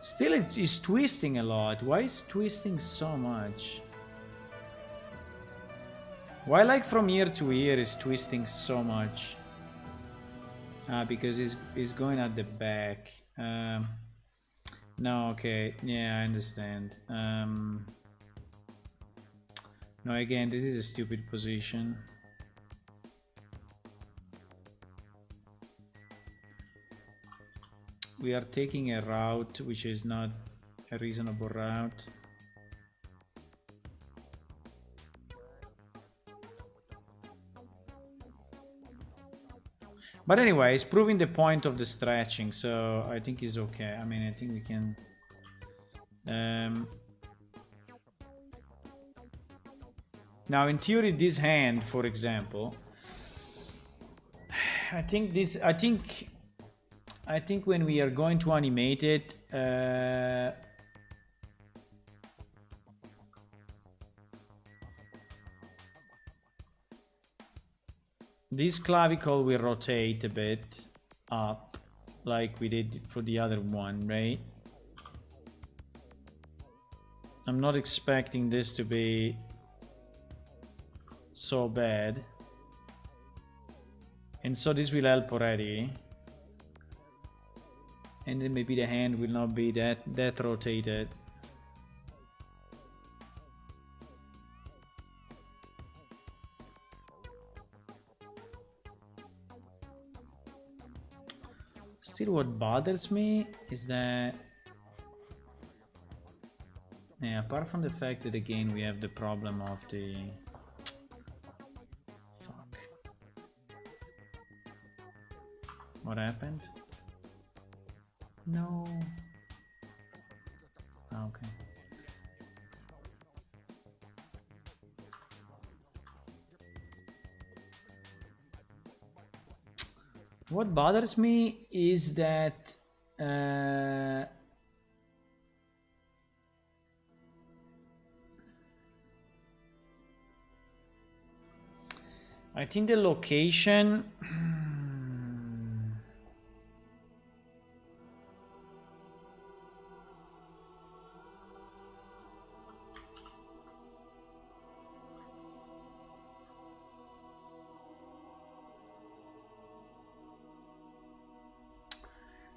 Still, it is twisting a lot. Why is twisting so much? Why, like, from ear to ear is twisting so much? Because it's going at the back. No, okay. Yeah, I understand. No, again, this is a stupid position. We are taking a route which is not a reasonable route. But anyway, it's proving the point of the stretching, so I think it's okay. I mean, I think we can... Now, in theory, this hand, for example, I think when we are going to animate it, this clavicle will rotate a bit up, like we did for the other one, right? I'm not expecting this to be so bad, and so this will help already. and then maybe the hand will not be that rotated. Still, what bothers me is that, yeah, apart from the fact that again we have the problem of the fuck. What happened? No. Okay. What bothers me is that I think the location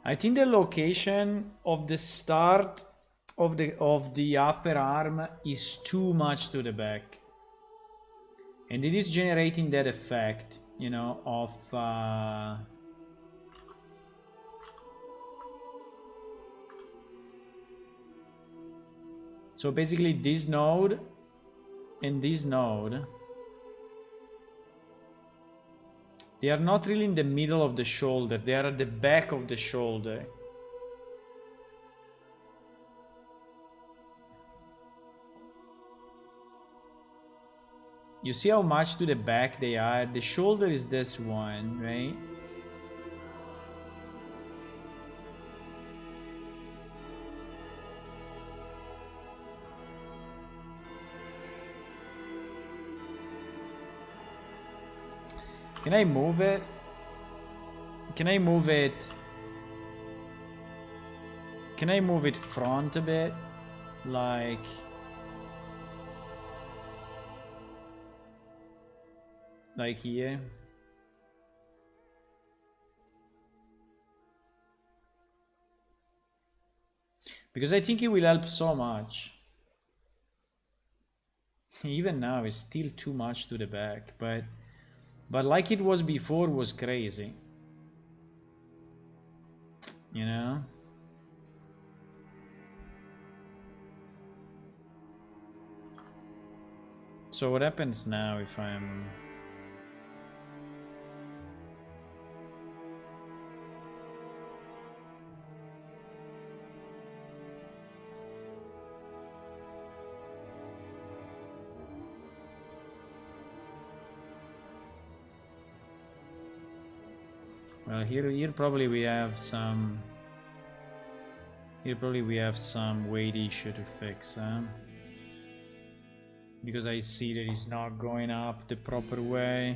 I think the location of the start of the upper arm is too much to the back, and it is generating that effect, you know, of so basically this node and this node, they are not really in the middle of the shoulder, they are at the back of the shoulder. You see how much to the back they are? The shoulder is this one, right? Can I move it? Can I move it? Can I move it front a bit? Like here? Because I think it will help so much. Even now it's still too much to the back, but like it was before was crazy. You know? So what happens now if I'm... Well, here probably we have some... Here probably we have some weight issue to fix, huh? Because I see that it's not going up the proper way.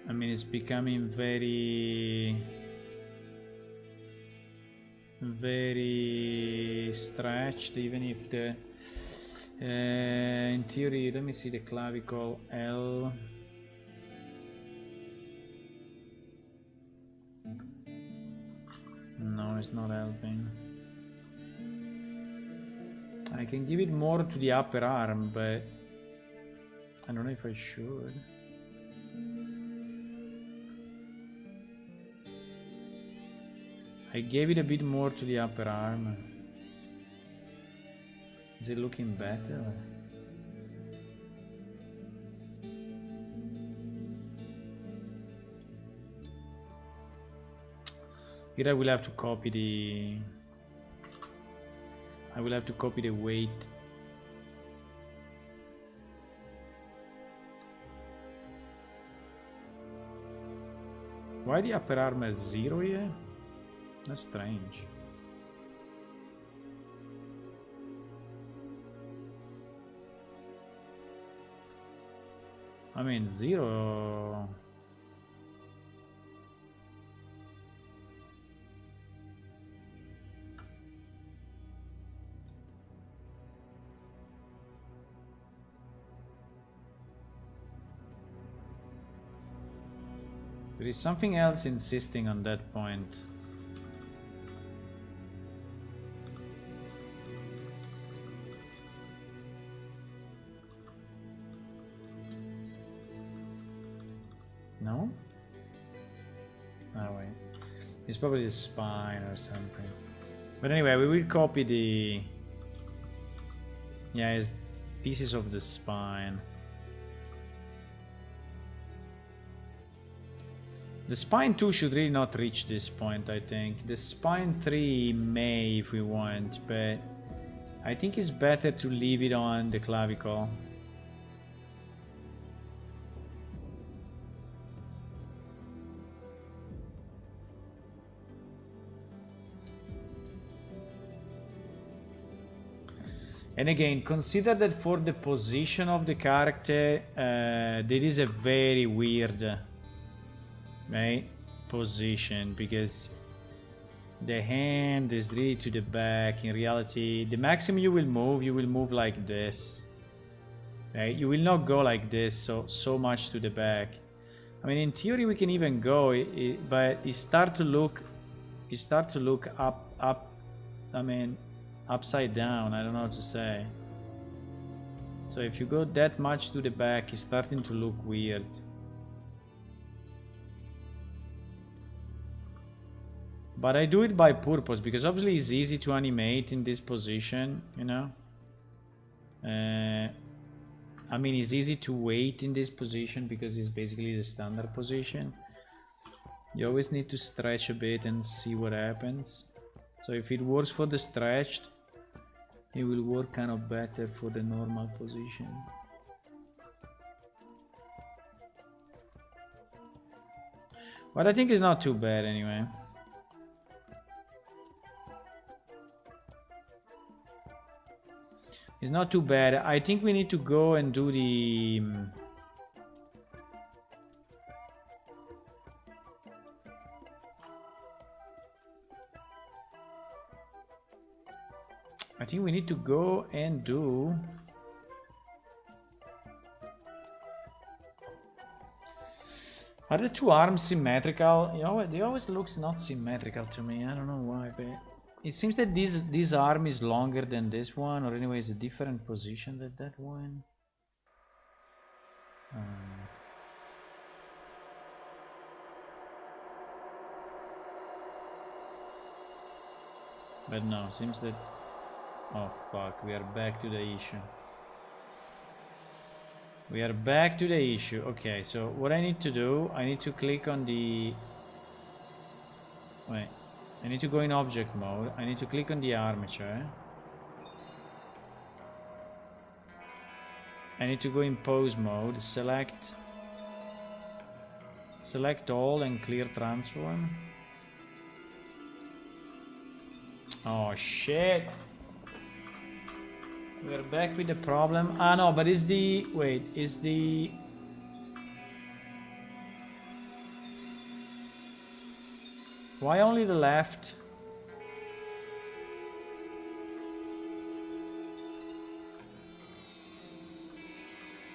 I mean, it's becoming very stretched, even if the in theory, let me see the clavicle L. No, it's not helping. I can give it more to the upper arm, but I don't know if I should. I gave it a bit more to the upper arm. Is it looking better? Here I will have to copy the... I will have to copy the weight. Why the upper arm has 0 here? That's strange. I mean, 0... There is something else insisting on that point. No? Oh wait. It's probably the spine or something. But anyway, we will copy the... Yeah, it's pieces of the spine. The spine 2 should really not reach this point, I think. The spine 3 may if we want, but I think it's better to leave it on the clavicle. And again, consider that for the position of the character, there is a very weird position, because the hand is really to the back. In reality, the maximum you will move like this. Right? You will not go like this, so much to the back. I mean, in theory, we can even go, but it start to look up. I mean, upside down. I don't know what to say. So if you go that much to the back, it's starting to look weird. But I do it by purpose, because obviously it's easy to animate in this position, you know. I mean, it's easy to wait in this position because it's basically the standard position. You always need to stretch a bit and see what happens. So if it works for the stretched, it will work kind of better for the normal position. But I think it's not too bad anyway. It's not too bad. I think we need to go and do the... I think we need to go and do... Are the two arms symmetrical? You know, they always looks not symmetrical to me. I don't know why, but it seems that this arm is longer than this one, or anyway, it's a different position than that one. But no, seems that... Oh fuck, we are back to the issue. We are back to the issue. Okay, so what I need to do, I need to click on the... Wait, I need to go in object mode. I need to click on the armature. I need to go in pose mode, select all and clear transform. Oh shit! We're back with the problem. Ah no, but is the... Wait, is the... Why only the left?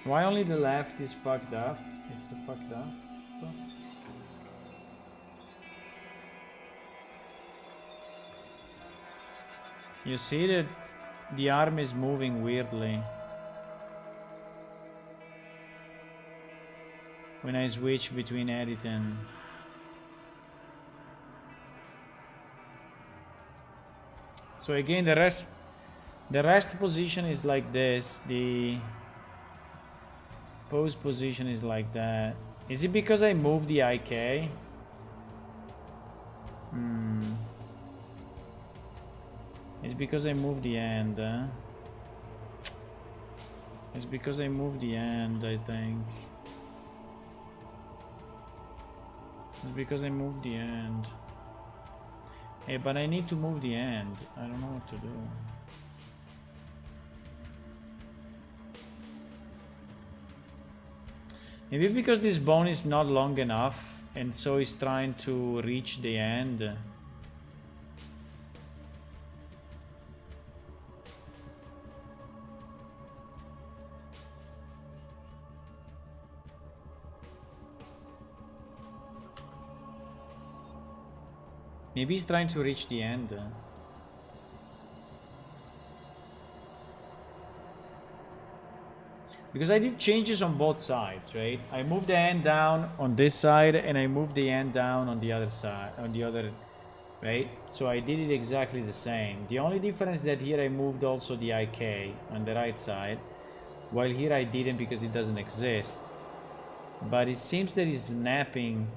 Why only the left is fucked up? Is it fucked up? You see that the arm is moving weirdly when I switch between edit and... So again, the rest position is like this. The pose position is like that. Is it because I moved the IK? It's because I moved the end. It's because I moved the end, I think. It's because I moved the end. Hey, but I need to move the end. I don't know what to do. Maybe because this bone is not long enough, and so it's trying to reach the end. Maybe he's trying to reach the end. Because I did changes on both sides, right? I moved the end down on this side and I moved the end down on the other side, on the other, right? So I did it exactly the same. The only difference that here I moved also the IK on the right side, while here I didn't because it doesn't exist. But it seems that it's snapping.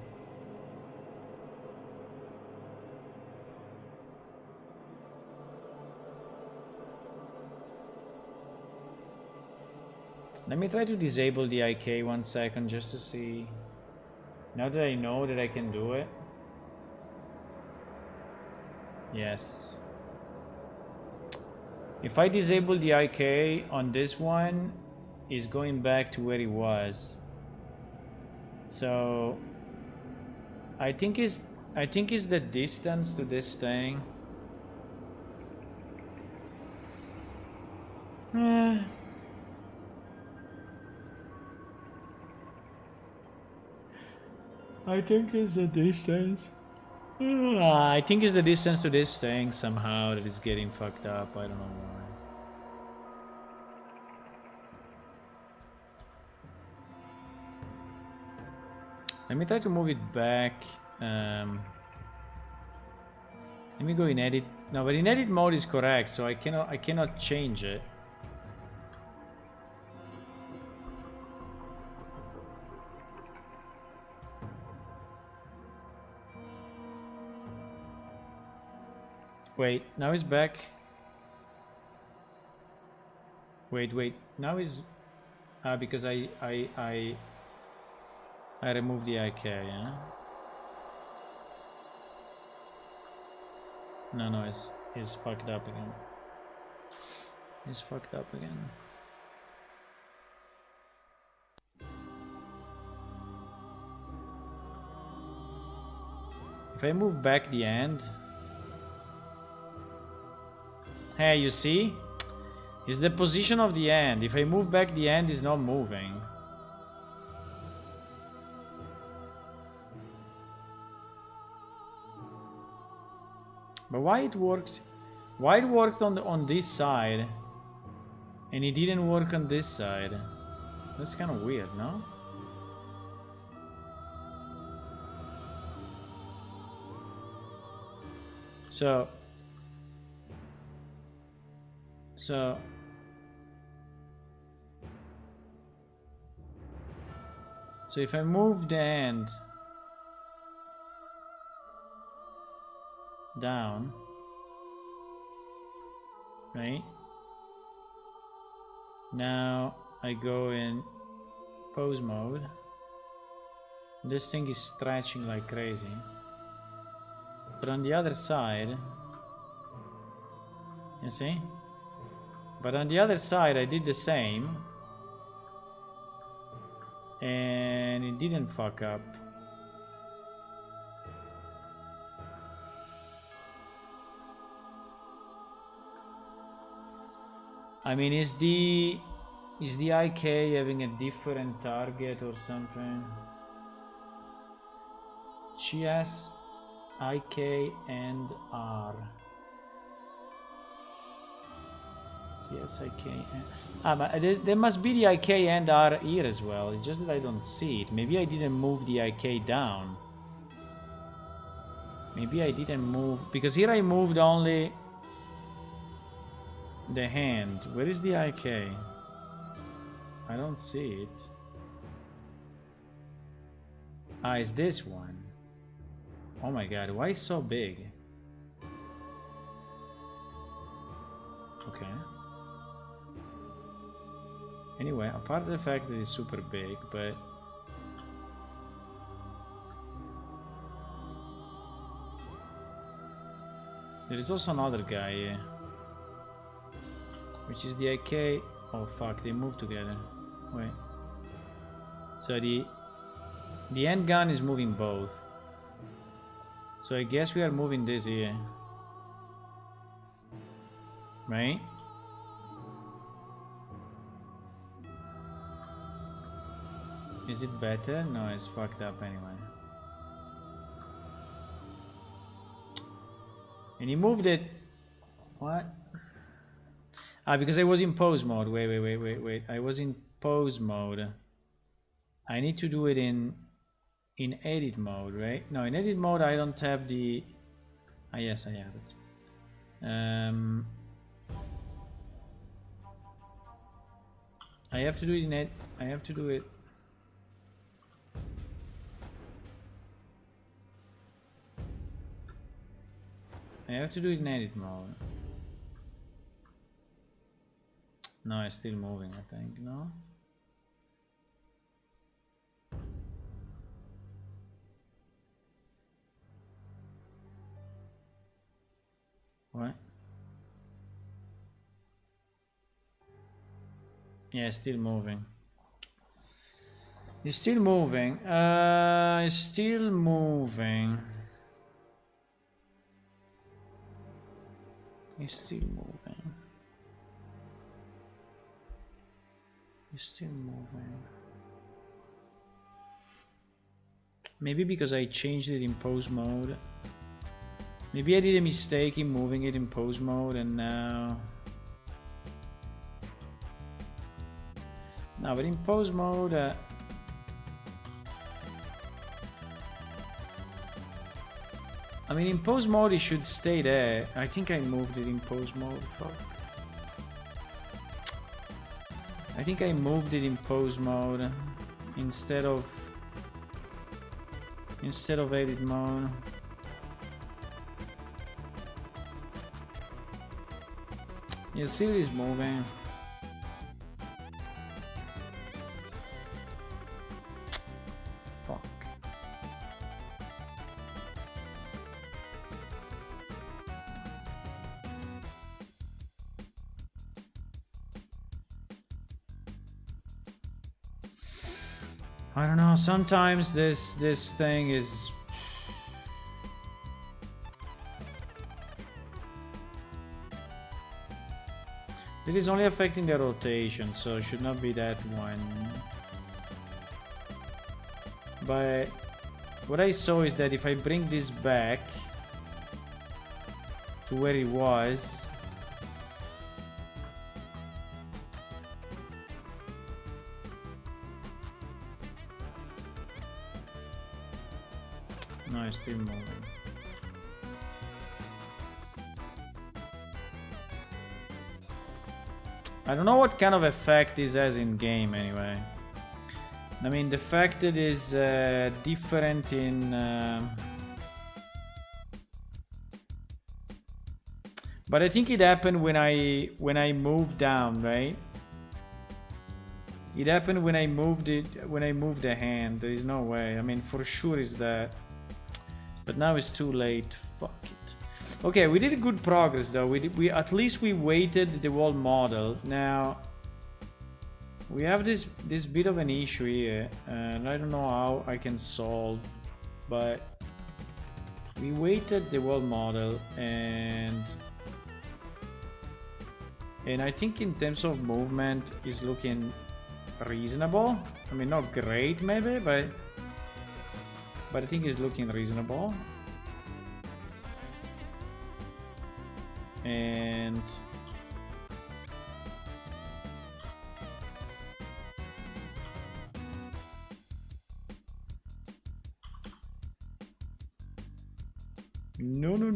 Let me try to disable the IK 1 second just to see. Now that I know that I can do it. Yes. If I disable the IK on this one, it's going back to where it was. So I think it's the distance to this thing. I think it's the distance. I think it's the distance to this thing somehow that is getting fucked up. I don't know why. Let me try to move it back. Let me go in edit. No, but in edit mode is correct, so I cannot change it. Wait, now it's back. Wait. Now is because I removed the IK, yeah? No, it's fucked up again. It's fucked up again. If I move back the end. Hey, you see? It's the position of the end. If I move back the end, it's not moving. But why it worked? Why it worked on this side and it didn't work on this side? That's kind of weird, no? So if I move the end down, right? Now I go in pose mode. This thing is stretching like crazy. But on the other side, you see? But on the other side I did the same and it didn't fuck up. I mean, is the IK having a different target or something? GS, IK and R. Yes, I can. But there must be the IK and R here as well. It's just that I don't see it. Maybe I didn't move the IK down. Maybe I didn't move because here I moved only the hand. Where is the IK? I don't see it. Ah, it's this one. Oh my god, why is it so big? Okay. Anyway, apart from the fact that it's super big, but there is also another guy here, which is the IK. Oh fuck, they move together. Wait. So the end gun is moving both. So I guess we are moving this here. Right? Is it better? No, it's fucked up anyway. And he moved it. What? Ah, because I was in pose mode. Wait. I was in pose mode. I need to do it in edit mode, right? No, in edit mode I don't have the... Ah, yes, I have it. I have to do it in edit. I have to do it. I have to do it in edit mode. No, it's still moving, I think, no? What? Yeah, it's still moving. It's still moving. It's still moving. It's still moving. It's still moving. Maybe because I changed it in pose mode. Maybe I did a mistake in moving it in pose mode and now... No, but in pose mode... I mean, in pose mode it should stay there. I think I moved it in pose mode. Fuck. I think I moved it in pose mode instead of edit mode. You see it is moving. Fuck. I don't know, sometimes this thing is... It is only affecting the rotation, so it should not be that one. But what I saw is that if I bring this back to where it was, no, it's still moving. I don't know what kind of effect this has in game anyway. I mean, the fact that it is different in... But I think it happened when I moved down, right? It happened when I moved the hand. There is no way. I mean, for sure is that. But now it's too late. Fuck it. Okay, we did good progress though. We at least we weighted the wall model. Now we have this bit of an issue here, and I don't know how I can solve. But we weighted the wall model, and I think in terms of movement is looking reasonable. I mean, not great maybe, but I think it's looking reasonable. And no. No.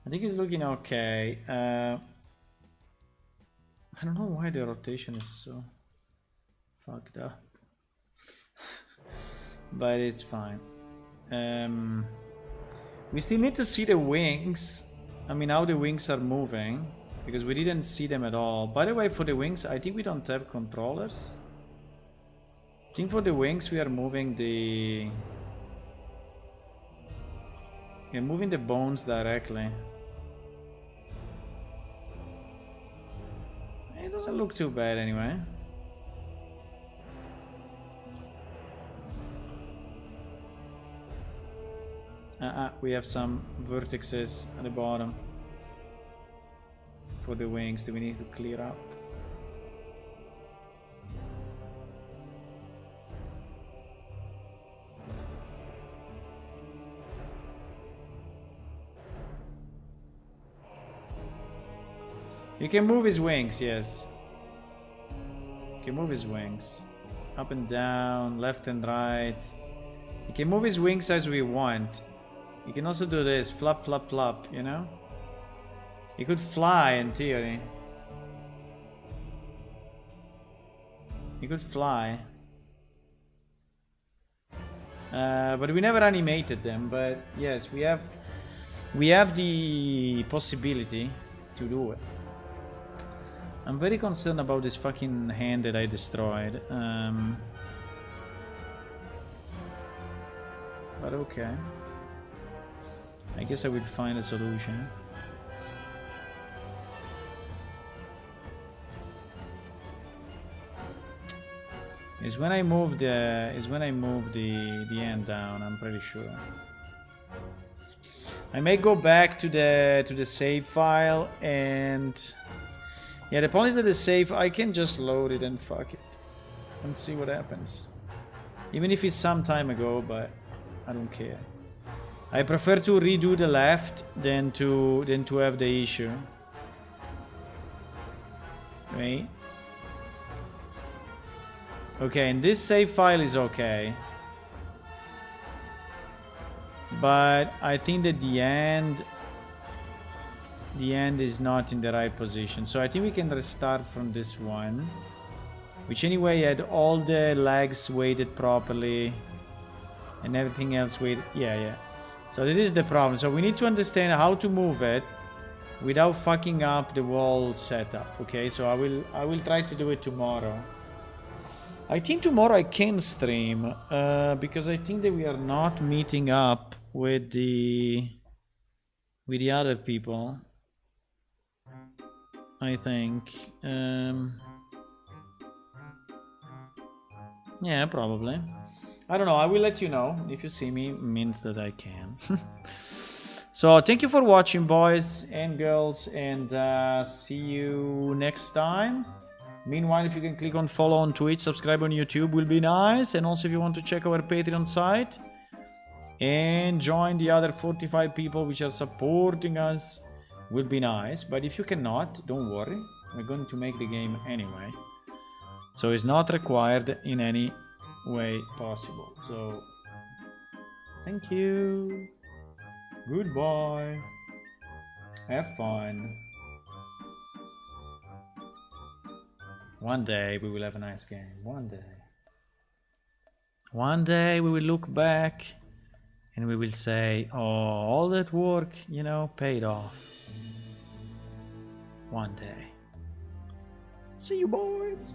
I think it's looking okay. I don't know why the rotation is so fucked up. But it's fine. We still need to see the wings. I mean, how the wings are moving, because we didn't see them at all. By the way, for the wings, I think we don't have controllers. I think for the wings we are moving the... We're moving the bones directly. It doesn't look too bad anyway. We have some vertices at the bottom for the wings that we need to clear up. You can move his wings, yes. You can move his wings. Up and down, left and right. You can move his wings as we want. You can also do this, flop, flop, flop, you know? He could fly in theory. He could fly. But we never animated them, but yes, we have the possibility to do it. I'm very concerned about this fucking hand that I destroyed. But okay. I guess I will find a solution. Is when I move the end down, I'm pretty sure. I may go back to the save file and yeah, the point is that the save, I can just load it and fuck it and see what happens. Even if it's some time ago, but I don't care. I prefer to redo the left than to have the issue. Right? Okay, and this save file is okay. But I think that the end is not in the right position. So I think we can restart from this one. Which anyway had all the legs weighted properly. And everything else weighted. Yeah. So this is the problem. So we need to understand how to move it without fucking up the wall setup. Okay, so I will try to do it tomorrow. I think tomorrow I can stream because I think that we are not meeting up with the other people. I think. Yeah, probably. I don't know. I will let you know. If you see me, it means that I can. So thank you for watching, boys and girls, and see you next time. Meanwhile, if you can click on follow on Twitch, subscribe on YouTube will be nice. And also if you want to check our Patreon site and join the other 45 people which are supporting us will be nice. But if you cannot, don't worry. We're going to make the game anyway. So it's not required in any way possible. So thank you. Goodbye. Have fun. One day we will have a nice game. One day. One day we will look back and we will say, oh, all that work, you know, paid off. One day. See you, boys.